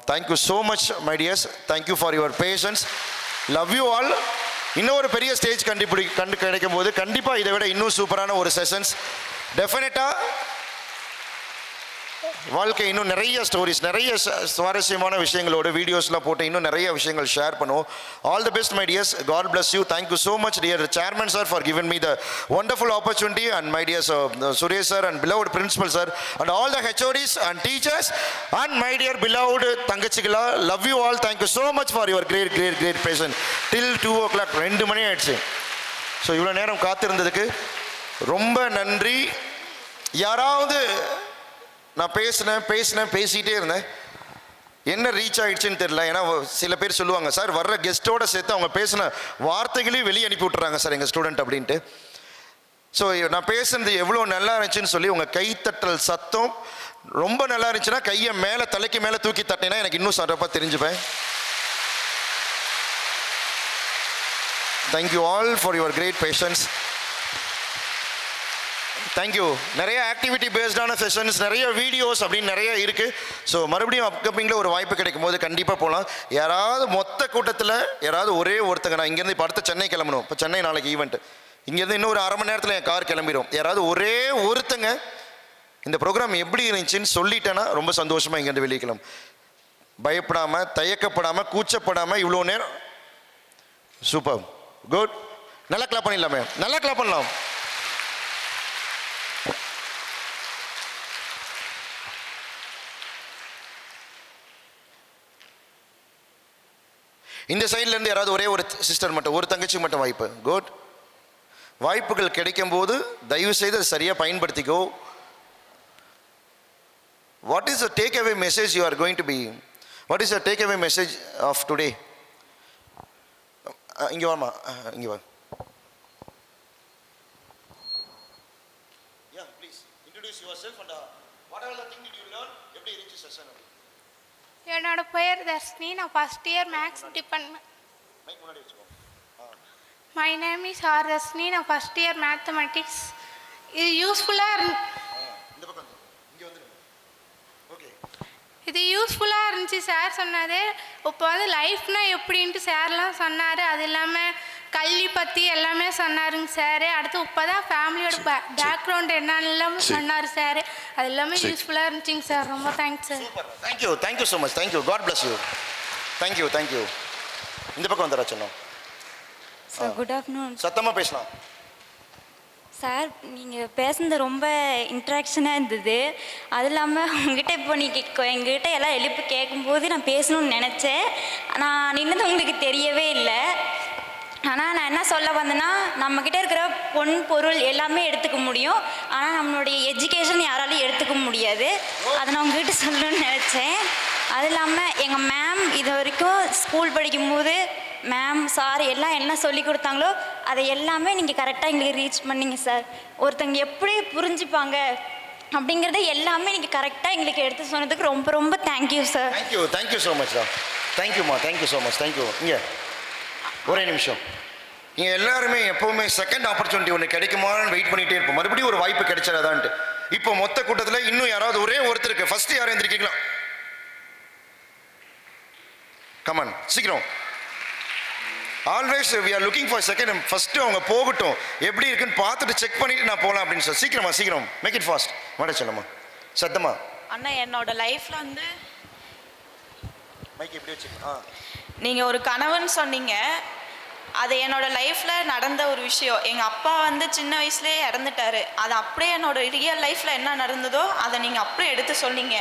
Thank you so much my dears, thank you for your patience, love you all. இன்னொரு பெரிய ஸ்டேஜ் கிடைக்கும் போது கண்டிப்பாக இதை விட இன்னும் சூப்பரான ஒரு செஷன்ஸ் டெஃபினட்டாக வாழ்க்கை இன்னும் நிறைய ஸ்டோரிஸ், நிறைய சுவாரஸ்யமான விஷயங்களோட வீடியோஸ்லாம் போட்டு இன்னும் நிறைய விஷயங்கள் ஷேர் பண்ணுவோம். All the best my dears, God bless you. Thank you so much dear chairman sir for given me the wonderful opportunity, and my dear Suresh sir and beloved principal sir and all the HODs and teachers and my dear beloved தங்கச்சிகளா, love you all. Thank you so much for your great great great patience till 2 o'clock, 2 மணி ஆயிடுச்சு. So இவ்வளோ நேரம் காத்திருந்ததுக்கு ரொம்ப நன்றி. யாராவது நான் பேசிகிட்டே இருந்தேன், என்ன ரீச் ஆகிடுச்சின்னு தெரியல. ஏன்னா சில பேர் சொல்லுவாங்க, சார் வர்ற கெஸ்ட்டோட சேர்த்து அவங்க பேசின வார்த்தைகளையும் வெளியே அனுப்பி விட்டுறாங்க சார் எங்கள் ஸ்டூடெண்ட் அப்படின்ட்டு. ஸோ நான் பேசுனது எவ்வளோ நல்லா இருந்துச்சுன்னு சொல்லி உங்கள் கைத்தட்டல் சத்தம் ரொம்ப நல்லா இருந்துச்சுன்னா கையை மேலே தலைக்கு மேலே தூக்கி தட்டினா எனக்கு இன்னும் சிறப்பாக தெரிஞ்சுப்பேன். Thank you all for your great patience. Thank you. நிறைய ஆக்டிவிட்டி பேஸ்டான செஷன்ஸ், நிறைய வீடியோஸ் அப்படின்னு நிறைய இருக்குது. ஸோ மறுபடியும் அப்கமிங்கில் ஒரு வாய்ப்பு கிடைக்கும் போது கண்டிப்பாக போகலாம். யாராவது மொத்த கூட்டத்தில் யாராவது ஒரே ஒருத்தங்க, நான் இங்கேருந்து இப்போ அடுத்த சென்னை கிளம்பணும், இப்போ சென்னை நாளைக்கு ஈவெண்ட்டு, இங்கேருந்து இன்னும் ஒரு 1/2 மணி நேரத்தில் என் கார் கிளம்பிடும். யாராவது ஒரே ஒருத்தங்க இந்த ப்ரோக்ராம் எப்படி இருந்துச்சுன்னு சொல்லிட்டேன்னா ரொம்ப சந்தோஷமாக இங்கேருந்து வெளியிக்கலாம். பயப்படாமல், தயக்கப்படாமல், கூச்சப்படாமல் இவ்வளோ நேரம். Super, good. நல்லா கிளாப் பண்ணிடலாமே, நல்லா கிளாப் பண்ணலாம். இந்த சைட்லேருந்து யாராவது ஒரே ஒரு சிஸ்டர் மட்டும், ஒரு தங்கச்சி மட்டும் வாய்ப்பு. குட். வாய்ப்புகள் கிடைக்கும் போது தயவு செய்து அதை சரியாக பயன்படுத்திக்கோ. What is the takeaway message you are going to be, what is the takeaway message of today? இங்கே வாமா, இங்கே வா. Please introduce yourself and what are the thing did you learn, எப்படி இருந்துச்சு session? என்னோட பெயர் தர்ஷினி. நான் first year maths department. My name is R Dharshini. நான் ஃபஸ்ட் இயர் மேத்தமெட்டிக்ஸ். இது யூஸ்ஃபுல்லாக இருந்துச்சு சார் சொன்னது. இப்போ வந்து லைஃப்னா எப்படின்ட்டு சார்லாம் சொன்னார். அது இல்லாமல் கல்வி பற்றி எல்லாமே சொன்னாருங்க சார். அடுத்து இப்போ தான் ஃபேமிலியோட பேக்ரவுண்ட் என்னெல்லாம் சொன்னார் சார். அது எல்லாமே யூஸ்ஃபுல்லாக இருந்துச்சுங்க சார். ரொம்ப thanks sir. Thank you so much. Thank you. God bless you. Thank you. இந்த பக்கம் வந்துடுறா சொன்னோம் சார். Good afternoon. சத்தமாக பேசலாம் சார். நீங்கள் பேசுனது ரொம்ப இன்ட்ராக்ஷனாக இருந்தது. அது இல்லாமல் உங்ககிட்ட இப்போ நீங்கள் எங்ககிட்ட எல்லாம் எழுப்பி கேட்கும்போது நான் பேசணும்னு நினச்சேன். நான் நின்னது உங்களுக்கு தெரியவே இல்லை. ஆனால் நான் என்ன சொல்ல வந்தேன்னா, நம்மக்கிட்ட இருக்கிற பொருள் எல்லாமே எடுத்துக்க முடியும். ஆனால் நம்மளுடைய எஜுகேஷன் யாராலையும் எடுத்துக்க முடியாது. அதை நான் உங்ககிட்ட சொல்லணும்னு நினச்சேன். அது இல்லாமல் எங்கள் மேம் இது வரைக்கும் ஸ்கூல் படிக்கும்போது மேம் சார் எல்லாம் என்ன சொல்லி கொடுத்தாங்களோ அதை எல்லாமே நீங்கள் கரெக்டாக எங்களுக்கு ரீச் பண்ணிங்க சார். ஒருத்தங்க எப்படி புரிஞ்சுப்பாங்க அப்படிங்கிறத எல்லாமே நீங்கள் கரெக்டாக எங்களுக்கு எடுத்து சொன்னதுக்கு ரொம்ப ரொம்ப thank you sir. Thank you so much தான். தேங்க்யூம்மா. Thank you so much. தேங்க்யூ. இங்கே ஒரே நிமிஷம். நீங்கள் எல்லாருமே எப்போவுமே செகண்ட் ஆப்பர்ச்சுனிட்டி ஒன்று கிடைக்குமான்னு வெயிட் பண்ணிகிட்டே இருப்போம். மறுபடியும் ஒரு வாய்ப்பு கிடைச்சாதான்ட்டு. இப்போ மொத்த கூட்டத்தில் இன்னும் யாராவது ஒரே ஒருத்தருக்கு ஃபஸ்ட்டு யாரும் எழுந்திருக்கீங்களா? கமான் சீக்கிரம். Always we are looking for second. First அவங்க போகட்டும், எப்படி இருக்குன்னு பார்த்துட்டு செக் பண்ணிவிட்டு நான் போகலாம் அப்படின்னு சொல்லி சீக்கிரம் மேக் இட் ஃபாஸ்ட். மாட சொல்லம்மா சத்தமா. அண்ணா என்னோட லைஃப்பில் வந்து மைக் எப்படி வச்சுக்கலாம். நீங்கள் ஒரு கனவுன்னு சொன்னீங்க. அது என்னோட லைஃப்பில் நடந்த ஒரு விஷயம். எங்கள் அப்பா வந்து சின்ன வயசுலேயே இறந்துட்டாரு. அது அப்படியே என்னோட ரியல் லைஃப்பில் என்ன நடந்ததோ அதை நீங்கள் அப்படியே எடுத்து சொன்னீங்க.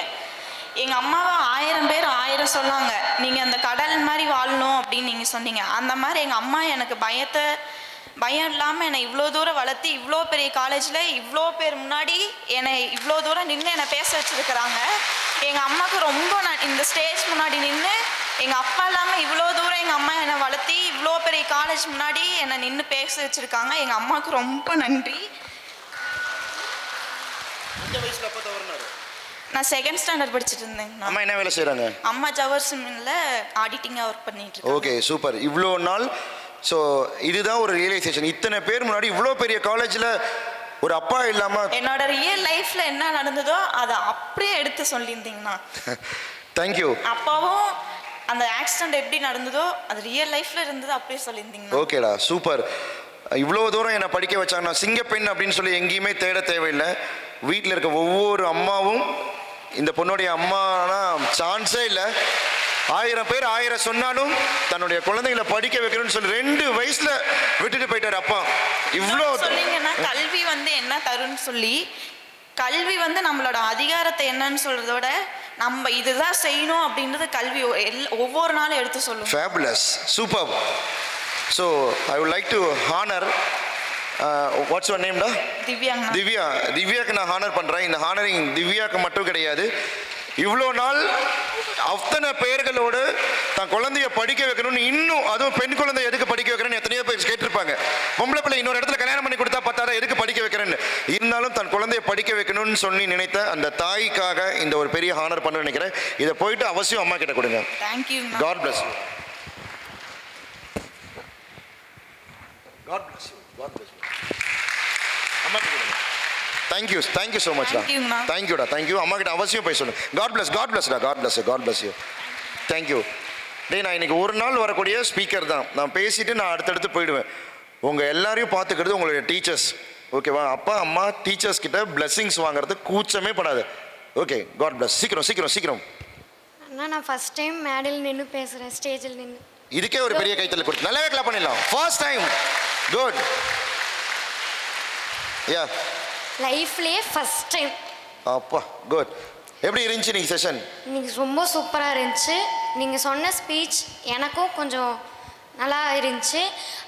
எங்கள் அம்மாவை 1000 பேர் 1000 சொன்னாங்க. நீங்கள் அந்த கடல் மாதிரி வாழணும் அப்படின்னு நீங்கள் சொன்னீங்க. அந்த மாதிரி எங்கள் அம்மா எனக்கு பயம் இல்லாமல் என்னை இவ்வளோ தூரம் வளர்த்து இவ்வளோ பெரிய காலேஜில் இவ்வளோ பேர் முன்னாடி என்னை இவ்வளோ தூரம் நின்று என்னை பேச வச்சுருக்கிறாங்க. எங்கள் அம்மாவுக்கு ரொம்ப இந்த ஸ்டேஜ் முன்னாடி நின்று எங்கள் அப்பா இல்லாமல் இவ்வளோ தூரம் எங்கள் அம்மா என்னை வளர்த்தி இவ்வளோ பெரிய காலேஜ் முன்னாடி என்னை நின்று பேச வச்சுருக்காங்க. எங்கள் அம்மாவுக்கு ரொம்ப நன்றி. நான் 2nd ஸ்டாண்டர்ட் படிச்சுட்டு இருந்தேன். அம்மா என்ன வேலை செய்கிறாங்க? அம்மா ஜவர்ஸ் மில்லில் ஆடிட்டிங்காக ஒர்க் பண்ணிட்டு இருக்கேன். Okay super. இவ்வளோ நாள் ஸோ இதுதான் ஒரு ரியலைசேஷன். இத்தனை பேர் முன்னாடி இவ்வளோ பெரிய காலேஜில் ஒரு அப்பா இல்லாமல் என்னோட ரியல் லைஃப்பில் என்ன நடந்ததோ அதை அப்படியே எடுத்து சொல்லியிருந்தீங்கண்ணா. தேங்க்யூ. அப்பாவும் அந்த ஆக்சிடென்ட் எப்படி நடந்ததோ அது ரியல் லைஃப்பில் இருந்தது அப்படியே சொல்லியிருந்தீங்கண்ணா. ஓகேடா சூப்பர். இவ்வளோ தூரம் என்னை படிக்க வச்சாங்க. நான் சிங்கப்பெண் அப்படின்னு சொல்லி எங்கேயுமே தேட தேவையில்லை. வீட்டில் இருக்க ஒவ்வொரு அம்மாவும் இந்த பொண்ணுடைய அம்மானா சான்ஸே இல்லை. 1000 பேர் 1000 சொன்னாலும் தன்னுடைய குழந்தைகளை படிக்க வைக்கணும்னு சொல்லி 2 வயசுல விட்டுட்டு போயிட்டார் அப்பா. இவ்வளோ சொன்னீங்கன்னா கல்வி வந்து என்ன தருன்னு சொல்லி, கல்வி வந்து நம்மளோட அதிகாரத்தை என்னன்னு சொல்றதோட நம்ம இதுதான் செய்யணும் அப்படின்றது கல்வி ஒவ்வொரு நாளும் எடுத்து சொல்லும். Fabulous. Super. So I would like to honour what's your நேம்டா? திவ்யாக்கு நான் ஹானர் பண்ணுறேன். இந்த ஹானரிங் திவ்யாக்கு மட்டும் கிடையாது. இவ்வளோ நாள் அத்தனை பெயர்களோடு தான் குழந்தைய படிக்க வைக்கணும்னு இன்னும் அதுவும் பெண் குழந்தை எதுக்கு படிக்க வைக்கிறேன்னு எத்தனையோ பேர் கேட்டிருப்பாங்க. பொம்பளை பிள்ளை இன்னொரு இடத்துல கல்யாணம் பண்ணி கொடுத்தா பத்தாத எதுக்கு படிக்க வைக்கிறேன்னு. இருந்தாலும் தன் குழந்தைய படிக்க வைக்கணும்னு சொல்லி நினைத்த அந்த தாய்க்காக இந்த ஒரு பெரிய ஹானர் பண்ண நினைக்கிறேன். இதை போயிட்டு அவசியம் அம்மா கிட்ட கொடுங்க. Thank you. God bless you. God bless you. God bless you. அம்மா கிட்ட கொடுங்க. Thank you so much. தேங்க்யூடா. தேங்க்யூ. அம்மா கிட்ட அவசியம் போய் சொல்லு. காட் பிளஸ்டா. God bless you. தேங்க்யூ. டேய் நான் இன்னைக்கு ஒரு நாள் வரக்கூடிய ஸ்பீக்கர் தான். நான் பேசிட்டு நான் அடுத்தடுத்து போயிடுவேன். உங்கள் எல்லாரையும் பார்த்துக்கிறது உங்களுடைய டீச்சர்ஸ். ஓகேவா? அப்பா அம்மா டீச்சர்ஸ் கிட்ட பிளெஸிங்ஸ் வாங்குறது கூச்சமே படாது. ஓகே. God bless. சீக்கிரம். அண்ணா நான் ஃபர்ஸ்ட் டைம் மேடையில் நின்று பேசுகிறேன். ஸ்டேஜில் நின்று. இதுக்கே ஒரு பெரிய கைத்தல் கொடுத்து நல்லாவே கிளாப் பண்ணிடலாம். First time. குட். யா லைஃப்லேயே ஃபர்ஸ்ட் டைம். அப்பா குட். எப்படி இருந்துச்சு நீங்கள் செஷன்? இன்னைக்கு ரொம்ப சூப்பராக இருந்துச்சு. நீங்கள் சொன்ன ஸ்பீச் எனக்கும் கொஞ்சம் நல்லா இருந்துச்சு.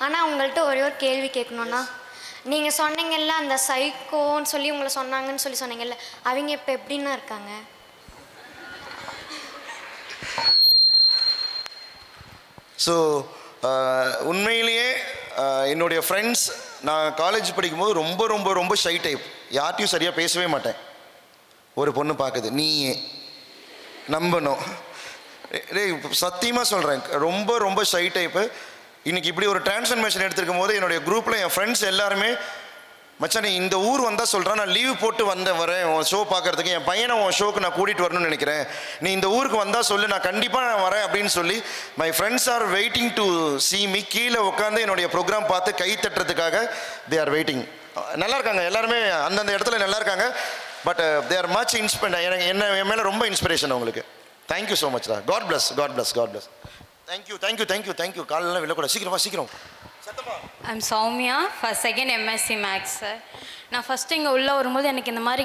ஆனால் உங்கள்கிட்ட ஒரே ஒரு கேள்வி கேட்கணுன்னா, நீங்கள் சொன்னீங்கல்ல அந்த சைக்கோன்னு சொல்லி உங்களை சொன்னாங்கன்னு சொல்லி சொன்னீங்கல்ல, அவங்க இப்போ எப்படின்னா இருக்காங்க? ஸோ உண்மையிலேயே என்னுடைய ஃப்ரெண்ட்ஸ், நான் காலேஜ் படிக்கும்போது ரொம்ப ரொம்ப ரொம்ப ஷை டைப். யார்ட்டையும் சரியாக பேசவே மாட்டேன். ஒரு பொண்ணு பார்க்குது, நீ நம்பணும் சத்தியமாக சொல்கிறேன், ரொம்ப ரொம்ப ஷை டைப்பு. இன்னைக்கு இப்படி ஒரு டிரான்ஸ்ஃபர்மேஷன் எடுத்துருக்கும் போது என்னுடைய குரூப்பில் என் ஃப்ரெண்ட்ஸ் எல்லாருமே, மச்சான் நீ இந்த ஊர் வந்தால் சொல்கிறேன், நான் லீவ் போட்டு வரேன் உன் ஷோ பார்க்கறதுக்கு, என் பையனை உன் ஷோக்கு நான் கூட்டிகிட்டு வரணும்னு நினைக்கிறேன், நீ இந்த ஊருக்கு வந்தால் சொல்லு, நான் கண்டிப்பாக நான் வரேன் அப்படின்னு சொல்லி my friends are waiting to see me. கீழே உட்காந்து என்னுடைய ப்ரோக்ராம் பார்த்து கை தட்டுறதுக்காக தே ஆர் வெயிட்டிங். நல்லா இருக்காங்க எல்லாருமே, அந்தந்த இடத்துல நல்லா இருக்காங்க. பட் தே ஆர் மச் எனக்கு என் மேலே ரொம்ப இன்ஸ்பிரேஷன் அவங்களுக்கு. தேங்க்யூ ஸோ மச்டா. God bless, God bless, God bless. Thank you thank you thank you thank you. காலெல்லாம் விழக்கூடாது, சீக்கிரம் சத்தமா. I'm Soumya, second MSc maths sir. நான் ஃபஸ்ட்டு இங்கே உள்ளே வரும்போது எனக்கு இந்த மாதிரி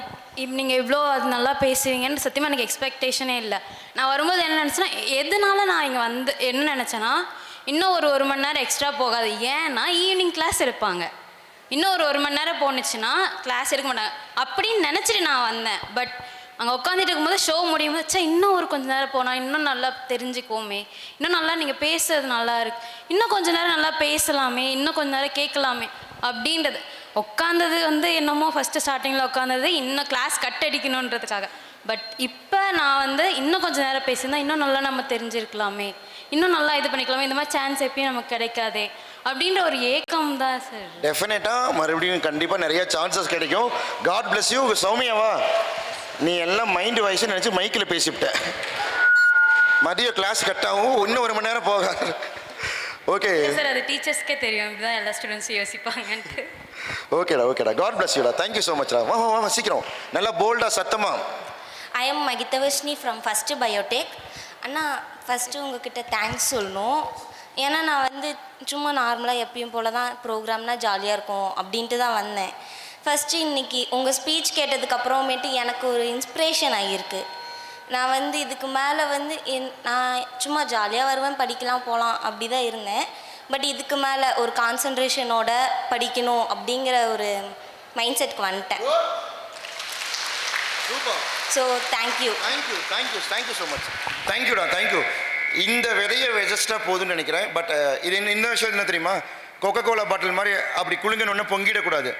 நீங்கள் இவ்வளோ அது நல்லா பேசுவீங்கன்னு சத்தியமாக எனக்கு எக்ஸ்பெக்டேஷனே இல்லை. நான் வரும்போது என்ன நினச்சேன்னா, எதனால நான் இங்கே வந்து என்ன நினச்சேன்னா, இன்னும் ஒரு மணி நேரம் எக்ஸ்ட்ரா போகாது, ஏன்னா ஈவினிங் கிளாஸ் இருப்பாங்க, இன்னும் ஒரு மணி நேரம் போணுச்சுன்னா கிளாஸ் எடுக்க மாட்டாங்க அப்படின்னு நினச்சிட்டு நான் வந்தேன். பட் அங்கே உட்காந்துட்டு இருக்கும்போது ஷோ முடியும் போது இன்னும் கொஞ்சம் நேரம் போனால் இன்னும் நல்லா தெரிஞ்சுக்கோமே, இன்னும் நல்லா நீங்கள் பேசுறது நல்லா இருக்கு, இன்னும் கொஞ்சம் நேரம் நல்லா பேசலாமே, இன்னும் கொஞ்சம் நேரம் கேட்கலாமே அப்படின்றது. உட்காந்தது என்னமோ ஃபஸ்ட்டு ஸ்டார்டிங்கில் உட்காந்தது இன்னும் கிளாஸ் கட் அடிக்கணுன்றதுக்காக. பட் இப்போ நான் இன்னும் கொஞ்சம் நேரம் பேசியிருந்தா இன்னும் நல்லா நம்ம தெரிஞ்சிருக்கலாமே, இன்னும் நல்லா இது பண்ணிக்கலாமே, இந்த மாதிரி சான்ஸ் எப்பயும் நமக்கு கிடைக்காதே அப்படின்ற ஒரு ஏக்கம் தான் சார். டெஃபினட்டாக மறுபடியும் கண்டிப்பாக நிறைய சான்சஸ் கிடைக்கும். God bless you. சௌமியாவா, நீ எல்லாம் மைண்டு வாய்ஸ் நினச்சி மைக்கில் பேசிவிட்ட, மதியம் கிளாஸ் கட்டாகவும் இன்னும் 1 மணி நேரம் போகாது. ஓகே சார், அது டீச்சர்ஸ்க்கே தெரியும் இப்படிதான் எல்லா ஸ்டூடெண்ட்ஸும் யோசிப்பாங்கன்ட்டு. ஓகேடா. காட் பிளஸ் யூடா. தேங்க்யூ ஸோ மச்டா. வா சீக்கிரம், நல்லா போல்டாக சத்தமா. I am Mahithavarshini from first biotech. அண்ணா, ஃபஸ்ட்டு உங்ககிட்ட தேங்க்ஸ் சொல்லணும். ஏன்னா நான் சும்மா நார்மலாக எப்பயும் போல தான் ப்ரோக்ராம்னால் ஜாலியாக இருக்கும் அப்படின்ட்டு தான் வந்தேன். ஃபஸ்ட்டு இன்றைக்கி உங்கள் ஸ்பீச் கேட்டதுக்கப்புறமேட்டு எனக்கு ஒரு இன்ஸ்பிரேஷன் ஆகியிருக்கு. நான் இதுக்கு மேலே நான் சும்மா ஜாலியாக வருவேன், படிக்கலாம் போகலாம் அப்படி தான் இருந்தேன். பட் இதுக்கு மேலே ஒரு கான்சன்ட்ரேஷனோட படிக்கணும் அப்படிங்கிற ஒரு மைண்ட் செட்க்கு வந்துட்டேன். So thank you so much. Thank you. இந்த விதையை வெஜஸ்டா போதுன்னு நினைக்கிறேன். பட் இது இந்த விஷயம் என்ன தெரியுமா, கொக்கோ கோலா பாட்டில் மாதிரி அப்படி குலுங்கணுன்னு பொங்கிடக்கூடாது.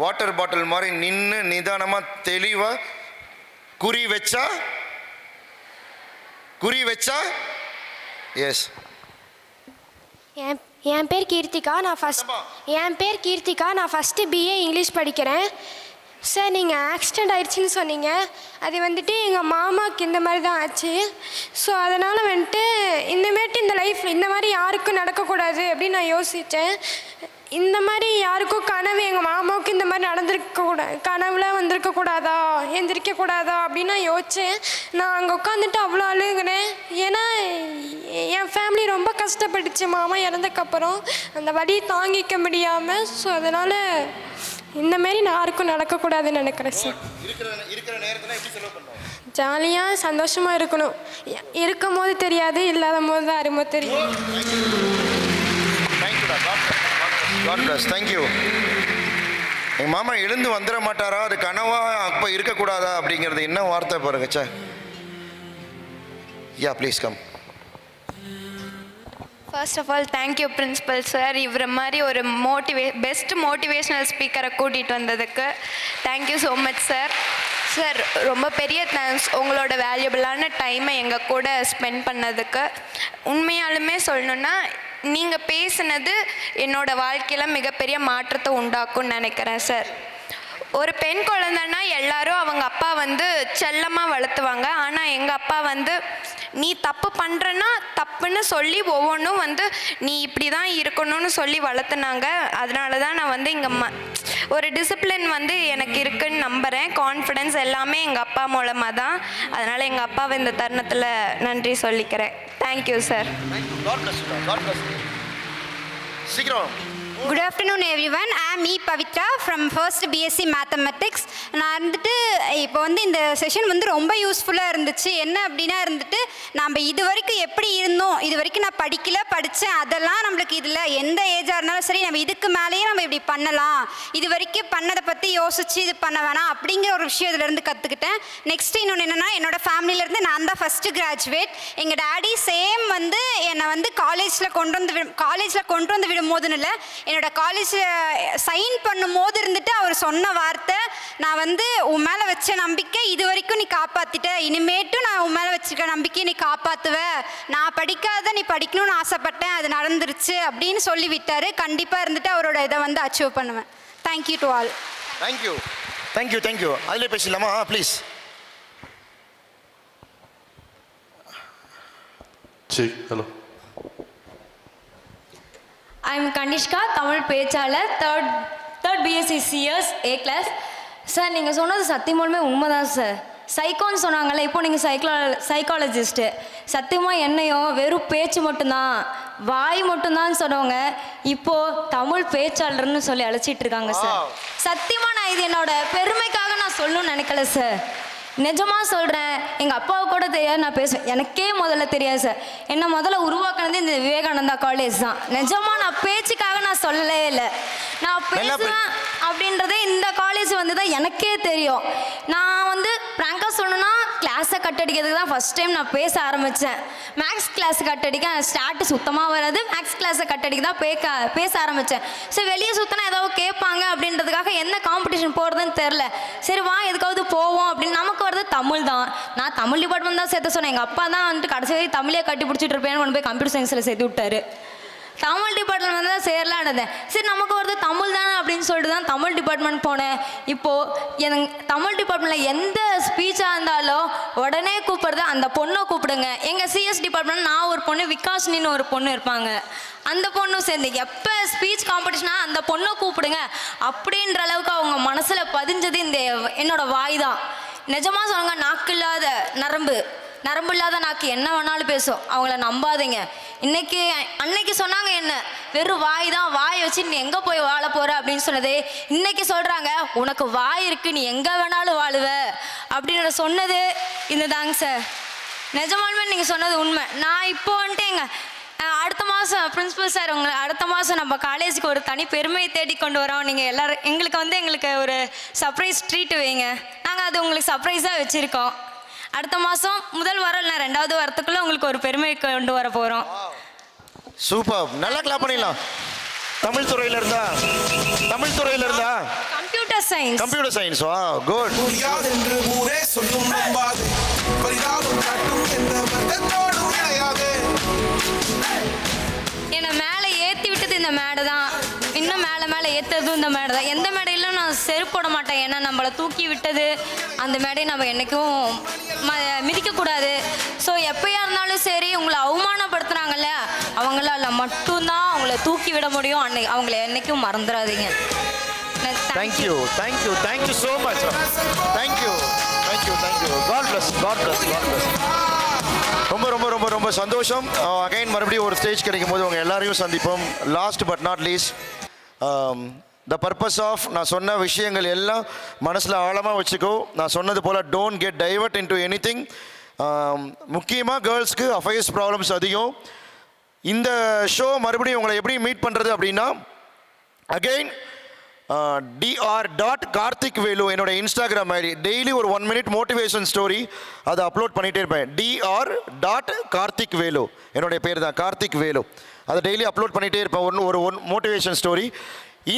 வாட்டர் பாட்டில் மாதிரி நின்று நிதானமாக தெளிவாக குறி வச்சா எஸ். என் பேர் கீர்த்திகா. நான் ஃபஸ்ட்டு பிஏ இங்கிலீஷ் படிக்கிறேன். சார், நீங்கள் ஆக்சிடெண்ட் ஆயிடுச்சுன்னு சொன்னீங்க. அது எங்கள் மாமாவுக்கு இந்த மாதிரி தான் ஆச்சு. ஸோ அதனால் இந்தமாரி இந்த லைஃப் இந்த மாதிரி யாருக்கும் நடக்கக்கூடாது அப்படின்னு நான் யோசித்தேன். இந்த மாதிரி யாருக்கும் கனவு எங்கள் மாமாவுக்கு இந்த மாதிரி நடந்திருக்கக்கூடாது, கனவுல வந்திருக்கக்கூடாதா, எந்திரிக்கக்கூடாதா அப்படின்னு நான் யோசித்தேன். நான் அங்கே உட்காந்துட்டு அவ்வளோ அழுகுறேன். ஏன்னா என் ஃபேமிலி ரொம்ப கஷ்டப்பட்டுச்சு மாமா இறந்தக்கப்புறம், அந்த வலி தாங்கிக்க முடியாமல். ஸோ அதனால் இந்தமாரி யாருக்கும் நடக்கக்கூடாதுன்னு நினைக்கிறேன் சார். ஜாலியாக சந்தோஷமாக இருக்கணும். இருக்கும் போது தெரியாது, இல்லாத போது தான் அருமை தெரியும். தேங்க்யூ. எங்கள் மாமா எழுந்து வந்துட மாட்டாரா, அது கனவா அப்போ இருக்கக்கூடாதா அப்படிங்கிறது என்ன வார்த்தை பாருங்க. Say yeah please come. First of all thank you principal sir, இவரை மாதிரி ஒரு பெஸ்ட் மோட்டிவேஷ்னல் ஸ்பீக்கரை கூட்டிகிட்டு வந்ததுக்கு thank you so much sir. Sir, ரொம்ப பெரிய தேங்க்ஸ் உங்களோட வேல்யூபிளான டைமை எங்கள் கூட ஸ்பெண்ட் பண்ணதுக்கு. உண்மையாலுமே சொல்லணுன்னா நீங்கள் பேசுனது என்னோட வாழ்க்கையில் மிகப்பெரிய மாற்றத்தை உண்டாக்கும்னு நினைக்கிறேன் சார். ஒரு பெண் குழந்தைன்னா எல்லாரும் அவங்க அப்பா செல்லமாக வளர்த்துவாங்க. ஆனால் எங்கள் அப்பா நீ தப்பு பண்ணுறன்னா தப்புன்னு சொல்லி ஒவ்வொன்றும் நீ இப்படி தான் இருக்கணும்னு சொல்லி வளர்த்துனாங்க. அதனால தான் நான் இங்கே ஒரு டிசிப்ளின் எனக்கு இருக்குன்னு நம்புகிறேன். கான்ஃபிடென்ஸ் எல்லாமே எங்கள் அப்பா மூலமாக தான். அதனால் எங்கள் அப்பாவை இந்த தருணத்தில் நன்றி சொல்லிக்கிறேன். Thank you sir. சீக்கிரம். Good afternoon everyone. I am E. Pavitra from first BSc Mathematics. நான் இப்போ இந்த செஷன் ரொம்ப யூஸ்ஃபுல்லாக இருந்துச்சு. என்ன அப்படின்னா நம்ம இது வரைக்கும் எப்படி இருந்தோம், இது வரைக்கும் நான் படித்தேன், அதெல்லாம் நம்மளுக்கு இதில் எந்த ஏஜாக இருந்தாலும் சரி நம்ம இதுக்கு மேலேயே நம்ம இப்படி பண்ணலாம், இது வரைக்கும் பண்ணதை பற்றி யோசித்து இது பண்ண வேணாம் அப்படிங்கிற ஒரு விஷயம் இதிலேருந்து கற்றுக்கிட்டேன். நெக்ஸ்ட் இன்னொன்று என்னென்னா, என்னோடய ஃபேமிலியிலேருந்து நான் தான் ஃபஸ்ட்டு கிராஜுவேட். எங்கள் டேடி சேம் என்னை காலேஜில் கொண்டு வந்து விடும்போதுன்னு இல்லை, என்னோட காலேஜில் சைன் பண்ணும்போது அவர் சொன்ன வார்த்தை, நான் வந்து உன் மேலே வச்ச நம்பிக்கை இது வரைக்கும் நீ காப்பாற்றிட்ட, இனிமேட்டும் நான் உன் மேலே வச்சுருக்க நம்பிக்கையை நீ காப்பாற்றுவ, நான் படிக்காத நீ படிக்கணும்னு ஆசைப்பட்டேன், அது நடந்துருச்சு அப்படின்னு சொல்லி விட்டார். கண்டிப்பாக இருந்துட்டு அவரோட இதை வந்து அச்சீவ் பண்ணுவேன். Thank you to all. Thank you thank you thank you. அதிலே பேசலாமா? ப்ளீஸ். சரி, hello. I am Kanishka, Tamil பேச்சாளர், third BSc CS A class. Sir நீங்கள் சொன்னது சத்தியமாலுமே உண்மைதான் சார். சைக்கோன்னு சொன்னாங்கல்ல, இப்போ நீங்கள் சைக்காலஜிஸ்ட்டு. சத்தியமாக என்னையும் வெறும் பேச்சு மட்டும்தான், வாய் மட்டும்தான் சொன்னவங்க இப்போது தமிழ் பேச்சாளர்னு சொல்லி அழைச்சிட்டு இருக்காங்க சார். சத்தியமாக நான் இது என்னோட பெருமைக்காக நான் சொல்லணும்னு நினைக்கல சார். நிஜமாக சொல்கிறேன், எங்கள் அப்பாவுக்கு கூட தெரியாது நான் பேசுவேன். எனக்கே முதல்ல தெரியாது சார். என்னை முதல்ல உருவாக்குனது இந்த விவேகானந்தா காலேஜ் தான். நிஜமாக நான் பேச்சுக்காக நான் சொல்லவே இல்லை. நான் பேசுவேன் அப்படின்றதே இந்த காலேஜ் வந்து தான் எனக்கே தெரியும். நான் வந்து ப்ராங்காக சொல்லணும்னா கிளாஸை கட்டடிக்கிறதுக்கு தான் ஃபஸ்ட் டைம் நான் பேச ஆரம்பித்தேன். மேக்ஸ் கிளாஸ் கட்டடிக்க ஸ்டார்ட் சுத்தமாக வராது, மேக்ஸ் கிளாஸை கட்டடிக்க தான் பேச ஆரம்பித்தேன். சரி, வெளியே சுற்றினா ஏதாவது கேட்பாங்க அப்படின்றதுக்காக என்ன காம்படிஷன் போகிறதுன்னு தெரில. சரி வா எதுக்காவது போவோம் அப்படின்னு. நமக்கு வரது தமிழ் தான். நான் தமிழ் டிபார்ட்மெண்ட் தான் சேர்த்து சொன்னேன். எங்கள் அப்பா தான் வந்துட்டு கடைசி வரைக்கும் தமிழே கட்டி பிடிச்சிட்டு இருப்பேன்னு கொண்டு போய் கம்ப்யூட்டர் சயின்ஸில் சேர்த்து விட்டாரு. தமிழ் டிபார்ட்மெண்ட் வந்து தான் சேரலாம் இருந்தேன். சரி நமக்கு வருது தமிழ் தானே அப்படின்னு சொல்லிட்டு தான் தமிழ் டிபார்ட்மெண்ட் போனேன். இப்போது எனக்கு தமிழ் டிபார்ட்மெண்ட்டில் எந்த ஸ்பீச்சாக இருந்தாலும் உடனே கூப்பிடுறது அந்த பொண்ணை கூப்பிடுங்க. எங்கள் சிஎஸ் டிபார்ட்மெண்ட் நான் ஒரு பொண்ணு, விகாஷ்னின்னு ஒரு பொண்ணு இருப்பாங்க, அந்த பொண்ணும் சேர்ந்து எப்போ ஸ்பீச் காம்படிஷனாக அந்த பொண்ணை கூப்பிடுங்க அப்படின்ற அளவுக்கு அவங்க மனசில் பதிஞ்சது இந்த என்னோட வாய் தான். நிஜமாக சொல்லுங்க, நாக்கு இல்லாத நரம்பு இல்லாத நாக்கு என்ன வேணாலும் பேசும். அவங்கள நம்பாதீங்க. அன்னைக்கு சொன்னாங்க என்ன வெறும் வாய் தான், வாய் வச்சு நீ எங்கே போய் வாழ போகிற அப்படின்னு சொன்னது. இன்னைக்கு சொல்கிறாங்க உனக்கு வாய் இருக்கு, நீ எங்கே வேணாலும் வாழுவ அப்படின்னு சொன்னது இந்த தாங்க சார். நிஜமாலுமே நீங்கள் சொன்னது உண்மை. நான் இப்போ வந்துட்டு அடுத்த மாதம் பிரின்ஸிபல் சார் அடுத்த மாதம் நம்ம காலேஜுக்கு ஒரு தனி பெருமையை தேடி கொண்டு வரோம். நீங்கள் எல்லோரும் எங்களுக்கு ஒரு சர்ப்ரைஸ் ட்ரீட் வைங்க. நாங்கள் அது உங்களுக்கு சர்ப்ரைஸாக வச்சுருக்கோம். அடுத்த மாதம் முதல் வாரம் இல்லை 2வது வாரத்துக்குள்ளே உங்களுக்கு ஒரு பெருமை கொண்டு வர போகிறோம். சூப்பர், நல்லா கிளாப் பண்ணிடலாம். தமிழ் துறையில இருந்தா கம்ப்யூட்டர் சயின்ஸ். வா குட். என்னை மேலே ஏற்றி விட்டது இந்த மேடை தான், இன்னும் மேலே ஏற்றுறதும் இந்த மேடை தான். எந்த மேடையிலும் நான் செருப்பு போட மாட்டேன். ஏன்னா நம்மளை தூக்கி விட்டது அந்த மேடையை நம்ம என்றைக்கும் மிதிக்கக்கூடாது. ஸோ எப்போயா இருந்தாலும் சரி, உங்களை அவமானப்படுத்துகிறாங்கல்ல அவங்களால மட்டும்தான் அவங்கள தூக்கி விட முடியும். அவங்கள என்றைக்கும் மறந்துடாதீங்க. Thank you so much. Thank you. God bless. ரொம்ப ரொம்ப ரொம்ப ரொம்ப சந்தோஷம். அகைன் மறுபடியும் ஒரு ஸ்டேஜ் கிடைக்கும் போது உங்கள் எல்லாரையும் சந்திப்போம். Last but not least, the purpose of நான் சொன்ன விஷயங்கள் எல்லாம் மனசில் ஆழமாக வச்சுக்கோ. நான் சொன்னது போல் don't get diverted into anything. முக்கியமாக கேர்ள்ஸ்க்கு அஃபேர்ஸ் ப்ராப்ளம்ஸ் அதிகம். இந்த ஷோ மறுபடியும் உங்களை எப்படி மீட் பண்ணுறது அப்படின்னா, அகெயின் dr.karthikvelu என்னோட இன்ஸ்டாகிராம் ஐடி. டெய்லி ஒரு 1 minute மோட்டிவேஷன் ஸ்டோரி அதை அப்லோட் பண்ணிகிட்டே இருப்பேன். dr.karthikvelu என்னுடைய பேர் தான், கார்த்திக் வேலு. அதை டெய்லி அப்லோட் பண்ணிகிட்டே இருப்பேன், ஒரு மோட்டிவேஷன் ஸ்டோரி.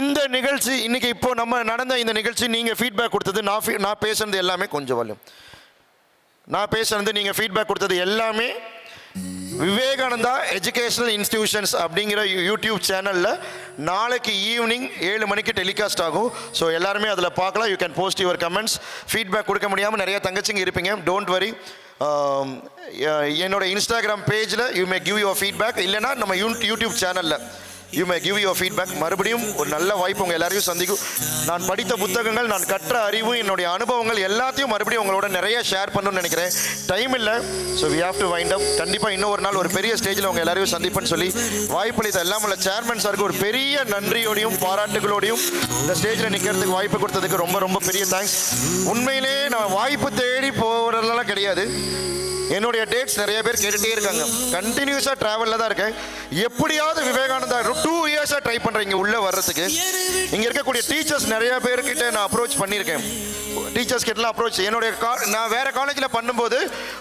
இந்த நிகழ்ச்சி இன்றைக்கி இப்போ நம்ம நடந்த இந்த நிகழ்ச்சி நீங்கள் ஃபீட்பேக் கொடுத்தது, நான் பேசுனது எல்லாமே கொஞ்சம் வால்யூம், நான் பேசுனது நீங்கள் ஃபீட்பேக் கொடுத்தது எல்லாமே விவேகானந்தா எஜுகேஷனல் இன்ஸ்டிடியூஷன்ஸ் அப்படிங்கிற யூடியூப் சேனலில் நாளைக்கு ஈவினிங் 7 மணிக்கு டெலிகாஸ்ட் ஆகும். ஸோ எல்லாருமே அதில் பார்க்கலாம். You can post your comments. Feedback கொடுக்க முடியாமல் நிறைய தங்கச்சிங்க இருப்பீங்க, டோன்ட் வரி. என்னோட இன்ஸ்டாகிராம் பேஜில் you may give your feedback, இல்லைனா நம்ம யூடியூப் சேனலில் you may give your feedback. மறுபடியும் ஒரு நல்ல வாய்ப்பு உங்கள் எல்லாரையும் சந்திக்கும். நான் படித்த புத்தகங்கள், நான் கற்ற அறிவு, என்னுடைய அனுபவங்கள் எல்லாத்தையும் மறுபடியும் உங்களோட நிறைய ஷேர் பண்ணணும்னு நினைக்கிறேன். டைம் இல்லை, so we have to wind up. கண்டிப்பாக இன்னும் ஒரு நாள் ஒரு பெரிய ஸ்டேஜில் உங்கள் எல்லாரையும் சந்திப்பேன்னு சொல்லி வாய்ப்பளித்த எல்லாம் உள்ள சேர்மன் சாருக்கு ஒரு பெரிய நன்றியோடையும் பாராட்டுகளோடையும் இந்த ஸ்டேஜில் நிற்கிறதுக்கு வாய்ப்பு கொடுத்ததுக்கு ரொம்ப ரொம்ப பெரிய தேங்க்ஸ். உண்மையிலே நான் வாய்ப்பு தேடி போகிறதெல்லாம் கிடையாது. என்னுடைய டேட்ஸ் நிறைய பேர் கேட்டுகிட்டே இருக்காங்க. கண்டினியூஸாக ட்ராவலில் தான் இருக்கேன். எப்படியாவது விவேகானந்தா 2 இயர்ஸாக ட்ரை பண்ணுறேன் இங்கே உள்ளே வர்றதுக்கு. இங்கே இருக்கக்கூடிய டீச்சர்ஸ் நிறைய பேர்கிட்ட நான் அப்ரோச் பண்ணியிருக்கேன். டீச்சர்ஸ் கிட்டலாம் அப்ரோச், என்னுடைய நான் வேறு காலேஜில் பண்ணும்போது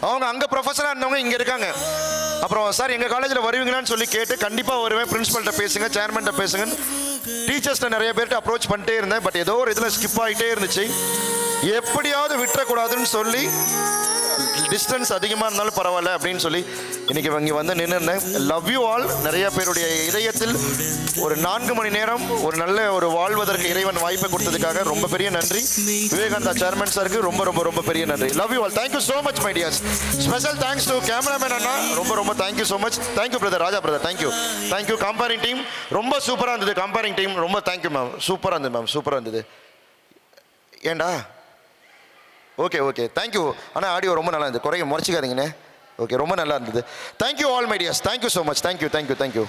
அவங்க அங்கே ப்ரொஃபஸராக இருந்தவங்க இங்கே இருக்காங்க. அப்புறம் சார் எங்கள் காலேஜில் வருவீங்களான்னு சொல்லி கேட்டு கண்டிப்பாக வருவேன், பிரின்ஸிபல்கிட்ட பேசுங்க, சேர்மன்கிட்ட பேசுங்க, டீச்சர்ஸ்ட்ட நிறைய பேர்கிட்ட அப்ரோச் பண்ணிட்டே இருந்தேன். பட் ஏதோ ஒரு இதில் ஸ்கிப் ஆகிட்டே இருந்துச்சு. எப்படியாவது விட்டுறக்கூடாதுன்னு சொல்லி டிஸ்டன்ஸ் அதிகமாக இருந்தாலும் பரவாயில்ல அப்படின்னு சொல்லி இன்னைக்கு இங்கே வந்து நின்றுருந்தேன். Love you all. நிறைய பேருடைய இதயத்தில் ஒரு 4 மணி நேரம் ஒரு நல்ல ஒரு வாழ்வதற்கு இறைவன் வாய்ப்பை கொடுத்ததுக்காக ரொம்ப பெரிய நன்றி. விவேகானந்தா சேர்மன் சாருக்கு ரொம்ப ரொம்ப ரொம்ப பெரிய நன்றி. Love you all. Thank you so much my dears. Special thanks to cameraman அண்ணா, ரொம்ப ரொம்ப thank you so much. Thank you brother, Raja brother, thank you thank you. Compering team ரொம்ப சூப்பராக இருந்தது. கம்பேரிங் டீம் ரொம்ப தேங்க்யூ மேம், சூப்பராக இருந்தது மேம், சூப்பராக இருந்தது. ஏண்டா ஓகே ஓகே தேங்க்யூ. ஆனால் ஆடியோ ரொம்ப நல்லா இருந்தது, குறைய முறைச்சிக்காதீங்கண்ணே. ஓகே ரொம்ப நல்லா இருந்தது. Thank you all my dears, thank you so much, thank you thank you thank you.